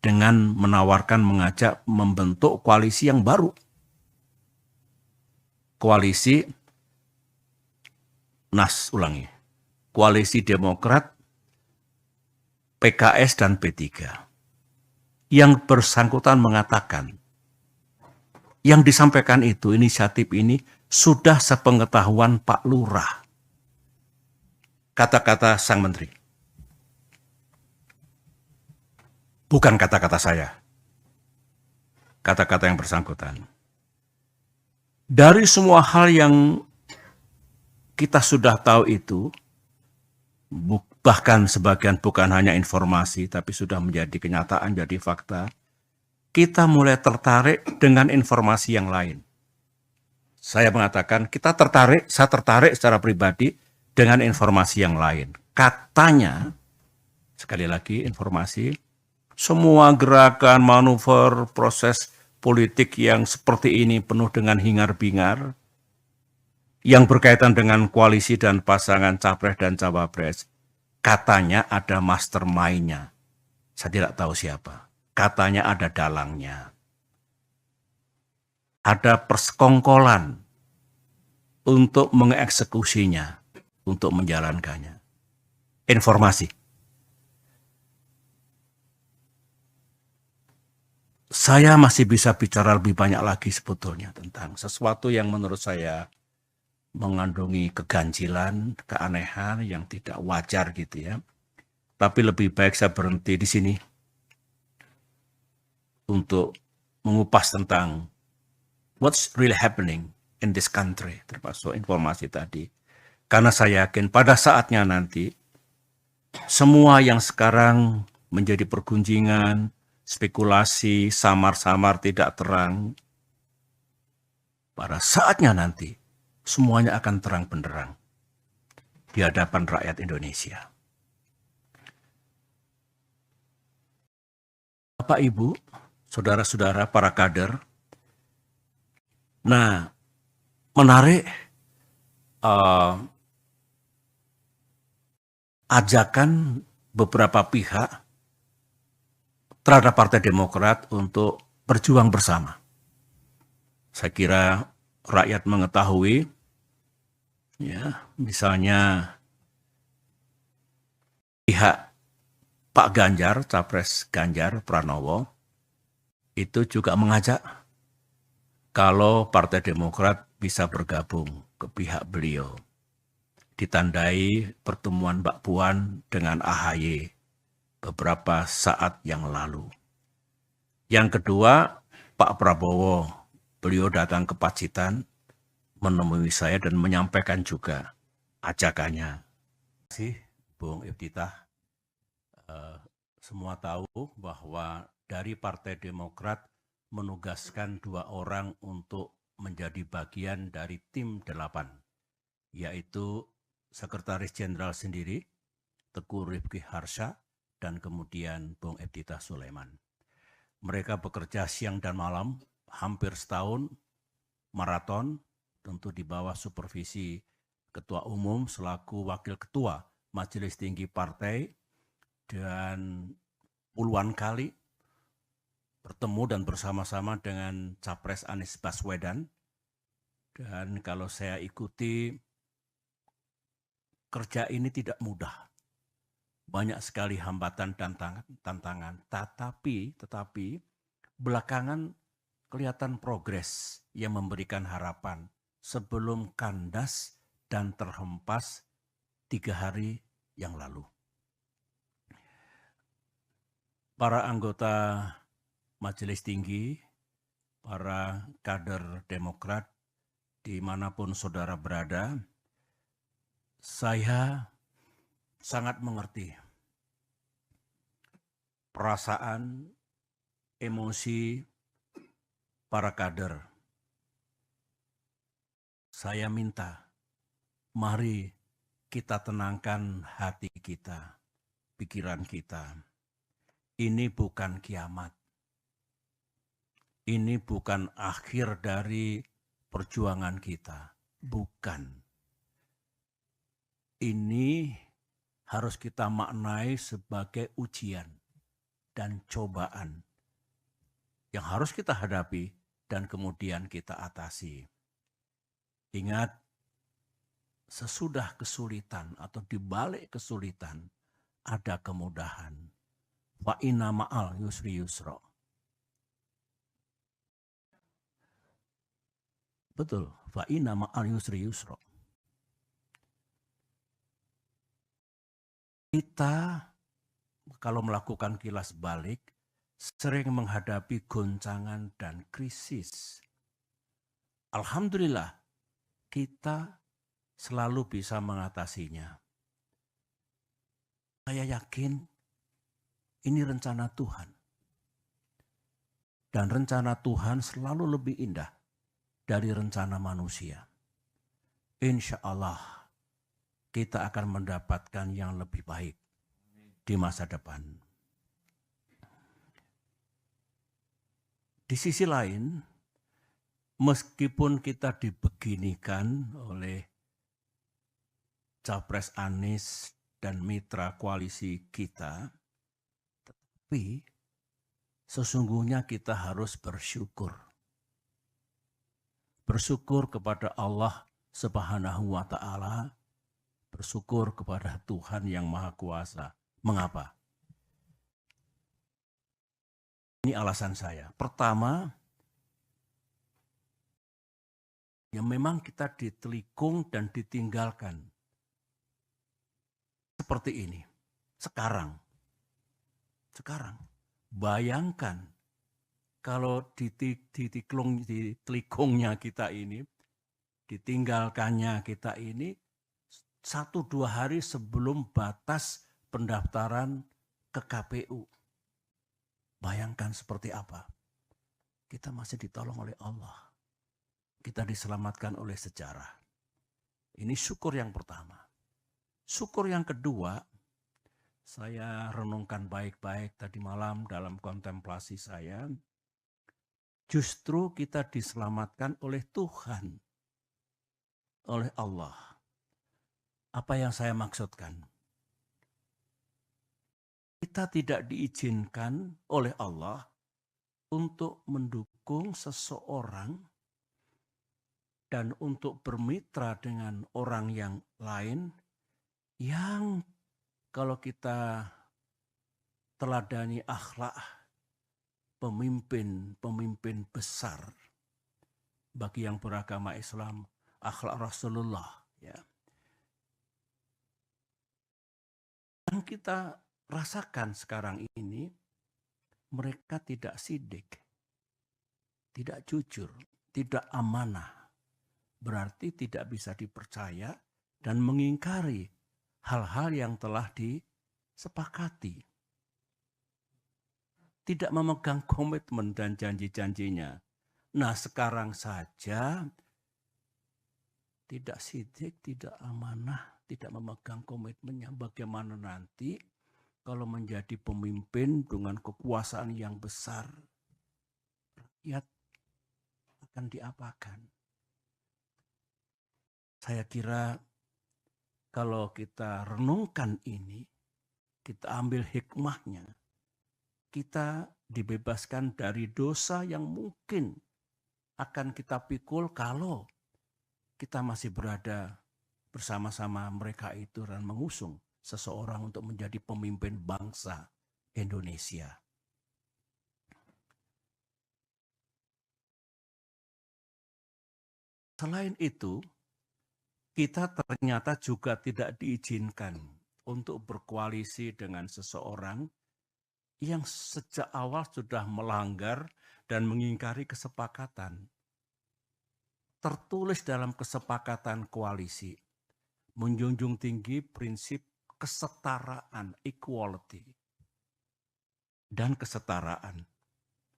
dengan menawarkan, mengajak membentuk koalisi yang baru. Koalisi Koalisi Demokrat, PKS, dan P3. Yang bersangkutan mengatakan, yang disampaikan itu, inisiatif ini, sudah sepengetahuan Pak Lurah. Kata-kata sang menteri. Bukan kata-kata saya. Kata-kata yang bersangkutan. Dari semua hal yang kita sudah tahu itu, bahkan sebagian bukan hanya informasi, tapi sudah menjadi kenyataan, jadi fakta, kita mulai tertarik dengan informasi yang lain. Saya mengatakan, saya tertarik secara pribadi dengan informasi yang lain. Katanya, sekali lagi informasi, semua gerakan, manuver, proses politik yang seperti ini penuh dengan hingar-bingar, yang berkaitan dengan koalisi dan pasangan capres dan cawapres, katanya ada mastermind-nya. Saya tidak tahu siapa. Katanya ada dalangnya. Ada persekongkolan untuk mengeksekusinya, untuk menjalankannya. Informasi. Saya masih bisa bicara lebih banyak lagi sebetulnya tentang sesuatu yang menurut saya mengandungi keganjilan, keanehan yang tidak wajar gitu ya. Tapi lebih baik saya berhenti di sini untuk mengupas tentang what's really happening in this country, termasuk informasi tadi. Karena saya yakin pada saatnya nanti semua yang sekarang menjadi pergunjingan, spekulasi, samar-samar tidak terang. Pada saatnya nanti, semuanya akan terang benderang di hadapan rakyat Indonesia. Bapak, Ibu, saudara-saudara, para kader, nah, menarik ajakan beberapa pihak terhadap Partai Demokrat untuk berjuang bersama. Saya kira rakyat mengetahui, ya, misalnya pihak Pak Ganjar, Capres Ganjar Pranowo, itu juga mengajak kalau Partai Demokrat bisa bergabung ke pihak beliau. Ditandai pertemuan Mbak Puan dengan AHY beberapa saat yang lalu. Yang kedua, Pak Prabowo, beliau datang ke Pacitan, menemui saya dan menyampaikan juga ajakannya. Terima kasih, Bung Iftitah. Semua tahu bahwa dari Partai Demokrat menugaskan 2 orang untuk menjadi bagian dari tim 8, yaitu Sekretaris Jenderal sendiri, Teguh Rifki Harsha, dan kemudian Bung Iftitah Sulaiman. Mereka bekerja siang dan malam, hampir setahun, maraton, tentu di bawah supervisi Ketua Umum selaku Wakil Ketua Majelis Tinggi Partai, dan puluhan kali bertemu dan bersama-sama dengan Capres Anies Baswedan. Dan kalau saya ikuti, kerja ini tidak mudah. Banyak sekali hambatan dan tantangan. Tetapi belakangan kelihatan progres yang memberikan harapan sebelum kandas dan terhempas 3 hari yang lalu. Para anggota Majelis Tinggi, para kader Demokrat, dimanapun saudara berada, saya sangat mengerti perasaan, emosi para kader. Saya minta, mari kita tenangkan hati kita, pikiran kita. Ini bukan kiamat. Ini bukan akhir dari perjuangan kita. Bukan. Ini harus kita maknai sebagai ujian dan cobaan yang harus kita hadapi dan kemudian kita atasi. Ingat, sesudah kesulitan atau di balik kesulitan ada kemudahan. Fa inna ma'al yusri yusra. Betul, fa inna ma'al yusri yusra. Kita kalau melakukan kilas balik sering menghadapi goncangan dan krisis. Alhamdulillah kita selalu bisa mengatasinya. Saya yakin ini rencana Tuhan. Dan rencana Tuhan selalu lebih indah dari rencana manusia. Insya Allah kita akan mendapatkan yang lebih baik di masa depan. Di sisi lain, meskipun kita dibeginikan oleh Capres Anies dan mitra koalisi kita, tapi sesungguhnya kita harus bersyukur. Bersyukur kepada Allah Subhanahu wa Ta'ala, bersyukur kepada Tuhan yang Maha Kuasa. Mengapa? Ini alasan saya. Pertama, ya memang kita ditelikung dan ditinggalkan. Seperti ini. Sekarang. Bayangkan kalau ditelikungnya kita ini, ditinggalkannya kita ini, 1-2 hari sebelum batas pendaftaran ke KPU. Bayangkan seperti apa. Kita masih ditolong oleh Allah. Kita diselamatkan oleh sejarah. Ini syukur yang pertama. Syukur yang kedua, saya renungkan baik-baik tadi malam dalam kontemplasi saya. Justru kita diselamatkan oleh Tuhan, oleh Allah. Apa yang saya maksudkan? Kita tidak diizinkan oleh Allah untuk mendukung seseorang dan untuk bermitra dengan orang yang lain yang kalau kita teladani akhlak pemimpin besar bagi yang beragama Islam, akhlak Rasulullah, ya. Yang kita rasakan sekarang ini, mereka tidak sidik, tidak jujur, tidak amanah. Berarti tidak bisa dipercaya dan mengingkari hal-hal yang telah disepakati. Tidak memegang komitmen dan janji-janjinya. Nah, sekarang saja tidak sidik, tidak amanah, tidak memegang komitmennya. Bagaimana nanti kalau menjadi pemimpin dengan kekuasaan yang besar, rakyat akan diapakan? Saya kira kalau kita renungkan ini, kita ambil hikmahnya, kita dibebaskan dari dosa yang mungkin akan kita pikul kalau kita masih berada bersama-sama mereka itu dan mengusung seseorang untuk menjadi pemimpin bangsa Indonesia. Selain itu, kita ternyata juga tidak diizinkan untuk berkoalisi dengan seseorang yang sejak awal sudah melanggar dan mengingkari kesepakatan. Tertulis dalam kesepakatan koalisi, menjunjung tinggi prinsip kesetaraan, equality, dan kesetaraan.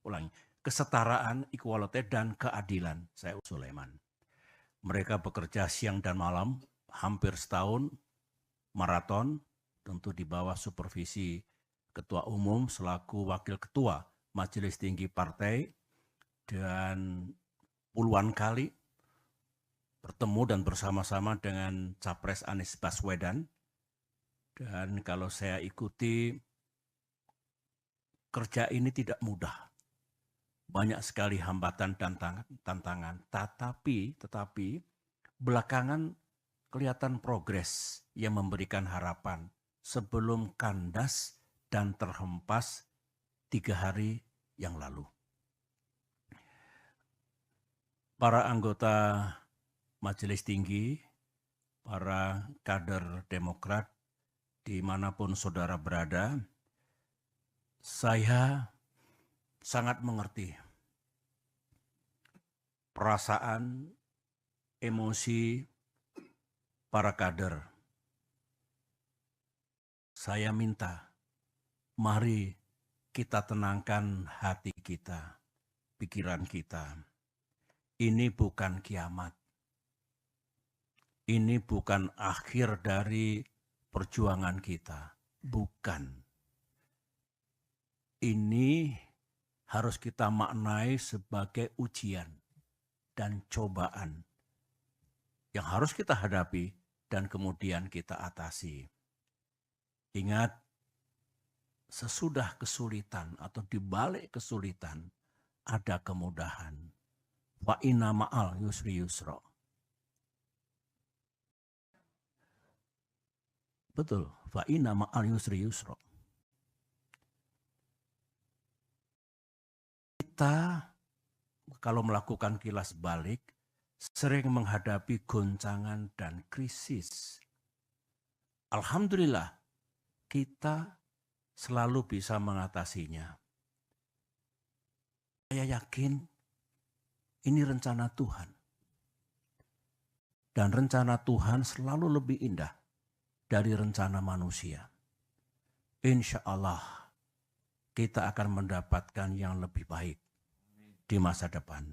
Ulangi, kesetaraan, equality, dan keadilan. Saya Sulaiman. Mereka bekerja siang dan malam, hampir setahun, maraton, tentu di bawah supervisi Ketua Umum selaku Wakil Ketua Majelis Tinggi Partai, dan puluhan kali bertemu dan bersama-sama dengan Capres Anies Baswedan. Dan kalau saya ikuti, kerja ini tidak mudah. Banyak sekali hambatan dan tantangan, tetapi belakangan kelihatan progres yang memberikan harapan sebelum kandas dan terhempas 3 hari yang lalu. Para anggota Majelis Tinggi, para kader Demokrat, dimanapun saudara berada, saya sangat mengerti perasaan, emosi para kader. Saya minta, mari kita tenangkan hati kita, pikiran kita. Ini bukan kiamat. Ini bukan akhir dari perjuangan kita. Bukan. Ini harus kita maknai sebagai ujian dan cobaan yang harus kita hadapi dan kemudian kita atasi. Ingat, sesudah kesulitan atau di balik kesulitan ada kemudahan. Wa inna ma'al yusri yusra. Betul, wa inna ma'al yusri yusra. Kita kalau melakukan kilas balik sering menghadapi goncangan dan krisis. Alhamdulillah kita selalu bisa mengatasinya. Saya yakin ini rencana Tuhan. Dan rencana Tuhan selalu lebih indah dari rencana manusia. insya Allah kita akan mendapatkan yang lebih baik di masa depan.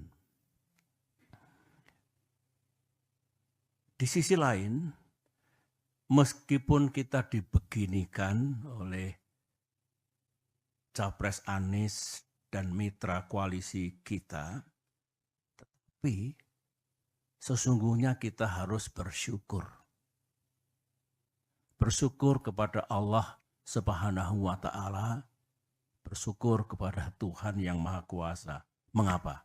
Di sisi lain, meskipun kita dibeginikan oleh Capres Anies dan mitra koalisi kita, tapi sesungguhnya kita harus bersyukur. Bersyukur kepada Allah Subhanahu wa Ta'ala, bersyukur kepada Tuhan yang Maha Kuasa. Mengapa?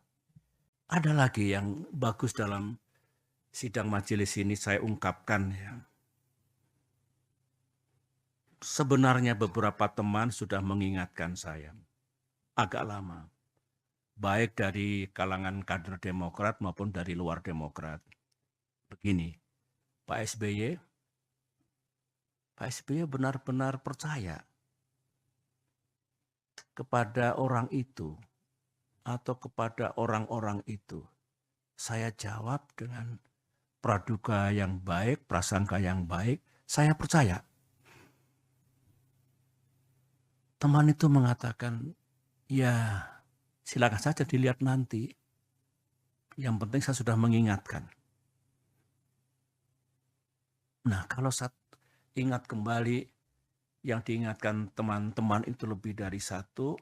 Ada lagi yang bagus dalam sidang majelis ini saya ungkapkan ya. Sebenarnya beberapa teman sudah mengingatkan saya agak lama, baik dari kalangan kader Demokrat maupun dari luar Demokrat. Begini, Pak SBY benar-benar percaya kepada orang itu atau kepada orang-orang itu. Saya jawab dengan praduga yang baik, prasangka yang baik, saya percaya. Teman itu mengatakan, ya silakan saja dilihat nanti. Yang penting saya sudah mengingatkan. Nah, kalau saya ingat kembali yang diingatkan teman-teman itu lebih dari satu,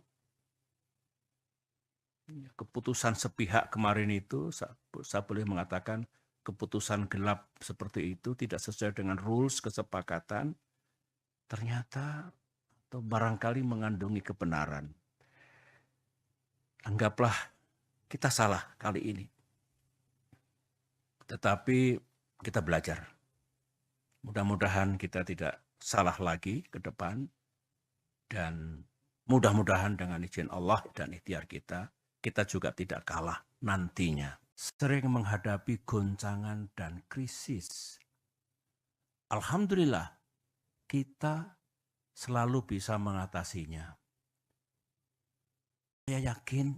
keputusan sepihak kemarin itu, saya boleh mengatakan keputusan gelap seperti itu tidak sesuai dengan rules kesepakatan, ternyata atau barangkali mengandungi kebenaran. Anggaplah kita salah kali ini. Tetapi kita belajar. Mudah-mudahan kita tidak salah lagi ke depan. Dan mudah-mudahan dengan izin Allah dan ikhtiar kita, kita juga tidak kalah nantinya. Sering menghadapi goncangan dan krisis. Alhamdulillah, kita selalu bisa mengatasinya. Saya yakin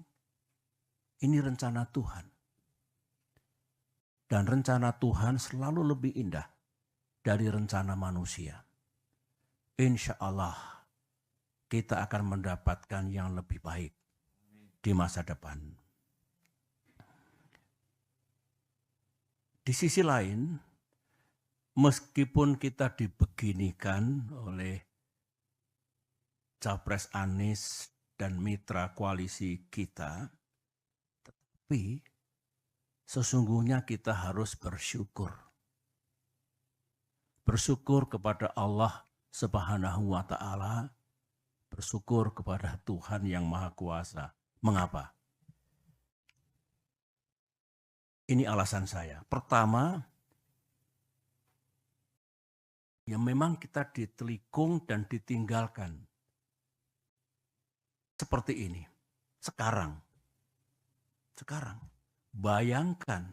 ini rencana Tuhan. Dan rencana Tuhan selalu lebih indah dari rencana manusia. Insya Allah kita akan mendapatkan yang lebih baik di masa depan. Di sisi lain, meskipun kita dibeginikan oleh Capres Anies dan mitra koalisi kita, tetapi sesungguhnya kita harus bersyukur. Bersyukur kepada Allah Subhanahu wa Ta'ala, bersyukur kepada Tuhan yang Maha Kuasa. Mengapa? Ini alasan saya. Pertama, ya memang kita ditelikung dan ditinggalkan. Seperti ini. Sekarang. Bayangkan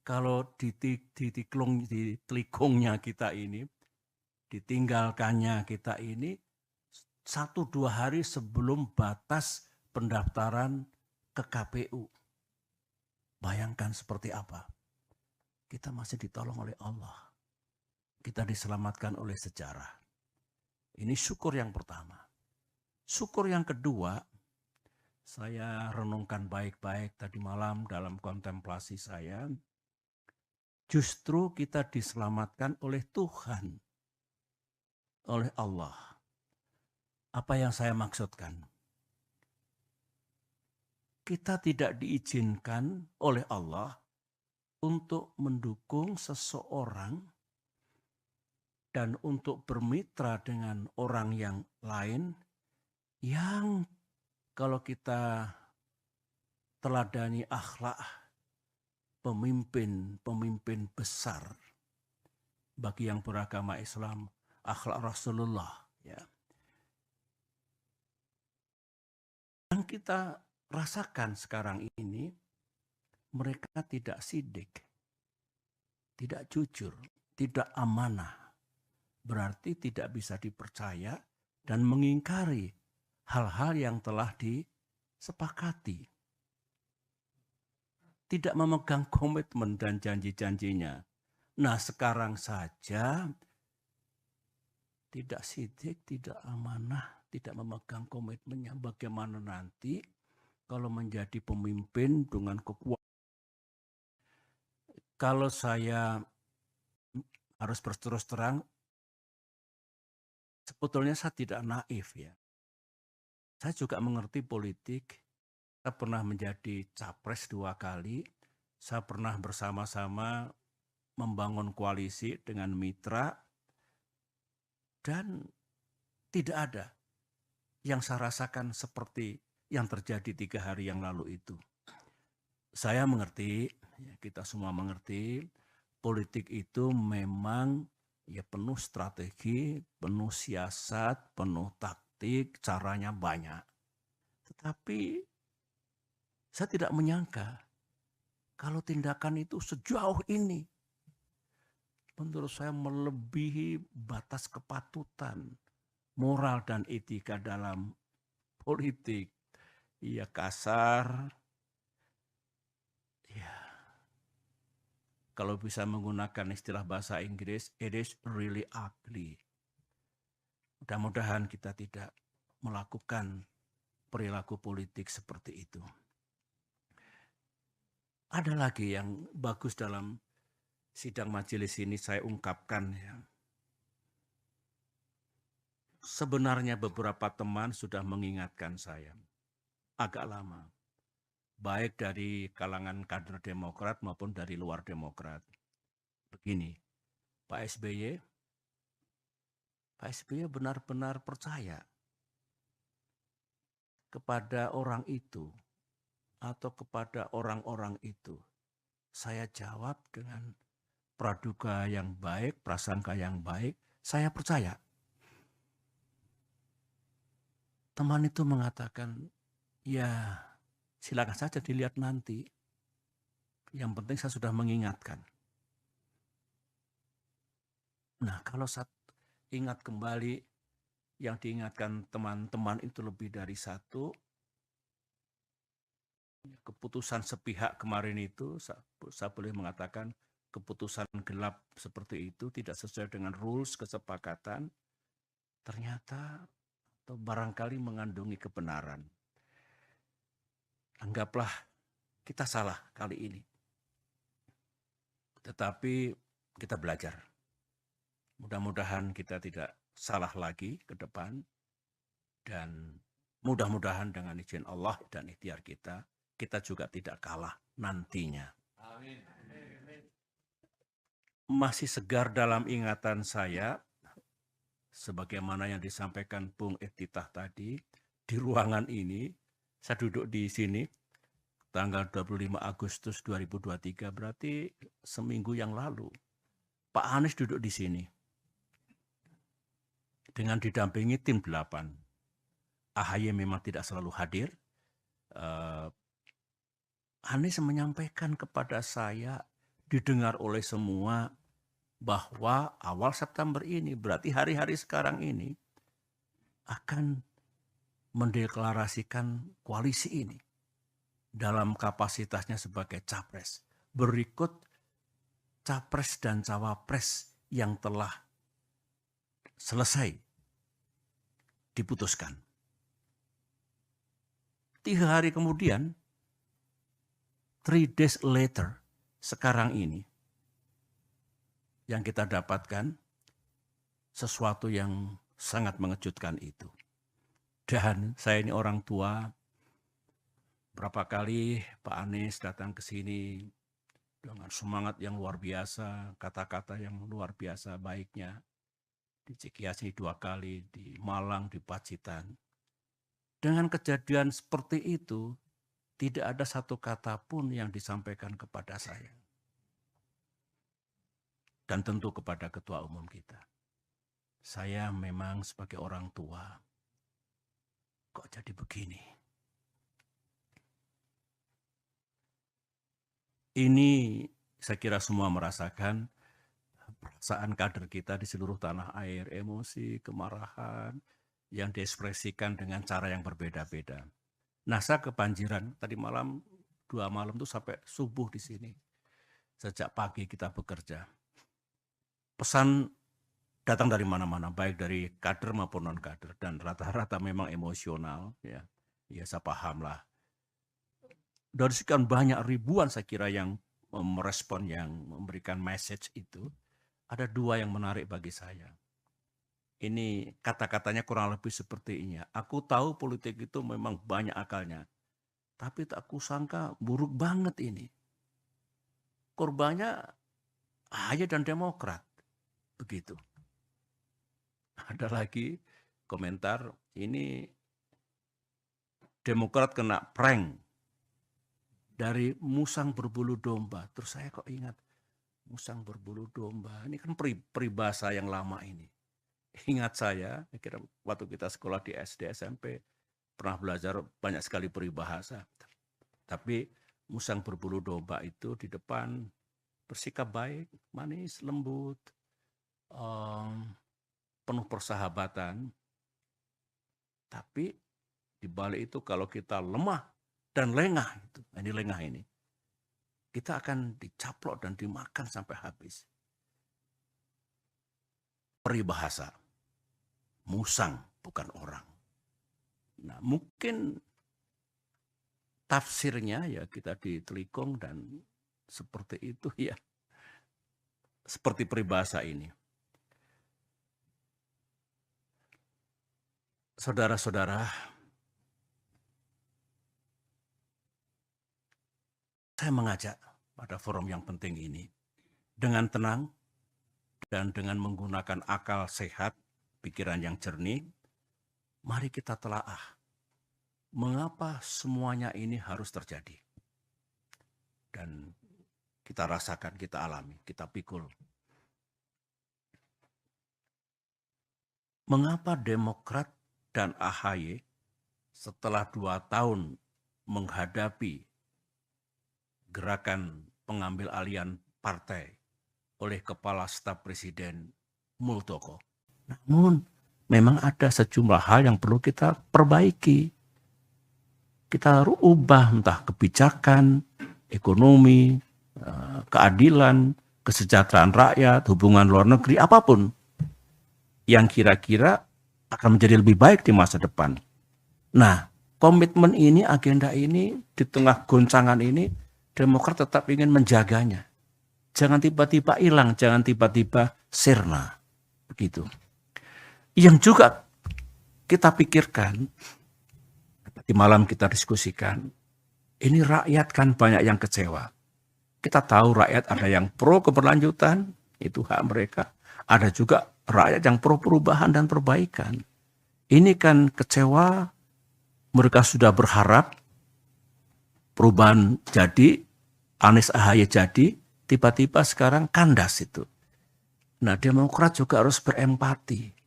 kalau ditelikungnya kita ini, ditinggalkannya kita ini 1-2 hari sebelum batas pendaftaran ke KPU. Bayangkan seperti apa. Kita masih ditolong oleh Allah. Kita diselamatkan oleh sejarah. Ini syukur yang pertama. Syukur yang kedua, saya renungkan baik-baik tadi malam dalam kontemplasi saya. Justru kita diselamatkan oleh Tuhan, oleh Allah. Apa yang saya maksudkan? Kita tidak diizinkan oleh Allah untuk mendukung seseorang dan untuk bermitra dengan orang yang lain yang kalau kita teladani akhlak pemimpin besar bagi yang beragama Islam, akhlak Rasulullah, ya. Yang kita rasakan sekarang ini, mereka tidak sidik, tidak jujur, tidak amanah, berarti tidak bisa dipercaya dan mengingkari hal-hal yang telah disepakati. Tidak memegang komitmen dan janji-janjinya. Nah, sekarang saja tidak sidik, tidak amanah, tidak memegang komitmennya. Bagaimana nanti kalau menjadi pemimpin dengan kekuatan? Kalau saya harus berterus terang, sebetulnya saya tidak naif ya. Saya juga mengerti politik. Saya pernah menjadi capres 2 kali. Saya pernah bersama-sama membangun koalisi dengan mitra. Dan tidak ada yang saya rasakan seperti yang terjadi 3 hari yang lalu itu. Saya mengerti, kita semua mengerti, politik itu memang ya penuh strategi, penuh siasat, penuh taktik, caranya banyak. Tetapi saya tidak menyangka kalau tindakan itu sejauh ini menurut saya melebihi batas kepatutan moral dan etika dalam politik. Ya kasar, ya kalau bisa menggunakan istilah bahasa Inggris, it is really ugly. Mudah-mudahan kita tidak melakukan perilaku politik seperti itu. Ada lagi yang bagus dalam sidang majelis ini saya ungkapkan ya. Sebenarnya beberapa teman sudah mengingatkan saya agak lama. Baik dari kalangan kader Demokrat maupun dari luar Demokrat. Begini, Pak SBY benar-benar percaya kepada orang itu atau kepada orang-orang itu. Saya jawab dengan praduga yang baik, prasangka yang baik, saya percaya. Teman itu mengatakan, ya silakan saja dilihat nanti. Yang penting saya sudah mengingatkan. Nah, kalau saya ingat kembali yang diingatkan teman-teman itu lebih dari satu, keputusan sepihak kemarin itu, saya boleh mengatakan keputusan gelap seperti itu tidak sesuai dengan rules kesepakatan, ternyata atau barangkali mengandungi kebenaran. Anggaplah kita salah kali ini. Tetapi kita belajar. Mudah-mudahan kita tidak salah lagi ke depan. Dan mudah-mudahan dengan izin Allah dan ikhtiar kita, kita juga tidak kalah nantinya. Amin. Masih segar dalam ingatan saya, sebagaimana yang disampaikan Bung Iftitah tadi, di ruangan ini, saya duduk di sini, tanggal 25 Agustus 2023, berarti seminggu yang lalu. Pak Anies duduk di sini, dengan didampingi tim 8. AHY memang tidak selalu hadir. Anies menyampaikan kepada saya, didengar oleh semua, bahwa awal September ini, berarti hari-hari sekarang ini, akan mendeklarasikan koalisi ini dalam kapasitasnya sebagai capres. Berikut capres dan cawapres yang telah selesai diputuskan. 3 hari kemudian, 3 days later, sekarang ini, yang kita dapatkan sesuatu yang sangat mengejutkan itu. Dan saya ini orang tua, berapa kali Pak Anies datang ke sini dengan semangat yang luar biasa, kata-kata yang luar biasa baiknya. Di Cikias 2 kali, di Malang, di Pacitan. Dengan kejadian seperti itu, tidak ada satu kata pun yang disampaikan kepada saya. Dan tentu kepada ketua umum kita. Saya memang sebagai orang tua, kok jadi begini? Ini saya kira semua merasakan perasaan kader kita di seluruh tanah air, emosi, kemarahan, yang diekspresikan dengan cara yang berbeda-beda. Nah, saya kebanjiran, tadi malam, 2 malam itu sampai subuh di sini. Sejak pagi kita bekerja. Pesan datang dari mana-mana, baik dari kader maupun non-kader, dan rata-rata memang emosional, ya. Ya, saya paham lah. Dari sekian banyak ribuan saya kira yang merespon, yang memberikan message itu, ada dua yang menarik bagi saya. Ini kata-katanya kurang lebih seperti ini. Aku tahu politik itu memang banyak akalnya, tapi tak kusangka buruk banget ini. Korbannya AHY dan Demokrat. Begitu. Ada lagi komentar, ini Demokrat kena prank dari musang berbulu domba. Terus saya kok ingat, musang berbulu domba. Ini kan peribahasa yang lama ini. Ingat saya kira waktu kita sekolah di SD, SMP, pernah belajar banyak sekali peribahasa. Tapi musang berbulu domba itu di depan bersikap baik, manis, lembut, penuh persahabatan. Tapi di balik itu kalau kita lemah dan lengah, ini lengah ini, kita akan dicaplok dan dimakan sampai habis. Peribahasa, musang bukan orang. Nah, mungkin tafsirnya ya kita ditelikung dan seperti itu ya. Seperti peribahasa ini. Saudara-saudara, saya mengajak pada forum yang penting ini dengan tenang dan dengan menggunakan akal sehat, pikiran yang jernih, mari kita telaah mengapa semuanya ini harus terjadi. Dan kita rasakan, kita alami, kita pikul. Mengapa Demokrat dan AHY setelah 2 tahun menghadapi gerakan pengambil alihan partai oleh Kepala Staf Presiden Muldoko. Namun memang ada sejumlah hal yang perlu kita perbaiki. Kita ubah entah kebijakan, ekonomi, keadilan, kesejahteraan rakyat, hubungan luar negeri, apapun yang kira-kira akan menjadi lebih baik di masa depan. Nah, komitmen ini, agenda ini, di tengah goncangan ini, Demokrat tetap ingin menjaganya. Jangan tiba-tiba hilang, jangan tiba-tiba sirna. Begitu. Yang juga kita pikirkan, di malam kita diskusikan, ini rakyat kan banyak yang kecewa. Kita tahu rakyat ada yang pro keberlanjutan, itu hak mereka. Ada juga rakyat yang pro perubahan dan perbaikan. Ini kan kecewa, mereka sudah berharap perubahan jadi, Anies AHY jadi, tiba-tiba sekarang kandas itu. Nah, Demokrat juga harus berempati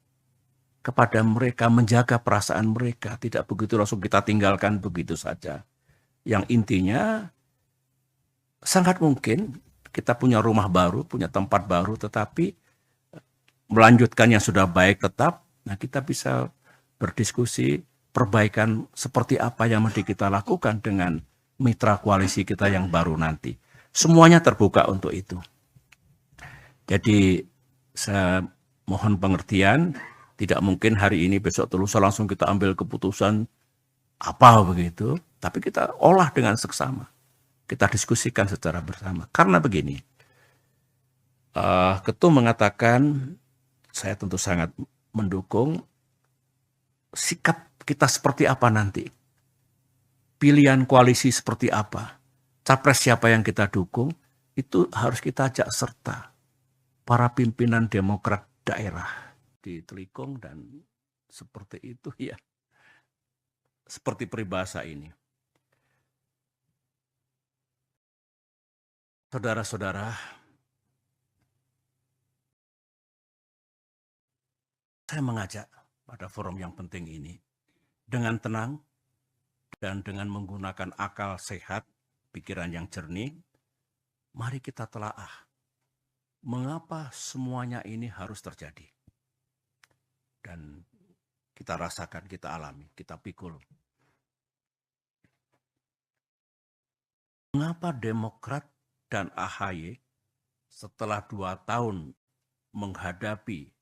kepada mereka, menjaga perasaan mereka. Tidak begitu langsung kita tinggalkan begitu saja. Yang intinya, sangat mungkin kita punya rumah baru, punya tempat baru, tetapi melanjutkan yang sudah baik tetap. Nah, kita bisa berdiskusi perbaikan seperti apa yang mesti kita lakukan dengan mitra koalisi kita yang baru nanti. Semuanya terbuka untuk itu. Jadi saya mohon pengertian, tidak mungkin hari ini besok lusa langsung kita ambil keputusan apa begitu, tapi kita olah dengan seksama. Kita diskusikan secara bersama. Karena begini, Ketum mengatakan, saya tentu sangat mendukung, sikap kita seperti apa nanti, pilihan koalisi seperti apa, capres siapa yang kita dukung, itu harus kita ajak serta para pimpinan Demokrat daerah di Telikung, dan seperti itu ya, seperti peribahasa ini. Saudara-saudara, saya mengajak pada forum yang penting ini dengan tenang dan dengan menggunakan akal sehat, pikiran yang jernih, mari kita telaah mengapa semuanya ini harus terjadi. Dan kita rasakan, kita alami, kita pikul. Mengapa Demokrat dan AHY setelah 2 tahun menghadapi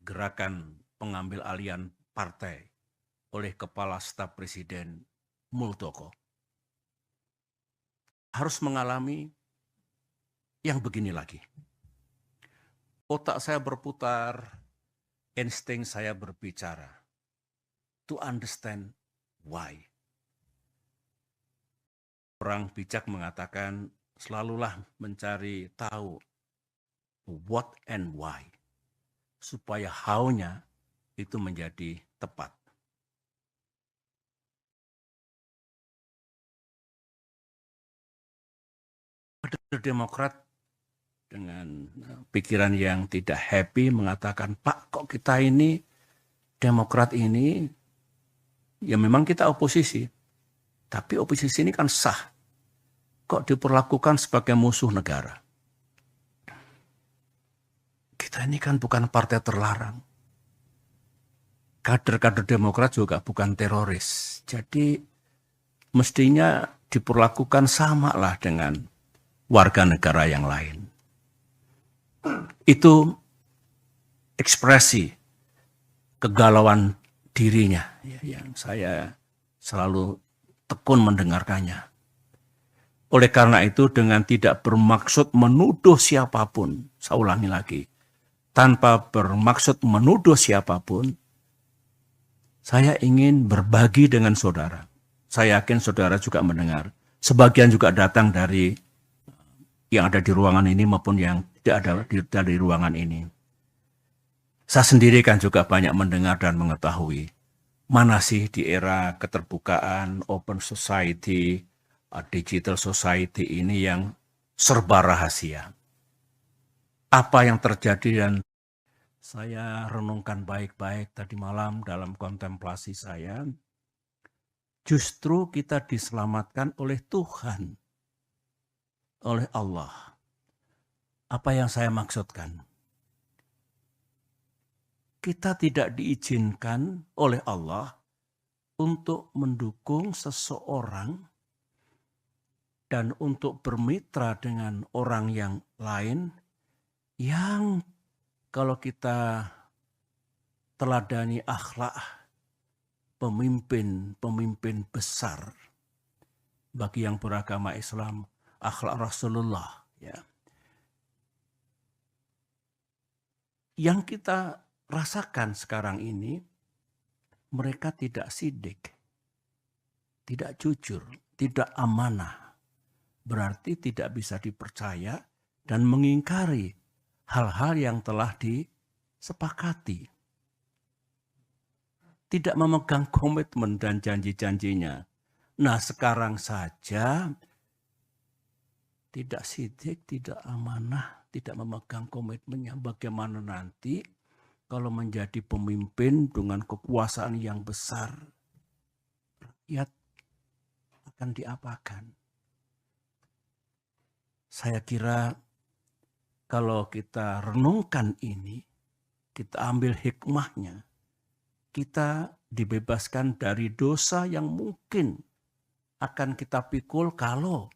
gerakan pengambil alihan partai oleh Kepala Staf Presiden Muldoko harus mengalami yang begini lagi. Otak saya berputar, insting saya berbicara. To understand why. Orang bijak mengatakan selalulah mencari tahu what and why. Supaya how-nya itu menjadi tepat. Kader Demokrat dengan pikiran yang tidak happy mengatakan, Pak, kok kita ini, Demokrat ini, ya memang kita oposisi. Tapi oposisi ini kan sah. Kok diperlakukan sebagai musuh negara? Kita ini kan bukan partai terlarang. Kader-kader Demokrat juga bukan teroris. Jadi mestinya diperlakukan sama lah dengan warga negara yang lain. Itu ekspresi kegalauan dirinya yang saya selalu tekun mendengarkannya. Oleh karena itu dengan tidak bermaksud menuduh siapapun, saya ulangi lagi, tanpa bermaksud menuduh siapapun, saya ingin berbagi dengan saudara. Saya yakin saudara juga mendengar. Sebagian juga datang dari yang ada di ruangan ini maupun yang tidak ada di ruangan ini. Saya sendiri kan juga banyak mendengar dan mengetahui mana sih di era keterbukaan, open society, digital society ini yang serba rahasia. Apa yang terjadi dan saya renungkan baik-baik tadi malam dalam kontemplasi saya, justru kita diselamatkan oleh Tuhan, oleh Allah. Apa yang saya maksudkan? Kita tidak diizinkan oleh Allah untuk mendukung seseorang dan untuk bermitra dengan orang yang lain yang kalau kita teladani akhlak pemimpin besar bagi yang beragama Islam, akhlak Rasulullah, ya. Yang kita rasakan sekarang ini, mereka tidak sidik, tidak jujur, tidak amanah. Berarti tidak bisa dipercaya dan mengingkari hal-hal yang telah disepakati. Tidak memegang komitmen dan janji-janjinya. Nah, sekarang saja tidak sidik, tidak amanah, tidak memegang komitmennya. Bagaimana nanti kalau menjadi pemimpin dengan kekuasaan yang besar, rakyat akan diapakan? Saya kira kalau kita renungkan ini, kita ambil hikmahnya, kita dibebaskan dari dosa yang mungkin akan kita pikul kalau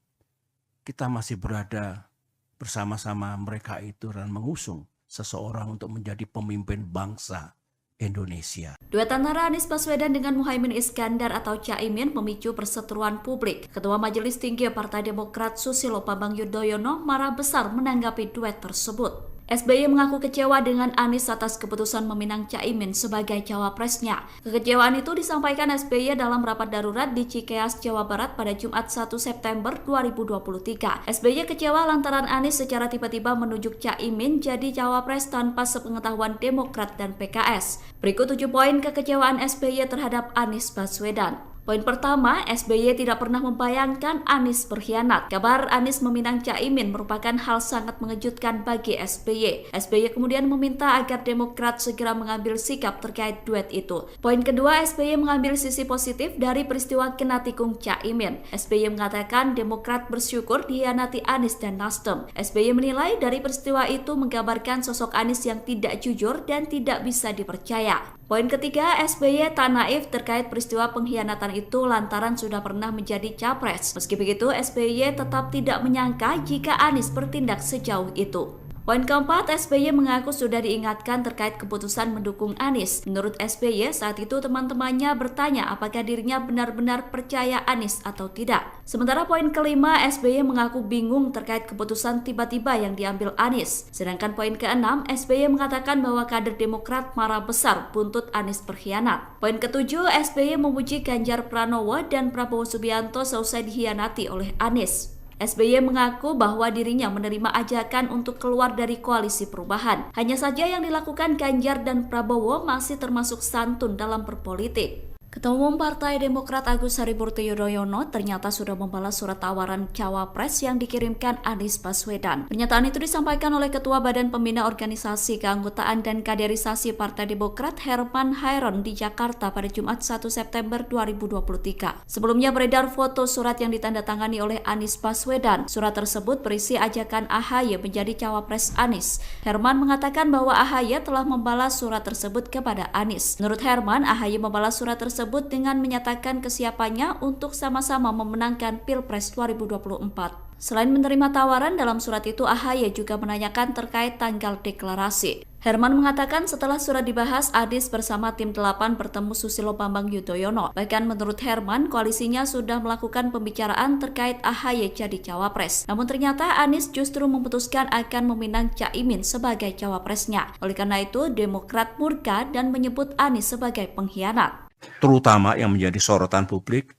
kita masih berada bersama-sama mereka itu dan mengusung seseorang untuk menjadi pemimpin bangsa Indonesia. Duet antara Anies Baswedan dengan Muhaimin Iskandar atau Caimin memicu perseteruan publik. Ketua Majelis Tinggi Partai Demokrat Susilo Bambang Yudhoyono marah besar menanggapi duet tersebut. SBY mengaku kecewa dengan Anies atas keputusan meminang Caimin sebagai cawapresnya. Kekecewaan itu disampaikan SBY dalam rapat darurat di Cikeas, Jawa Barat pada Jumat 1 September 2023. SBY kecewa lantaran Anies secara tiba-tiba menunjuk Caimin jadi cawapres tanpa sepengetahuan Demokrat dan PKS. Berikut 7 poin kekecewaan SBY terhadap Anies Baswedan. Poin pertama, SBY tidak pernah membayangkan Anies berkhianat. Kabar Anies meminang Caimin merupakan hal sangat mengejutkan bagi SBY. SBY kemudian meminta agar Demokrat segera mengambil sikap terkait duet itu. Poin kedua, SBY mengambil sisi positif dari peristiwa kena tikung Caimin. SBY mengatakan Demokrat bersyukur dikhianati Anies dan Nasdem. SBY menilai dari peristiwa itu menggambarkan sosok Anies yang tidak jujur dan tidak bisa dipercaya. Poin ketiga, SBY tak naif terkait peristiwa pengkhianatan itu lantaran sudah pernah menjadi capres. Meski begitu, SBY tetap tidak menyangka jika Anies bertindak sejauh itu. Poin keempat, SBY mengaku sudah diingatkan terkait keputusan mendukung Anies. Menurut SBY, saat itu teman-temannya bertanya apakah dirinya benar-benar percaya Anies atau tidak. Sementara poin kelima, SBY mengaku bingung terkait keputusan tiba-tiba yang diambil Anies. Sedangkan poin keenam, SBY mengatakan bahwa kader Demokrat marah besar buntut Anies berkhianat. Poin ketujuh, SBY memuji Ganjar Pranowo dan Prabowo Subianto seusai dikhianati oleh Anies. SBY mengaku bahwa dirinya menerima ajakan untuk keluar dari koalisi perubahan. Hanya saja yang dilakukan Ganjar dan Prabowo masih termasuk santun dalam berpolitik. Ketua Umum Partai Demokrat Agus Harimurti Yudhoyono ternyata sudah membalas surat tawaran cawapres yang dikirimkan Anies Baswedan. Pernyataan itu disampaikan oleh Ketua Badan Pembina Organisasi Keanggotaan dan Kaderisasi Partai Demokrat Herman Hairon di Jakarta pada Jumat 1 September 2023. Sebelumnya beredar foto surat yang ditandatangani oleh Anies Baswedan. Surat tersebut berisi ajakan AHY menjadi cawapres Anies. Herman mengatakan bahwa AHY telah membalas surat tersebut kepada Anies. Menurut Herman, AHY membalas surat tersebut dengan menyatakan kesiapannya untuk sama-sama memenangkan Pilpres 2024. Selain menerima tawaran, dalam surat itu AHY juga menanyakan terkait tanggal deklarasi. Herman mengatakan setelah surat dibahas, Anies bersama tim 8 bertemu Susilo Bambang Yudhoyono. Bahkan menurut Herman, koalisinya sudah melakukan pembicaraan terkait AHY jadi cawapres. Namun ternyata Anies justru memutuskan akan meminang Caimin sebagai cawapresnya. Oleh karena itu, Demokrat murka dan menyebut Anies sebagai pengkhianat. Terutama yang menjadi sorotan publik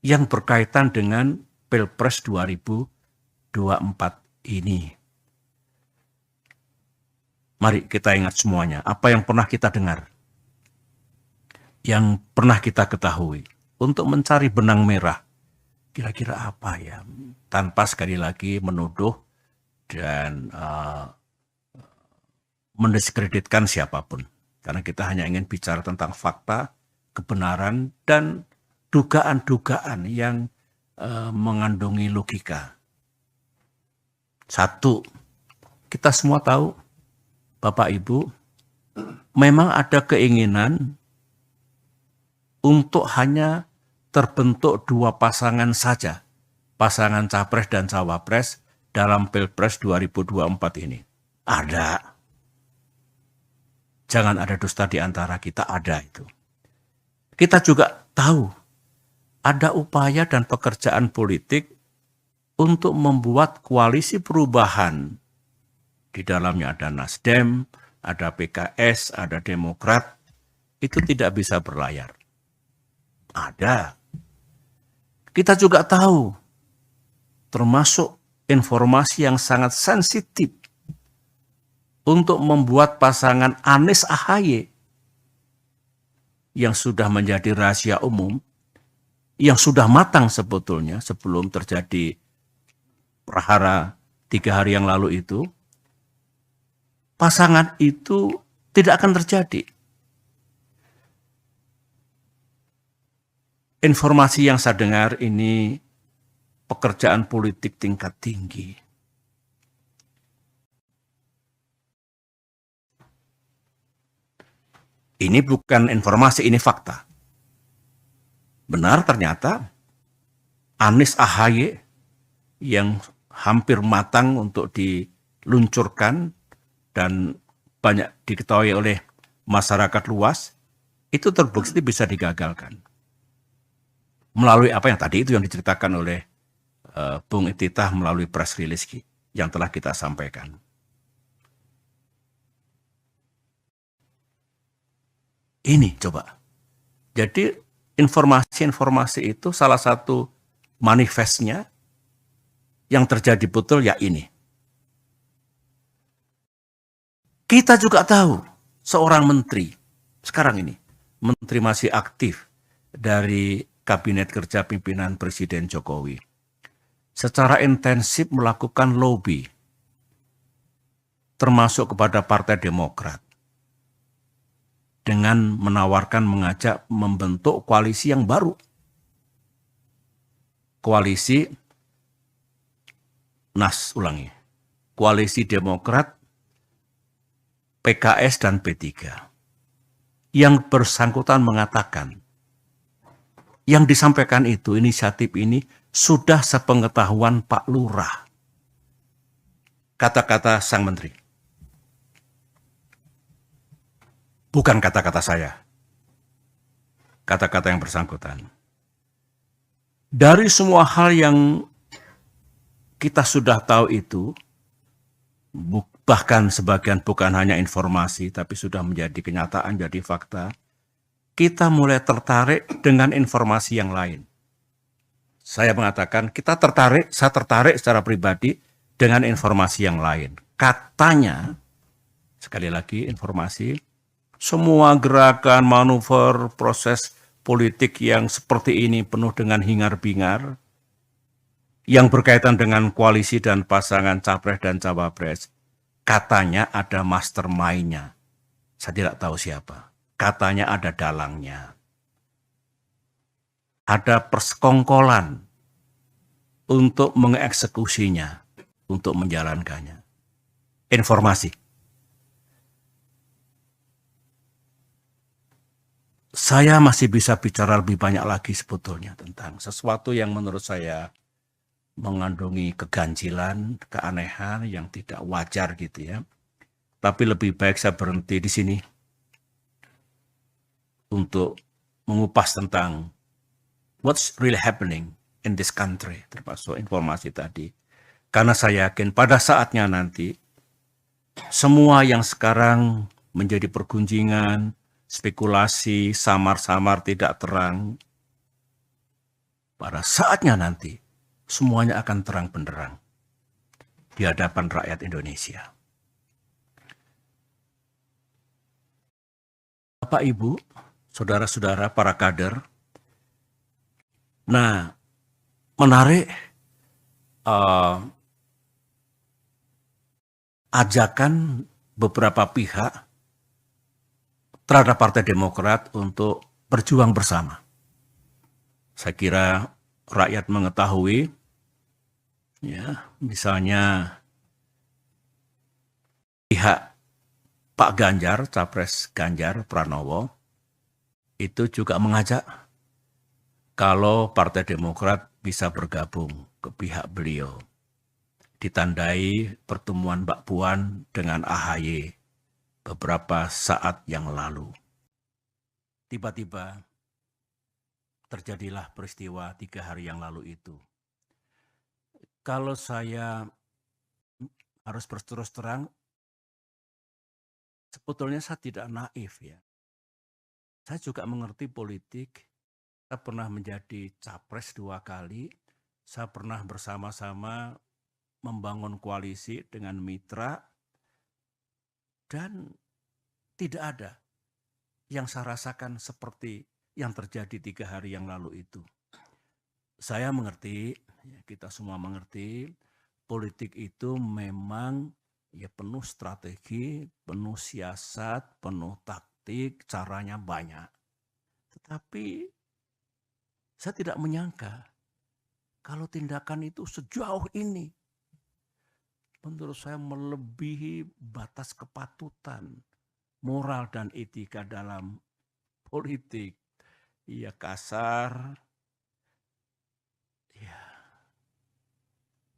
yang berkaitan dengan Pilpres 2024 ini. Mari kita ingat semuanya, apa yang pernah kita dengar, yang pernah kita ketahui, untuk mencari benang merah, kira-kira apa ya, tanpa sekali lagi menuduh dan mendiskreditkan siapapun. Karena kita hanya ingin bicara tentang fakta, kebenaran, dan dugaan-dugaan yang mengandungi logika. Satu, kita semua tahu, Bapak Ibu, memang ada keinginan untuk hanya terbentuk dua pasangan saja, pasangan capres dan cawapres dalam Pilpres 2024 ini. Ada. Jangan ada dusta di antara kita, ada itu. Kita juga tahu ada upaya dan pekerjaan politik untuk membuat koalisi perubahan. Di dalamnya ada Nasdem, ada PKS, ada Demokrat. Itu tidak bisa berlayar. Ada. Kita juga tahu, termasuk informasi yang sangat sensitif, untuk membuat pasangan Anies AHY yang sudah menjadi rahasia umum, yang sudah matang sebetulnya sebelum terjadi prahara 3 hari yang lalu itu, pasangan itu tidak akan terjadi. Informasi yang saya dengar ini pekerjaan politik tingkat tinggi. Ini bukan informasi, ini fakta. Benar ternyata Anies AHY yang hampir matang untuk diluncurkan dan banyak diketahui oleh masyarakat luas, itu terbukti bisa digagalkan. Melalui apa yang tadi itu yang diceritakan oleh Bung Ititah melalui press release yang telah kita sampaikan. Ini coba. Jadi informasi-informasi itu salah satu manifestnya yang terjadi betul ya ini. Kita juga tahu seorang menteri sekarang ini, menteri masih aktif dari Kabinet Kerja Pimpinan Presiden Jokowi, secara intensif melakukan lobby, termasuk kepada Partai Demokrat, dengan menawarkan, mengajak membentuk koalisi yang baru. Koalisi Koalisi Demokrat, PKS, dan P3. Yang bersangkutan mengatakan, yang disampaikan itu, inisiatif ini sudah sepengetahuan Pak Lurah. kata-kata sang menteri. Bukan kata-kata saya. Kata-kata yang bersangkutan. Dari semua hal yang kita sudah tahu itu, bahkan sebagian bukan hanya informasi, tapi sudah menjadi kenyataan, jadi fakta, kita mulai tertarik dengan informasi yang lain. Saya mengatakan, saya tertarik secara pribadi dengan informasi yang lain. Katanya, sekali lagi informasi, semua gerakan, manuver, proses politik yang seperti ini penuh dengan hingar-bingar, yang berkaitan dengan koalisi dan pasangan capres dan cawapres, katanya ada mastermind-nya. Saya tidak tahu siapa. Katanya ada dalangnya. Ada persekongkolan untuk mengeksekusinya, untuk menjalankannya. Informasi. Saya masih bisa bicara lebih banyak lagi sebetulnya tentang sesuatu yang menurut saya mengandungi keganjilan, keanehan yang tidak wajar gitu ya. Tapi lebih baik saya berhenti di sini untuk mengupas tentang what's really happening in this country, termasuk informasi tadi. Karena saya yakin pada saatnya nanti semua yang sekarang menjadi pergunjingan, spekulasi, samar-samar tidak terang, pada saatnya nanti semuanya akan terang benderang di hadapan rakyat Indonesia. Bapak, Ibu, saudara-saudara, para kader, nah, menarik ajakan beberapa pihak terhadap Partai Demokrat untuk berjuang bersama. Saya kira rakyat mengetahui, ya, misalnya pihak Pak Ganjar, Capres Ganjar Pranowo, itu juga mengajak kalau Partai Demokrat bisa bergabung ke pihak beliau. Ditandai pertemuan Mbak Puan dengan AHY beberapa saat yang lalu. Tiba-tiba terjadilah peristiwa 3 hari yang lalu itu. Kalau saya harus berterus terang, sebetulnya saya tidak naif ya. Saya juga mengerti politik. Saya pernah menjadi capres 2 kali. Saya pernah bersama-sama membangun koalisi dengan mitra. Dan tidak ada yang saya rasakan seperti yang terjadi 3 hari yang lalu itu. Saya mengerti, kita semua mengerti, politik itu memang ya penuh strategi, penuh siasat, penuh taktik, caranya banyak. Tetapi saya tidak menyangka kalau tindakan itu sejauh ini, menurut saya melebihi batas kepatutan, moral dan etika dalam politik. Ya kasar, ya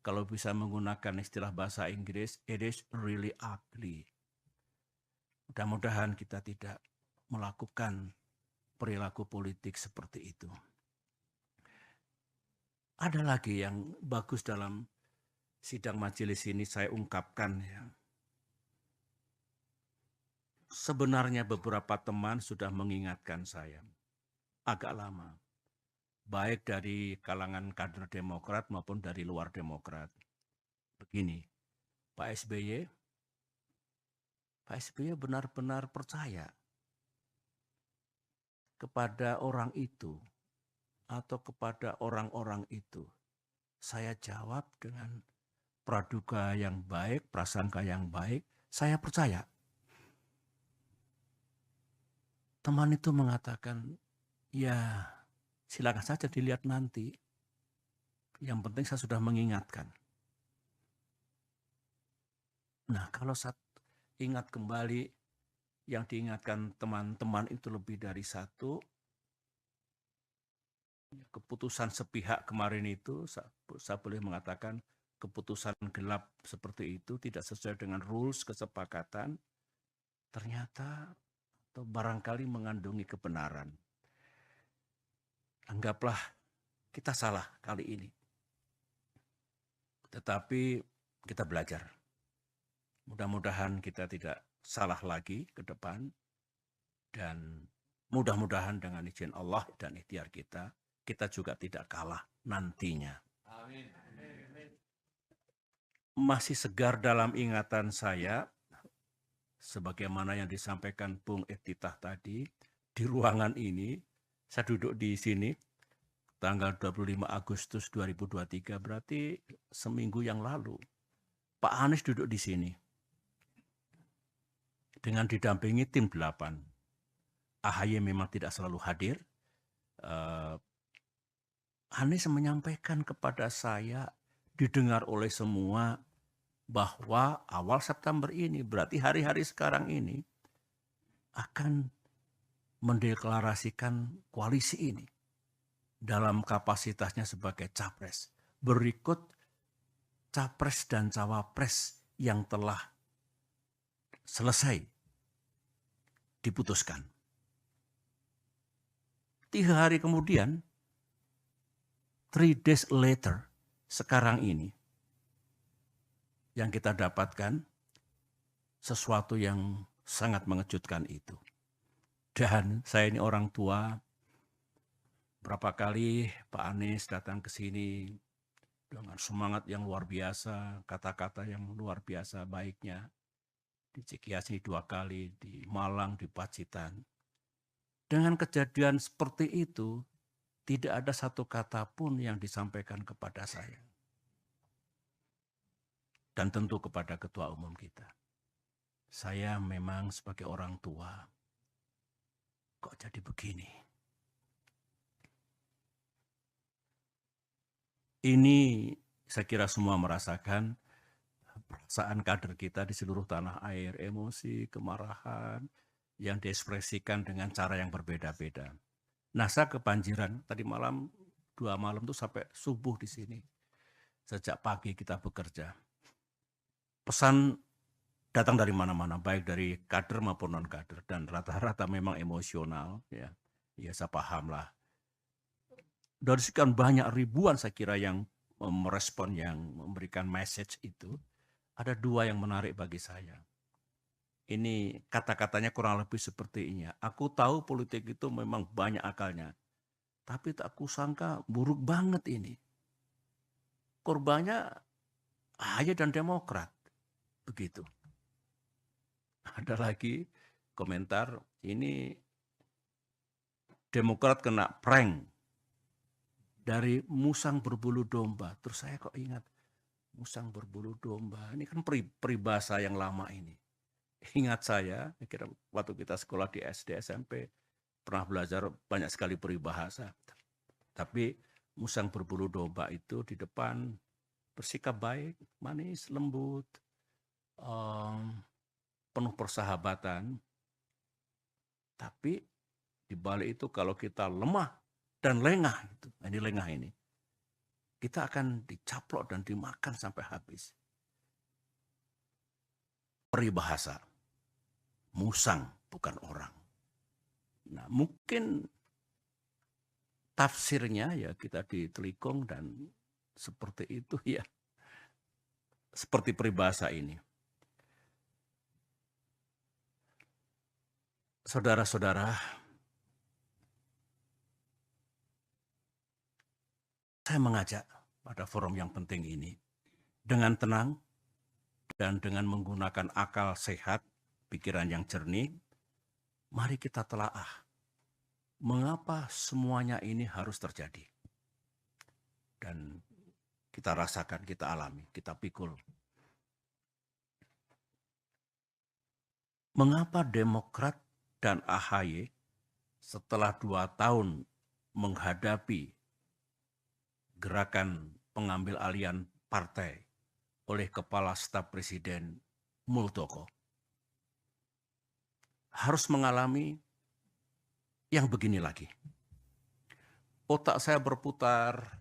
kalau bisa menggunakan istilah bahasa Inggris, it is really ugly. Mudah-mudahan kita tidak melakukan perilaku politik seperti itu. Ada lagi yang bagus dalam sidang majelis ini saya ungkapkan ya. Sebenarnya beberapa teman sudah mengingatkan saya agak lama. Baik dari kalangan kader Demokrat maupun dari luar Demokrat. Begini, Pak SBY benar-benar percaya kepada orang itu atau kepada orang-orang itu. Saya jawab dengan praduga yang baik, prasangka yang baik, saya percaya. Teman itu mengatakan, ya silakan saja dilihat nanti. Yang penting saya sudah mengingatkan. Nah, kalau saya ingat kembali yang diingatkan teman-teman itu lebih dari 1, keputusan sepihak kemarin itu saya boleh mengatakan keputusan gelap seperti itu tidak sesuai dengan rules kesepakatan, ternyata atau barangkali mengandungi kebenaran. Anggaplah kita salah kali ini. Tetapi kita belajar. Mudah-mudahan kita tidak salah lagi ke depan. Dan mudah-mudahan dengan izin Allah dan ikhtiar kita, kita juga tidak kalah nantinya. Amin. Masih segar dalam ingatan saya, sebagaimana yang disampaikan Bung Iftitah tadi, di ruangan ini, saya duduk di sini, tanggal 25 Agustus 2023, berarti seminggu yang lalu. Pak Anies duduk di sini, dengan didampingi tim 8. AHY memang tidak selalu hadir. Anies menyampaikan kepada saya, didengar oleh semua, bahwa awal September ini, berarti hari-hari sekarang ini, akan mendeklarasikan koalisi ini dalam kapasitasnya sebagai capres. Berikut capres dan cawapres yang telah selesai diputuskan. 3 hari kemudian, 3 days later, sekarang ini, yang kita dapatkan sesuatu yang sangat mengejutkan itu. Dan saya ini orang tua, berapa kali Pak Anies datang ke sini dengan semangat yang luar biasa, kata-kata yang luar biasa baiknya. Di Cikiasi 2 kali, di Malang, di Pacitan. Dengan kejadian seperti itu, tidak ada satu kata pun yang disampaikan kepada saya. Dan tentu kepada Ketua Umum kita. Saya memang sebagai orang tua, kok jadi begini? Ini saya kira semua merasakan perasaan kader kita di seluruh tanah air, emosi, kemarahan, yang diekspresikan dengan cara yang berbeda-beda. Nah, saya kebanjiran, tadi malam, 2 malam itu sampai subuh di sini. Sejak pagi kita bekerja. Pesan datang dari mana-mana, baik dari kader maupun non-kader, dan rata-rata memang emosional. Ya, saya paham lah. Dari sekian banyak ribuan saya kira yang merespon, yang memberikan message itu, ada 2 yang menarik bagi saya. Ini kata-katanya kurang lebih seperti ini. Aku tahu politik itu memang banyak akalnya, tapi tak kusangka buruk banget ini. Korbannya AHY dan Demokrat. Begitu. Ada lagi komentar, ini Demokrat kena prank dari musang berbulu domba. Terus saya kok ingat, musang berbulu domba, ini kan peribahasa yang lama ini. Ingat saya kira waktu kita sekolah di SD, SMP, pernah belajar banyak sekali peribahasa. Tapi musang berbulu domba itu di depan bersikap baik, manis, lembut, penuh persahabatan. Tapi di balik itu kalau kita lemah dan lengah, ini lengah ini, kita akan dicaplok dan dimakan sampai habis. Peribahasa, musang bukan orang. Nah, mungkin tafsirnya ya kita ditelikung dan seperti itu ya. Seperti peribahasa ini. Saudara-saudara, saya mengajak pada forum yang penting ini dengan tenang dan dengan menggunakan akal sehat, pikiran yang jernih, mari kita telaah mengapa semuanya ini harus terjadi. Dan kita rasakan, kita alami, kita pikul. Mengapa Demokrat dan AHY setelah 2 tahun menghadapi gerakan pengambil alihan partai oleh Kepala Staf Presiden Muldoko harus mengalami yang begini lagi? Otak saya berputar.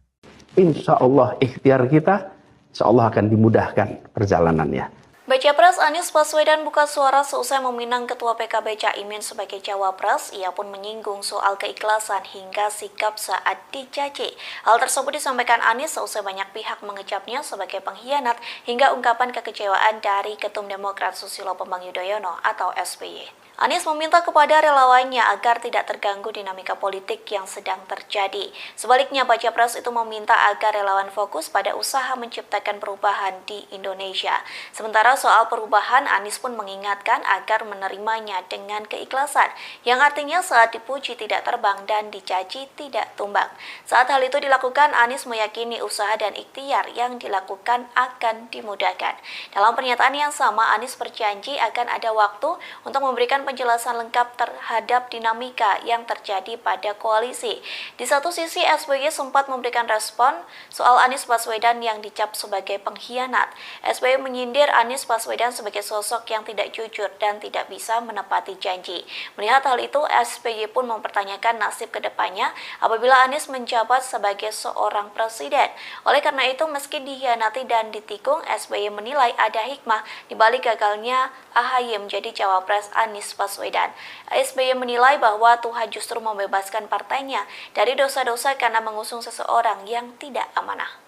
Insya Allah ikhtiar kita insya Allah akan dimudahkan perjalanannya. Baca Pres Anies Baswedan buka suara seusai meminang Ketua PKB Caimin sebagai Cawapres. Ia pun menyinggung soal keikhlasan hingga sikap saat dicaci. Hal tersebut disampaikan Anies seusai banyak pihak mengecapnya sebagai pengkhianat hingga ungkapan kekecewaan dari Ketum Demokrat Susilo Bambang Yudhoyono atau SBY. Anies meminta kepada relawannya agar tidak terganggu dinamika politik yang sedang terjadi. Sebaliknya, Baca Pres itu meminta agar relawan fokus pada usaha menciptakan perubahan di Indonesia. Sementara soal perubahan, Anies pun mengingatkan agar menerimanya dengan keikhlasan, yang artinya saat dipuji tidak terbang dan dicaci tidak tumbang. Saat hal itu dilakukan, Anies meyakini usaha dan ikhtiar yang dilakukan akan dimudahkan. Dalam pernyataan yang sama, Anies berjanji akan ada waktu untuk memberikan penjelasan lengkap terhadap dinamika yang terjadi pada koalisi. Di satu sisi, SBY sempat memberikan respon soal Anies Baswedan yang dicap sebagai pengkhianat. SBY menyindir Anies Baswedan sebagai sosok yang tidak jujur dan tidak bisa menepati janji. Melihat hal itu, SBY pun mempertanyakan nasib kedepannya apabila Anies menjabat sebagai seorang presiden. Oleh karena itu, meski dikhianati dan ditikung, SBY menilai ada hikmah di balik gagalnya AHY menjadi cawapres Anies Baswedan. SBY menilai bahwa Tuhan justru membebaskan partainya dari dosa-dosa karena mengusung seseorang yang tidak amanah.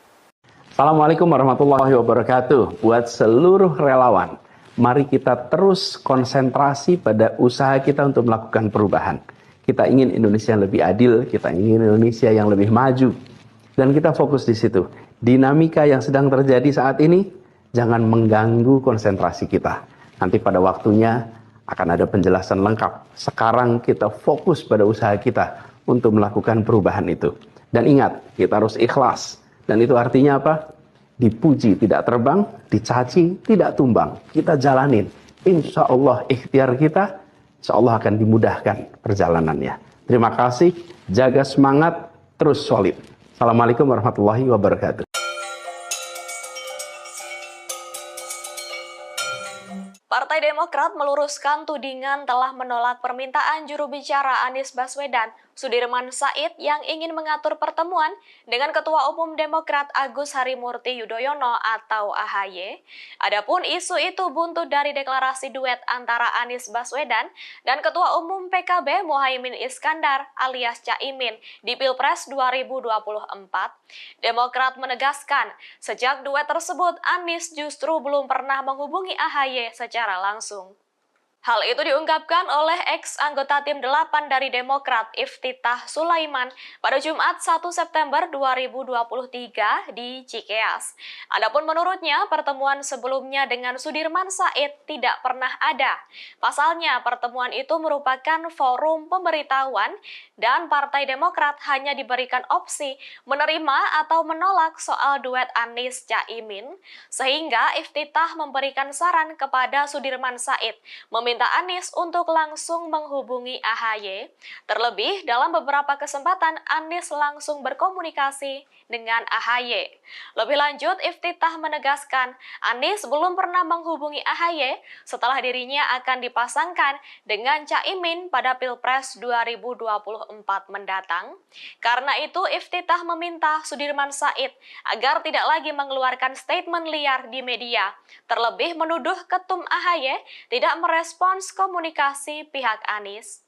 Assalamualaikum warahmatullahi wabarakatuh. Buat seluruh relawan, mari kita terus konsentrasi pada usaha kita untuk melakukan perubahan. Kita ingin Indonesia yang lebih adil, kita ingin Indonesia yang lebih maju. Dan kita fokus di situ. Dinamika yang sedang terjadi saat ini, jangan mengganggu konsentrasi kita. Nanti pada waktunya akan ada penjelasan lengkap. Sekarang kita fokus pada usaha kita untuk melakukan perubahan itu. Dan ingat, kita harus ikhlas. Dan itu artinya apa? Dipuji tidak terbang, dicaci tidak tumbang. Kita jalanin. Insya Allah ikhtiar kita, insya Allah akan dimudahkan perjalanannya. Terima kasih, jaga semangat, terus solid. Assalamualaikum warahmatullahi wabarakatuh. Partai Demokrat meluruskan tudingan telah menolak permintaan juru bicara Anies Baswedan, Sudirman Said, yang ingin mengatur pertemuan dengan Ketua Umum Demokrat Agus Harimurti Yudhoyono atau AHY. Adapun isu itu buntut dari deklarasi duet antara Anies Baswedan dan Ketua Umum PKB Muhaimin Iskandar alias Caimin di Pilpres 2024. Demokrat menegaskan, sejak duet tersebut Anies justru belum pernah menghubungi AHY secara langsung. Hal itu diungkapkan oleh ex-anggota tim 8 dari Demokrat, Iftitah Sulaiman, pada Jumat 1 September 2023 di Cikeas. Adapun menurutnya, pertemuan sebelumnya dengan Sudirman Said tidak pernah ada. Pasalnya, pertemuan itu merupakan forum pemberitahuan dan Partai Demokrat hanya diberikan opsi menerima atau menolak soal duet Anies Caimin, sehingga Iftitah memberikan saran kepada Sudirman Said meminta Anies untuk langsung menghubungi AHY. Terlebih, dalam beberapa kesempatan Anies langsung berkomunikasi dengan AHY. Lebih lanjut, Iftitah menegaskan Anies belum pernah menghubungi AHY setelah dirinya akan dipasangkan dengan Caimin pada Pilpres 2024 mendatang. Karena itu, Iftitah meminta Sudirman Said agar tidak lagi mengeluarkan statement liar di media, terlebih menuduh Ketum AHY tidak merespons komunikasi pihak Anies.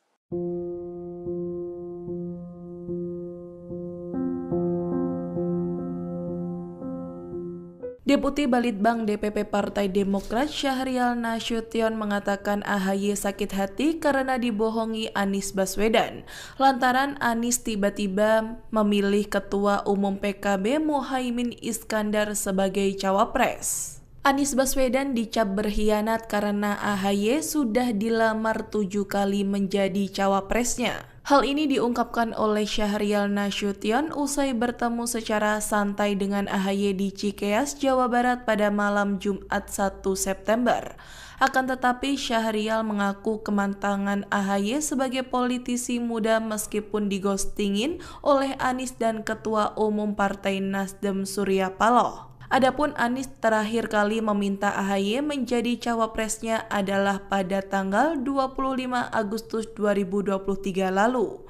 Deputi Balitbang DPP Partai Demokrat Syahrial Nasution mengatakan AHY sakit hati karena dibohongi Anies Baswedan lantaran Anies tiba-tiba memilih Ketua Umum PKB Muhaimin Iskandar sebagai cawapres. Anies Baswedan dicap berkhianat karena AHY sudah dilamar 7 kali menjadi cawapresnya. Hal ini diungkapkan oleh Syahrial Nasution usai bertemu secara santai dengan AHY di Cikeas, Jawa Barat pada malam Jumat 1 September. Akan tetapi Syahrial mengaku kemantangan AHY sebagai politisi muda meskipun digostingin oleh Anies dan Ketua Umum Partai Nasdem Surya Paloh. Adapun Anies terakhir kali meminta AHY menjadi cawapresnya adalah pada tanggal 25 Agustus 2023 lalu.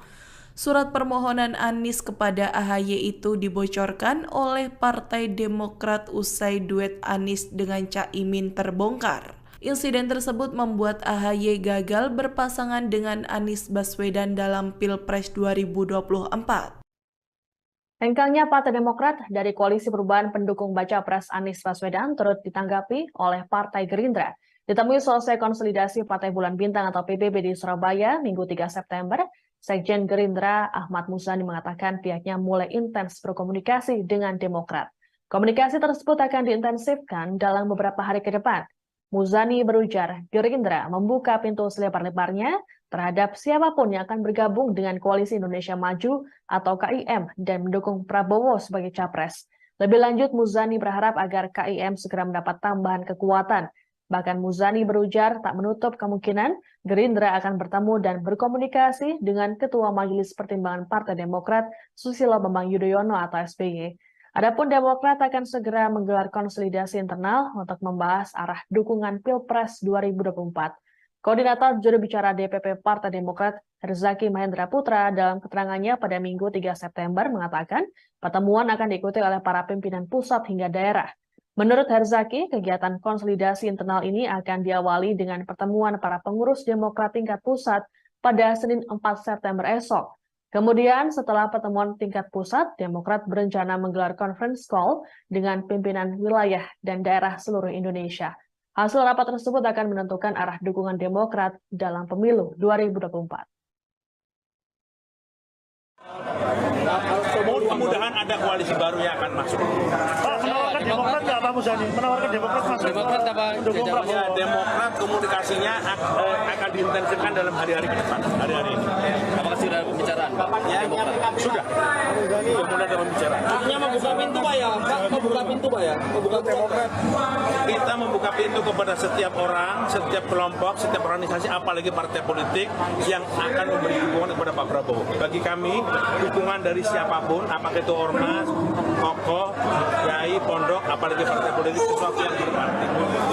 Surat permohonan Anies kepada AHY itu dibocorkan oleh Partai Demokrat usai duet Anies dengan Caimin terbongkar. Insiden tersebut membuat AHY gagal berpasangan dengan Anies Baswedan dalam Pilpres 2024. Hengkangnya Partai Demokrat dari Koalisi Perubahan pendukung baca pres Anies Baswedan turut ditanggapi oleh Partai Gerindra. Ditemui selesai konsolidasi Partai Bulan Bintang atau PBB di Surabaya Minggu 3 September, Sekjen Gerindra Ahmad Muzani mengatakan pihaknya mulai intens berkomunikasi dengan Demokrat. Komunikasi tersebut akan diintensifkan dalam beberapa hari ke depan. Muzani berujar, Gerindra membuka pintu selebar-lebarnya terhadap siapapun yang akan bergabung dengan Koalisi Indonesia Maju atau KIM dan mendukung Prabowo sebagai capres. Lebih lanjut, Muzani berharap agar KIM segera mendapat tambahan kekuatan. Bahkan Muzani berujar tak menutup kemungkinan Gerindra akan bertemu dan berkomunikasi dengan Ketua Majelis Pertimbangan Partai Demokrat Susilo Bambang Yudhoyono atau SBY. Adapun Demokrat akan segera menggelar konsolidasi internal untuk membahas arah dukungan Pilpres 2024. Koordinator juru bicara DPP Partai Demokrat Herzaki Mahendra Putra dalam keterangannya pada Minggu 3 September mengatakan pertemuan akan diikuti oleh para pimpinan pusat hingga daerah. Menurut Herzaki, kegiatan konsolidasi internal ini akan diawali dengan pertemuan para pengurus Demokrat tingkat pusat pada Senin 4 September esok. Kemudian setelah pertemuan tingkat pusat, Demokrat berencana menggelar conference call dengan pimpinan wilayah dan daerah seluruh Indonesia. Hasil rapat tersebut akan menentukan arah dukungan Demokrat dalam pemilu 2024. Mudah-mudahan ada koalisi baru yang akan masuk. Pak, menawarkan Demokrat nggak Pak Muzani? Menawarkan Demokrat masuk? Demokrat apa? Ya, Demokrat komunikasinya akan diintensifkan dalam hari-hari ke depan. Hari-hari ini. Apakah sudah ada pembicaraan? Ya, sudah. Sudah ada pembicaraan. Artinya membuka pintu Pak ya? Pak, membuka pintu Pak ya? Membuka Demokrat. Kita membuka pintu kepada setiap orang, setiap kelompok, setiap organisasi, apalagi partai politik yang akan memberi dukungan kepada Pak Prabowo. Bagi kami, dukungan dari siapapun, apakah itu ormas, tokoh, kiai, pondok, apalagi partai politik, sesuatu yang berarti.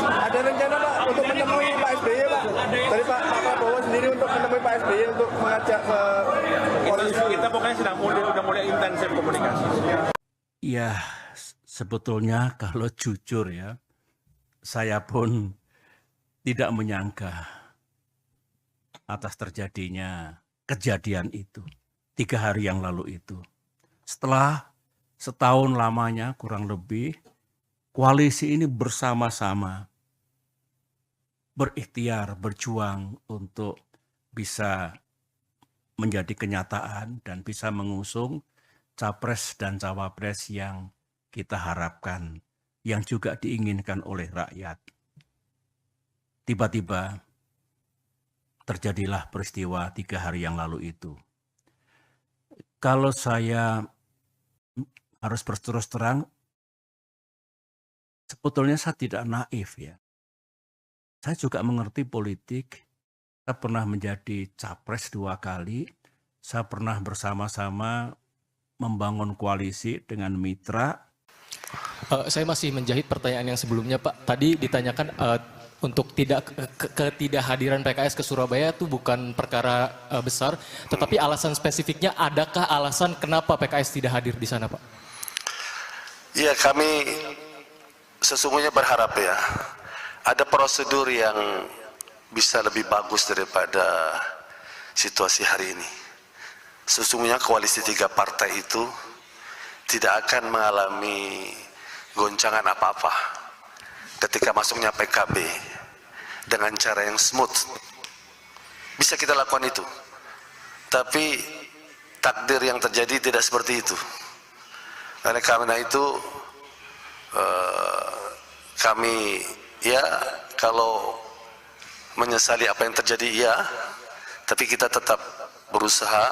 Ada rencana Pak untuk menemui Pak SBY Pak? Dari Pak Prabowo sendiri untuk menemui Pak SBY untuk mengajak ke koalisi. Kita pokoknya sudah mulai intensif komunikasi. Ya, sebetulnya kalau jujur ya, saya pun tidak menyangka atas terjadinya kejadian itu 3 hari yang lalu itu. Setelah setahun lamanya kurang lebih, koalisi ini bersama-sama berikhtiar, berjuang untuk bisa menjadi kenyataan dan bisa mengusung capres dan cawapres yang kita harapkan, yang juga diinginkan oleh rakyat. Tiba-tiba terjadilah peristiwa 3 hari yang lalu itu. Kalau saya harus berterus terang, sebetulnya saya tidak naif ya. Saya juga mengerti politik. Saya pernah menjadi capres 2 kali. Saya pernah bersama-sama membangun koalisi dengan mitra. Saya masih menjahit pertanyaan yang sebelumnya Pak. Tadi ditanyakan untuk ketidakhadiran PKS ke Surabaya itu bukan perkara besar, tetapi alasan spesifiknya, adakah alasan kenapa PKS tidak hadir di sana Pak? Ya, kami sesungguhnya berharap ya, ada prosedur yang bisa lebih bagus daripada situasi hari ini. Sesungguhnya koalisi 3 partai itu tidak akan mengalami goncangan apa-apa ketika masuknya PKB dengan cara yang smooth. Bisa kita lakukan itu, tapi takdir yang terjadi tidak seperti itu. Oleh karena itu kami ya, kalau menyesali apa yang terjadi ya, tapi kita tetap berusaha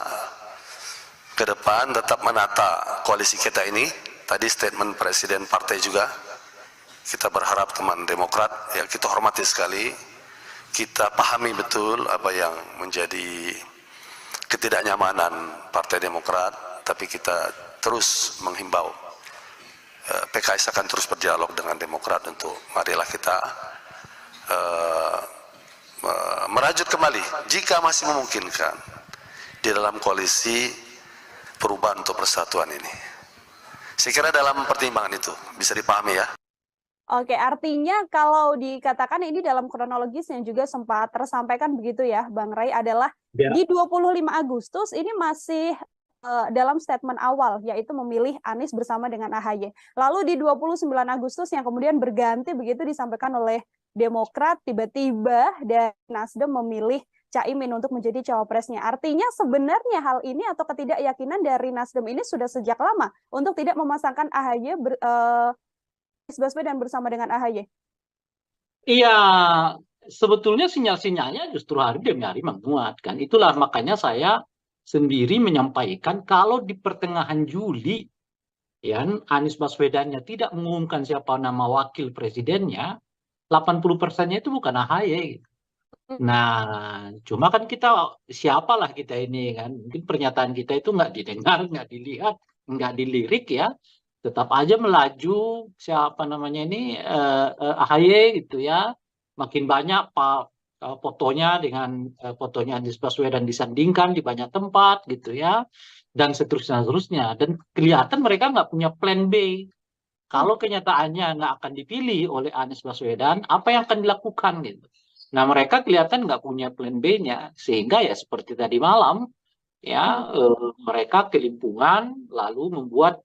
ke depan, tetap menata koalisi kita ini. Tadi statement Presiden Partai juga, kita berharap teman Demokrat, ya kita hormati sekali, kita pahami betul apa yang menjadi ketidaknyamanan Partai Demokrat, tapi kita terus menghimbau PKS akan terus berdialog dengan Demokrat untuk marilah kita merajut kembali jika masih memungkinkan di dalam koalisi perubahan untuk persatuan ini. Saya kira dalam pertimbangan itu bisa dipahami ya. Oke, artinya kalau dikatakan ini dalam kronologis yang juga sempat tersampaikan begitu ya, Bang Ray, adalah di 25 Agustus ini masih dalam statement awal, yaitu memilih Anies bersama dengan AHY. Lalu di 29 Agustus yang kemudian berganti begitu disampaikan oleh Demokrat, tiba-tiba dari Nasdem memilih Caimin untuk menjadi cawapresnya. Artinya sebenarnya hal ini atau ketidakyakinan dari Nasdem ini sudah sejak lama untuk tidak memasangkan AHY Anies Baswedan bersama dengan AHY. Iya, sebetulnya sinyal-sinyalnya justru hari demi hari menguat kan. Itulah makanya saya sendiri menyampaikan kalau di pertengahan Juli ya Anies Baswedannya tidak mengumumkan siapa nama wakil presidennya, 80%-nya itu bukan AHY. Nah, cuma kan kita siapalah kita ini kan, mungkin pernyataan kita itu nggak didengar, nggak dilihat, nggak dilirik ya, tetap aja melaju siapa namanya ini AHY gitu ya, makin banyak fotonya dengan fotonya Anies Baswedan disandingkan di banyak tempat gitu ya, dan seterusnya, dan kelihatan mereka nggak punya plan B. Kalau kenyataannya nggak akan dipilih oleh Anies Baswedan, apa yang akan dilakukan gitu? Nah mereka kelihatan nggak punya plan B-nya, sehingga ya seperti tadi malam ya mereka kelimpungan lalu membuat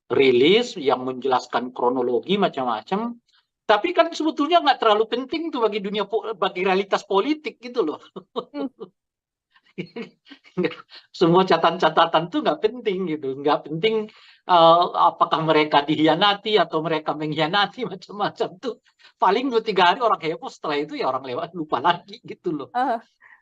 rilis yang menjelaskan kronologi macam-macam, tapi kan sebetulnya nggak terlalu penting tuh bagi bagi realitas politik gitu loh. Semua catatan-catatan tuh nggak penting gitu, nggak penting apakah mereka dihianati atau mereka mengkhianati macam-macam tuh. Paling 2-3 hari orang heboh, setelah itu ya orang lewat lupa lagi gitu loh.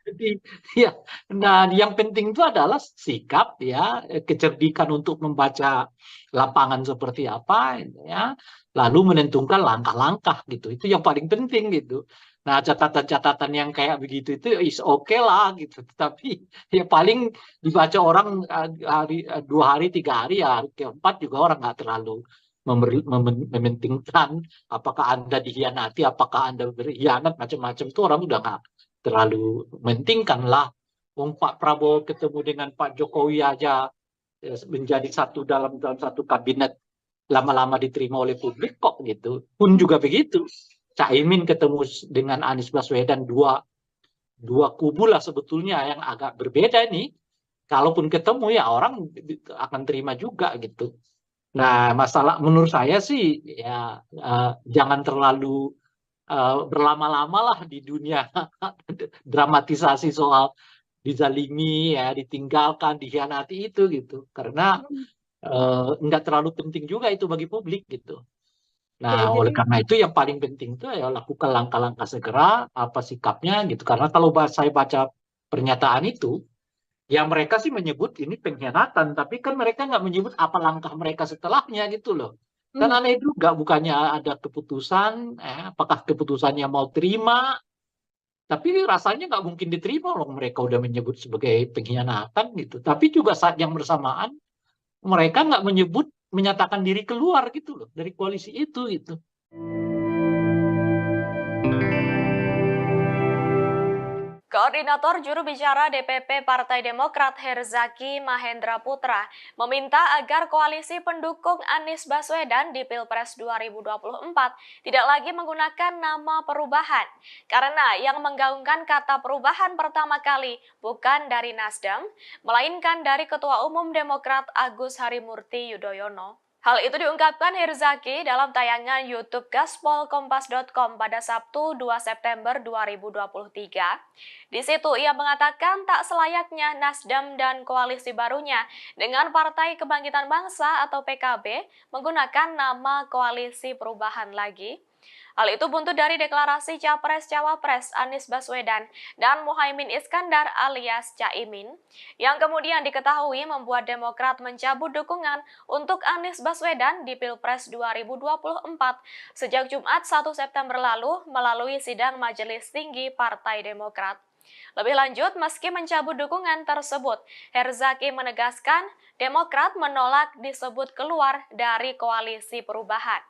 Jadi ya, nah yang penting itu adalah sikap ya, kecerdikan untuk membaca lapangan seperti apa ya, lalu menentukan langkah-langkah gitu. Itu yang paling penting gitu. Nah catatan-catatan yang kayak begitu itu is okay lah gitu. Tapi ya paling dibaca orang 2 hari 3 hari ya, hari keempat juga orang nggak terlalu mementingkan apakah Anda dihianati, apakah Anda berkhianat macam-macam itu orang udah nggak terlalu mementingkan lah. Pak Prabowo ketemu dengan Pak Jokowi aja menjadi satu dalam satu kabinet lama-lama diterima oleh publik kok gitu. Pun juga begitu. Caimin ketemu dengan Anies Baswedan, dua kubu lah sebetulnya yang agak berbeda nih. Kalaupun ketemu ya orang akan terima juga gitu. Nah masalah menurut saya sih ya jangan terlalu berlama-lama lah di dunia dramatisasi soal dizalimi ya, ditinggalkan, dikhianati itu gitu, karena nggak terlalu penting juga itu bagi publik gitu. Nah oleh karena itu yang paling penting itu ya lakukan langkah-langkah segera apa sikapnya gitu, karena kalau saya baca pernyataan itu ya mereka sih menyebut ini pengkhianatan, tapi kan mereka nggak menyebut apa langkah mereka setelahnya gitu loh. Kan aneh juga, bukannya ada keputusan, apakah keputusannya mau terima, tapi rasanya nggak mungkin diterima loh, mereka udah menyebut sebagai pengkhianatan gitu. Tapi juga saat yang bersamaan, mereka nggak menyatakan diri keluar gitu loh, dari koalisi itu gitu. Koordinator juru bicara DPP Partai Demokrat Herzaki Mahendra Putra meminta agar koalisi pendukung Anies Baswedan di Pilpres 2024 tidak lagi menggunakan nama perubahan, karena yang menggaungkan kata perubahan pertama kali bukan dari Nasdem, melainkan dari Ketua Umum Demokrat Agus Harimurti Yudhoyono. Hal itu diungkapkan Herzaki dalam tayangan YouTube gaspolkompas.com pada Sabtu 2 September 2023. Di situ ia mengatakan tak selayaknya Nasdem dan koalisi barunya dengan Partai Kebangkitan Bangsa atau PKB menggunakan nama Koalisi Perubahan lagi. Hal itu buntut dari deklarasi Capres-Cawapres Anies Baswedan dan Muhaimin Iskandar alias Caimin, yang kemudian diketahui membuat Demokrat mencabut dukungan untuk Anies Baswedan di Pilpres 2024 sejak Jumat 1 September lalu melalui sidang Majelis Tinggi Partai Demokrat. Lebih lanjut, meski mencabut dukungan tersebut, Herzaki menegaskan Demokrat menolak disebut keluar dari koalisi perubahan.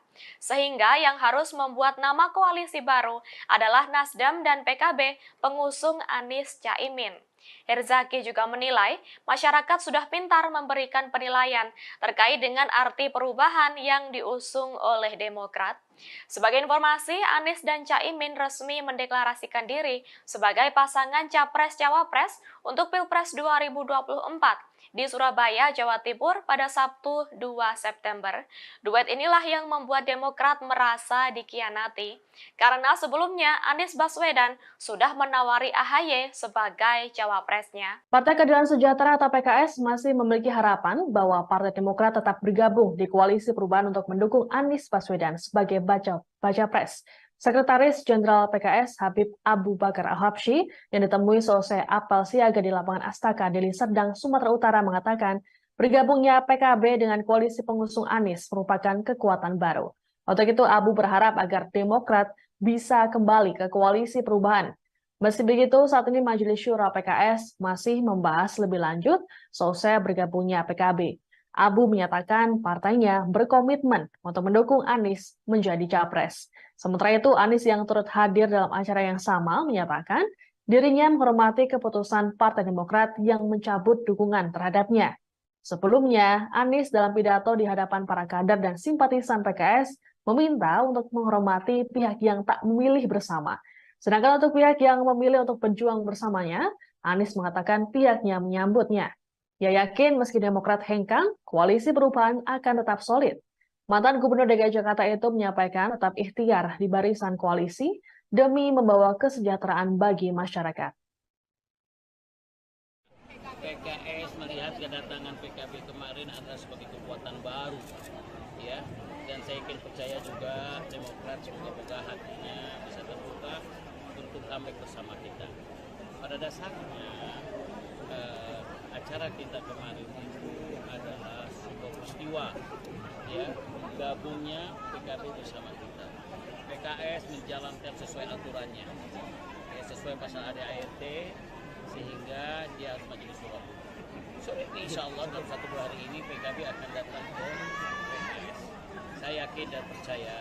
Sehingga yang harus membuat nama koalisi baru adalah Nasdem dan PKB pengusung Anies Caimin. Herzaki juga menilai masyarakat sudah pintar memberikan penilaian terkait dengan arti perubahan yang diusung oleh Demokrat. Sebagai informasi, Anies dan Caimin resmi mendeklarasikan diri sebagai pasangan Capres-Cawapres untuk Pilpres 2024 di Surabaya, Jawa Timur pada Sabtu 2 September. Duet inilah yang membuat Demokrat merasa dikhianati karena sebelumnya Anies Baswedan sudah menawari AHY sebagai cawapresnya. Partai Keadilan Sejahtera atau PKS masih memiliki harapan bahwa Partai Demokrat tetap bergabung di Koalisi Perubahan untuk mendukung Anies Baswedan sebagai baca pres. Sekretaris Jenderal PKS Habib Abu Bakar Al-Habsyi yang ditemui selesai apel siaga di lapangan Astaka, Deli Serdang, Sumatera Utara mengatakan bergabungnya PKB dengan koalisi pengusung Anies merupakan kekuatan baru. Untuk itu Abu berharap agar Demokrat bisa kembali ke Koalisi Perubahan. Meski begitu, saat ini Majelis Syura PKS masih membahas lebih lanjut selesai bergabungnya PKB. Abu menyatakan partainya berkomitmen untuk mendukung Anies menjadi capres. Sementara itu, Anies yang turut hadir dalam acara yang sama menyatakan dirinya menghormati keputusan Partai Demokrat yang mencabut dukungan terhadapnya. Sebelumnya, Anies dalam pidato di hadapan para kader dan simpatisan PKS meminta untuk menghormati pihak yang tak memilih bersama. Sedangkan untuk pihak yang memilih untuk berjuang bersamanya, Anies mengatakan pihaknya menyambutnya. Ia yakin meski Demokrat hengkang, Koalisi Perubahan akan tetap solid. Mantan Gubernur DKI Jakarta itu menyampaikan tetap ikhtiar di barisan koalisi demi membawa kesejahteraan bagi masyarakat. PKS melihat kedatangan PKB kemarin adalah sebagai kekuatan baru, ya. Dan saya yakin percaya juga Demokrat semoga hatinya bisa terbuka untuk comeback bersama kita. Pada dasarnya acara kita kemarin itu adalah sebuah peristiwa, ya, gabungnya PKB bersama kita. PKS menjalankan sesuai aturannya, ya, sesuai pasal ADART, sehingga dia harus majelis syuro. Insya Allah dalam 1-2 hari ini PKB akan datang ke PKS. Saya yakin dan percaya,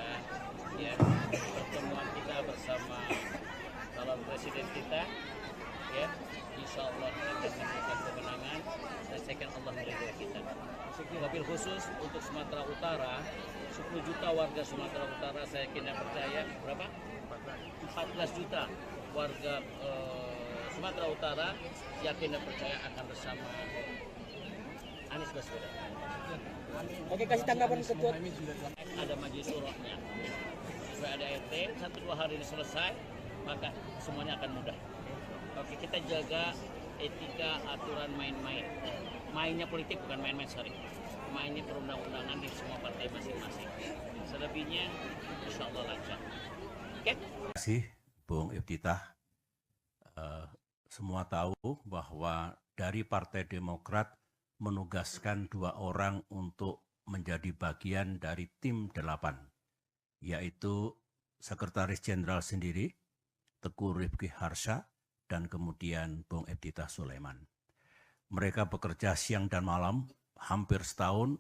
ya, pertemuan kita bersama calon presiden kita, ya, insya Allah akan memberikan kemenangan dan saya yakin Allah meridhoi kita. Wabil khusus untuk Sumatera Utara, 10 juta warga Sumatera Utara saya yakin dan percaya berapa? 14 juta warga Sumatera Utara yakin dan percaya akan bersama Anies Baswedan. Oke, kasih tanggapan ketua. Ada majelis syuronya. Sesuai ada RT, 1-2 hari ini selesai, maka semuanya akan mudah. Oke, kita jaga etika aturan main-main. Mainnya politik bukan main-main, sorry. Mainnya perundang-undangan di semua partai masing-masing. Selebihnya insya Allah lancar. Oke? Terima kasih, Bung Iftitah. Semua tahu bahwa dari Partai Demokrat menugaskan 2 orang untuk menjadi bagian dari tim 8, yaitu Sekretaris Jenderal sendiri, Teguh Rifki Harsha, dan kemudian Bung Iftitah Sulaiman. Mereka bekerja siang dan malam, hampir setahun,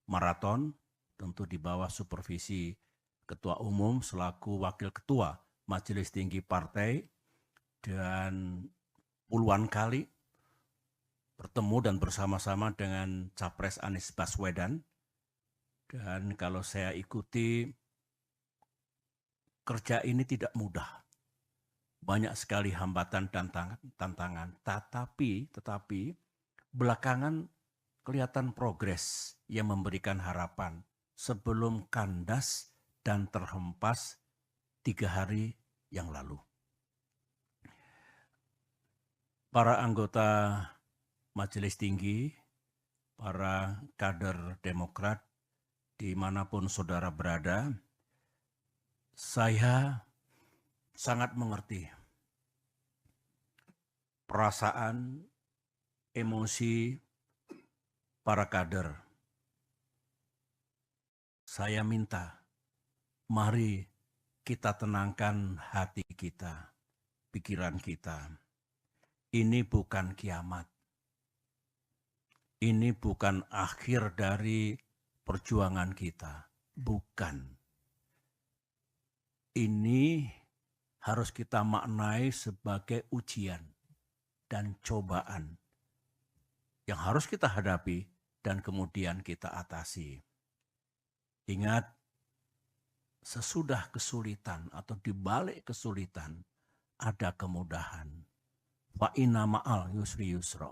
maraton, tentu di bawah supervisi Ketua Umum selaku Wakil Ketua Majelis Tinggi Partai, dan puluhan kali bertemu dan bersama-sama dengan Capres Anies Baswedan. Dan kalau saya ikuti, kerja ini tidak mudah. Banyak sekali hambatan dan tantangan, tetapi belakangan kelihatan progres yang memberikan harapan sebelum kandas dan terhempas 3 hari yang lalu. Para anggota Majelis Tinggi, para kader Demokrat, dimanapun saudara berada, saya sangat mengerti perasaan, emosi para kader. Saya minta, mari kita tenangkan hati kita, pikiran kita. Ini bukan kiamat. Ini bukan akhir dari perjuangan kita. Bukan. Ini harus kita maknai sebagai ujian. dan cobaan yang harus kita hadapi dan kemudian kita atasi. Ingat, sesudah kesulitan atau di balik kesulitan ada kemudahan. Fa inna ma'al yusri yusra.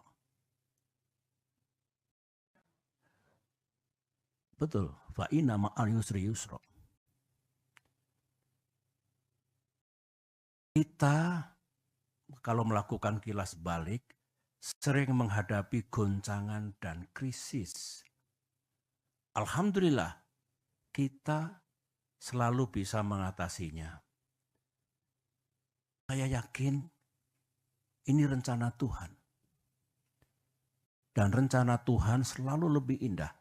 Betul, fa inna ma'al yusri yusra. Kita kalau melakukan kilas balik sering menghadapi goncangan dan krisis. Alhamdulillah, kita selalu bisa mengatasinya. Saya yakin ini rencana Tuhan. Dan rencana Tuhan selalu lebih indah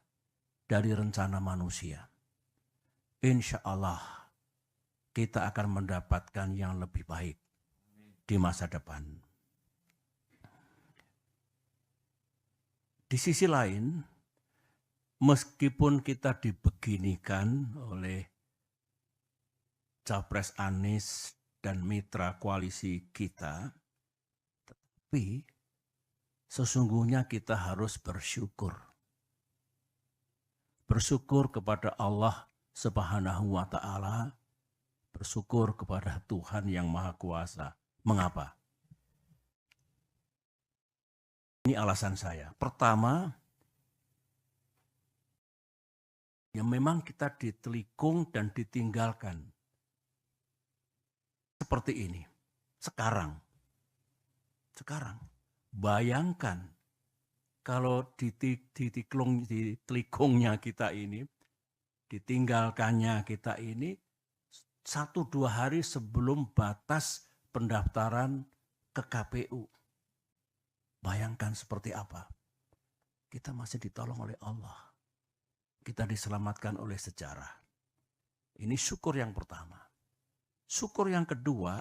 dari rencana manusia. Insya Allah kita akan mendapatkan yang lebih baik di masa depan. Di sisi lain, meskipun kita dibeginikan oleh Capres Anies dan mitra koalisi kita, tapi sesungguhnya kita harus bersyukur. Bersyukur kepada Allah Subhanahu wa Ta'ala, bersyukur kepada Tuhan yang Maha Kuasa. Mengapa? Ini alasan saya. Pertama, ya memang kita ditelikung dan ditinggalkan. Seperti ini. Sekarang. Bayangkan kalau ditelikungnya kita ini, ditinggalkannya kita ini, 1-2 hari sebelum batas pendaftaran ke KPU. Bayangkan seperti apa. Kita masih ditolong oleh Allah. Kita diselamatkan oleh sejarah. Ini syukur yang pertama. Syukur yang kedua,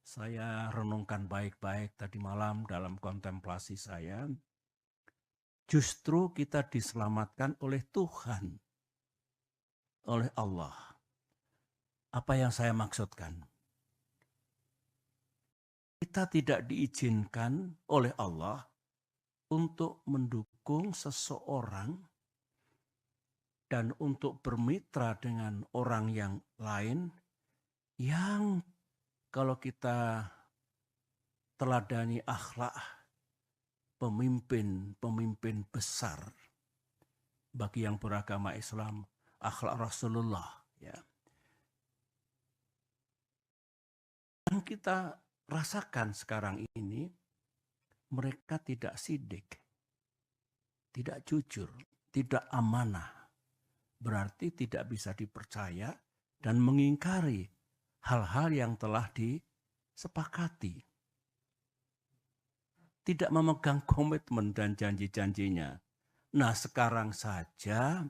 saya renungkan baik-baik tadi malam dalam kontemplasi saya. Justru kita diselamatkan oleh Tuhan. Oleh Allah. Apa yang saya maksudkan? Kita tidak diizinkan oleh Allah untuk mendukung seseorang dan untuk bermitra dengan orang yang lain yang kalau kita teladani akhlak pemimpin besar bagi yang beragama Islam, akhlak Rasulullah, ya. Yang kita rasakan sekarang ini, mereka tidak sidik, tidak jujur, tidak amanah. Berarti tidak bisa dipercaya dan mengingkari hal-hal yang telah disepakati. Tidak memegang komitmen dan janji-janjinya. Nah, sekarang saja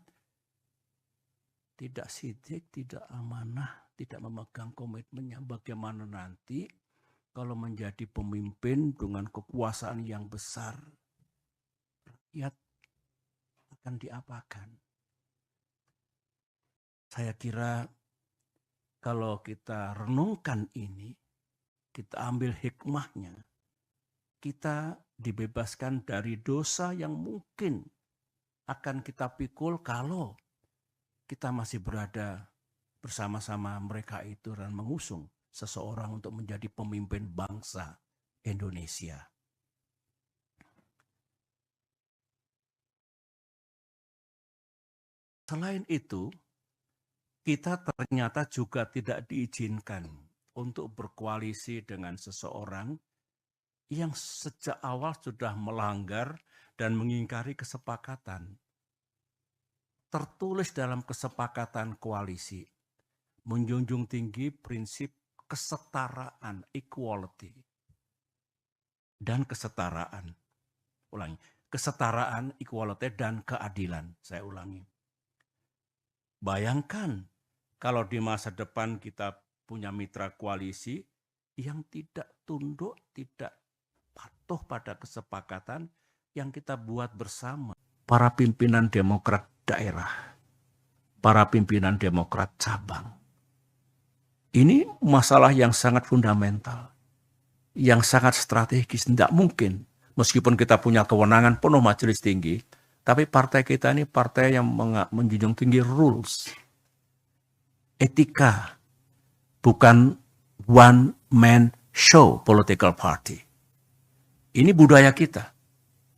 tidak sidik, tidak amanah, tidak memegang komitmennya. Bagaimana nanti kalau menjadi pemimpin dengan kekuasaan yang besar, rakyat akan diapakan? Saya kira kalau kita renungkan ini, kita ambil hikmahnya, kita dibebaskan dari dosa yang mungkin akan kita pikul kalau kita masih berada bersama-sama mereka itu dan mengusung seseorang untuk menjadi pemimpin bangsa Indonesia. Selain itu, kita ternyata juga tidak diizinkan untuk berkoalisi dengan seseorang yang sejak awal sudah melanggar dan mengingkari kesepakatan. Tertulis dalam kesepakatan koalisi, menjunjung tinggi prinsip kesetaraan, equality, dan kesetaraan. Ulangi, kesetaraan, equality, dan keadilan. Saya ulangi. Bayangkan kalau di masa depan kita punya mitra koalisi yang tidak tunduk, tidak patuh pada kesepakatan yang kita buat bersama. Para pimpinan Demokrat daerah, para pimpinan Demokrat cabang. Ini masalah yang sangat fundamental. yang sangat strategis. Tidak mungkin, meskipun kita punya kewenangan penuh majelis tinggi, tapi partai kita ini partai yang menjunjung tinggi rules, etika, bukan one man show political party. Ini budaya kita,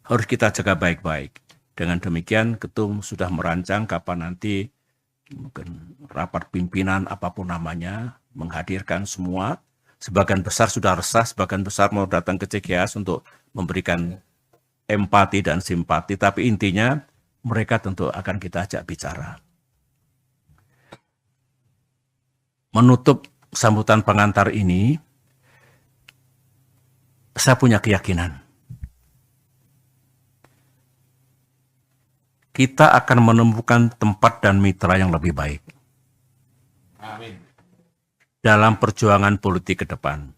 harus kita jaga baik-baik. Dengan demikian, Ketum sudah merancang kapan nanti mungkin rapat pimpinan apapun namanya, menghadirkan semua. Sebagian besar sudah resah, sebagian besar mau datang ke CGS untuk memberikan empati dan simpati, tapi intinya mereka tentu akan kita ajak bicara. Menutup sambutan pengantar ini, saya punya keyakinan kita akan menemukan tempat dan mitra yang lebih baik. Amin. Dalam perjuangan politik ke depan.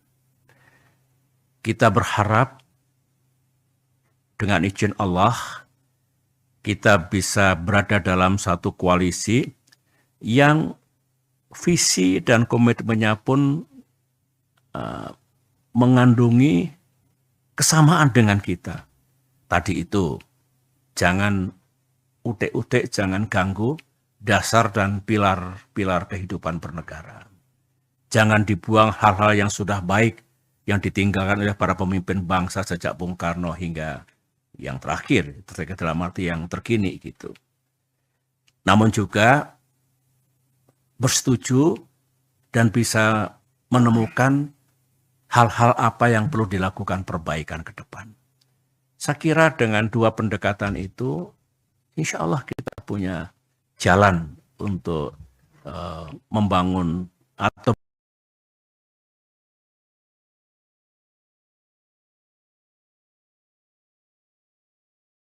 Kita berharap dengan izin Allah, kita bisa berada dalam satu koalisi yang visi dan komitmennya pun mengandungi kesamaan dengan kita. Tadi itu, jangan utek-utek, jangan ganggu dasar dan pilar-pilar kehidupan bernegara. Jangan dibuang hal-hal yang sudah baik, yang ditinggalkan oleh para pemimpin bangsa sejak Bung Karno hingga yang terakhir, dalam arti yang terkini gitu. Namun juga bersetuju dan bisa menemukan hal-hal apa yang perlu dilakukan perbaikan ke depan. Saya kira dengan dua pendekatan itu, insya Allah kita punya jalan untuk membangun atau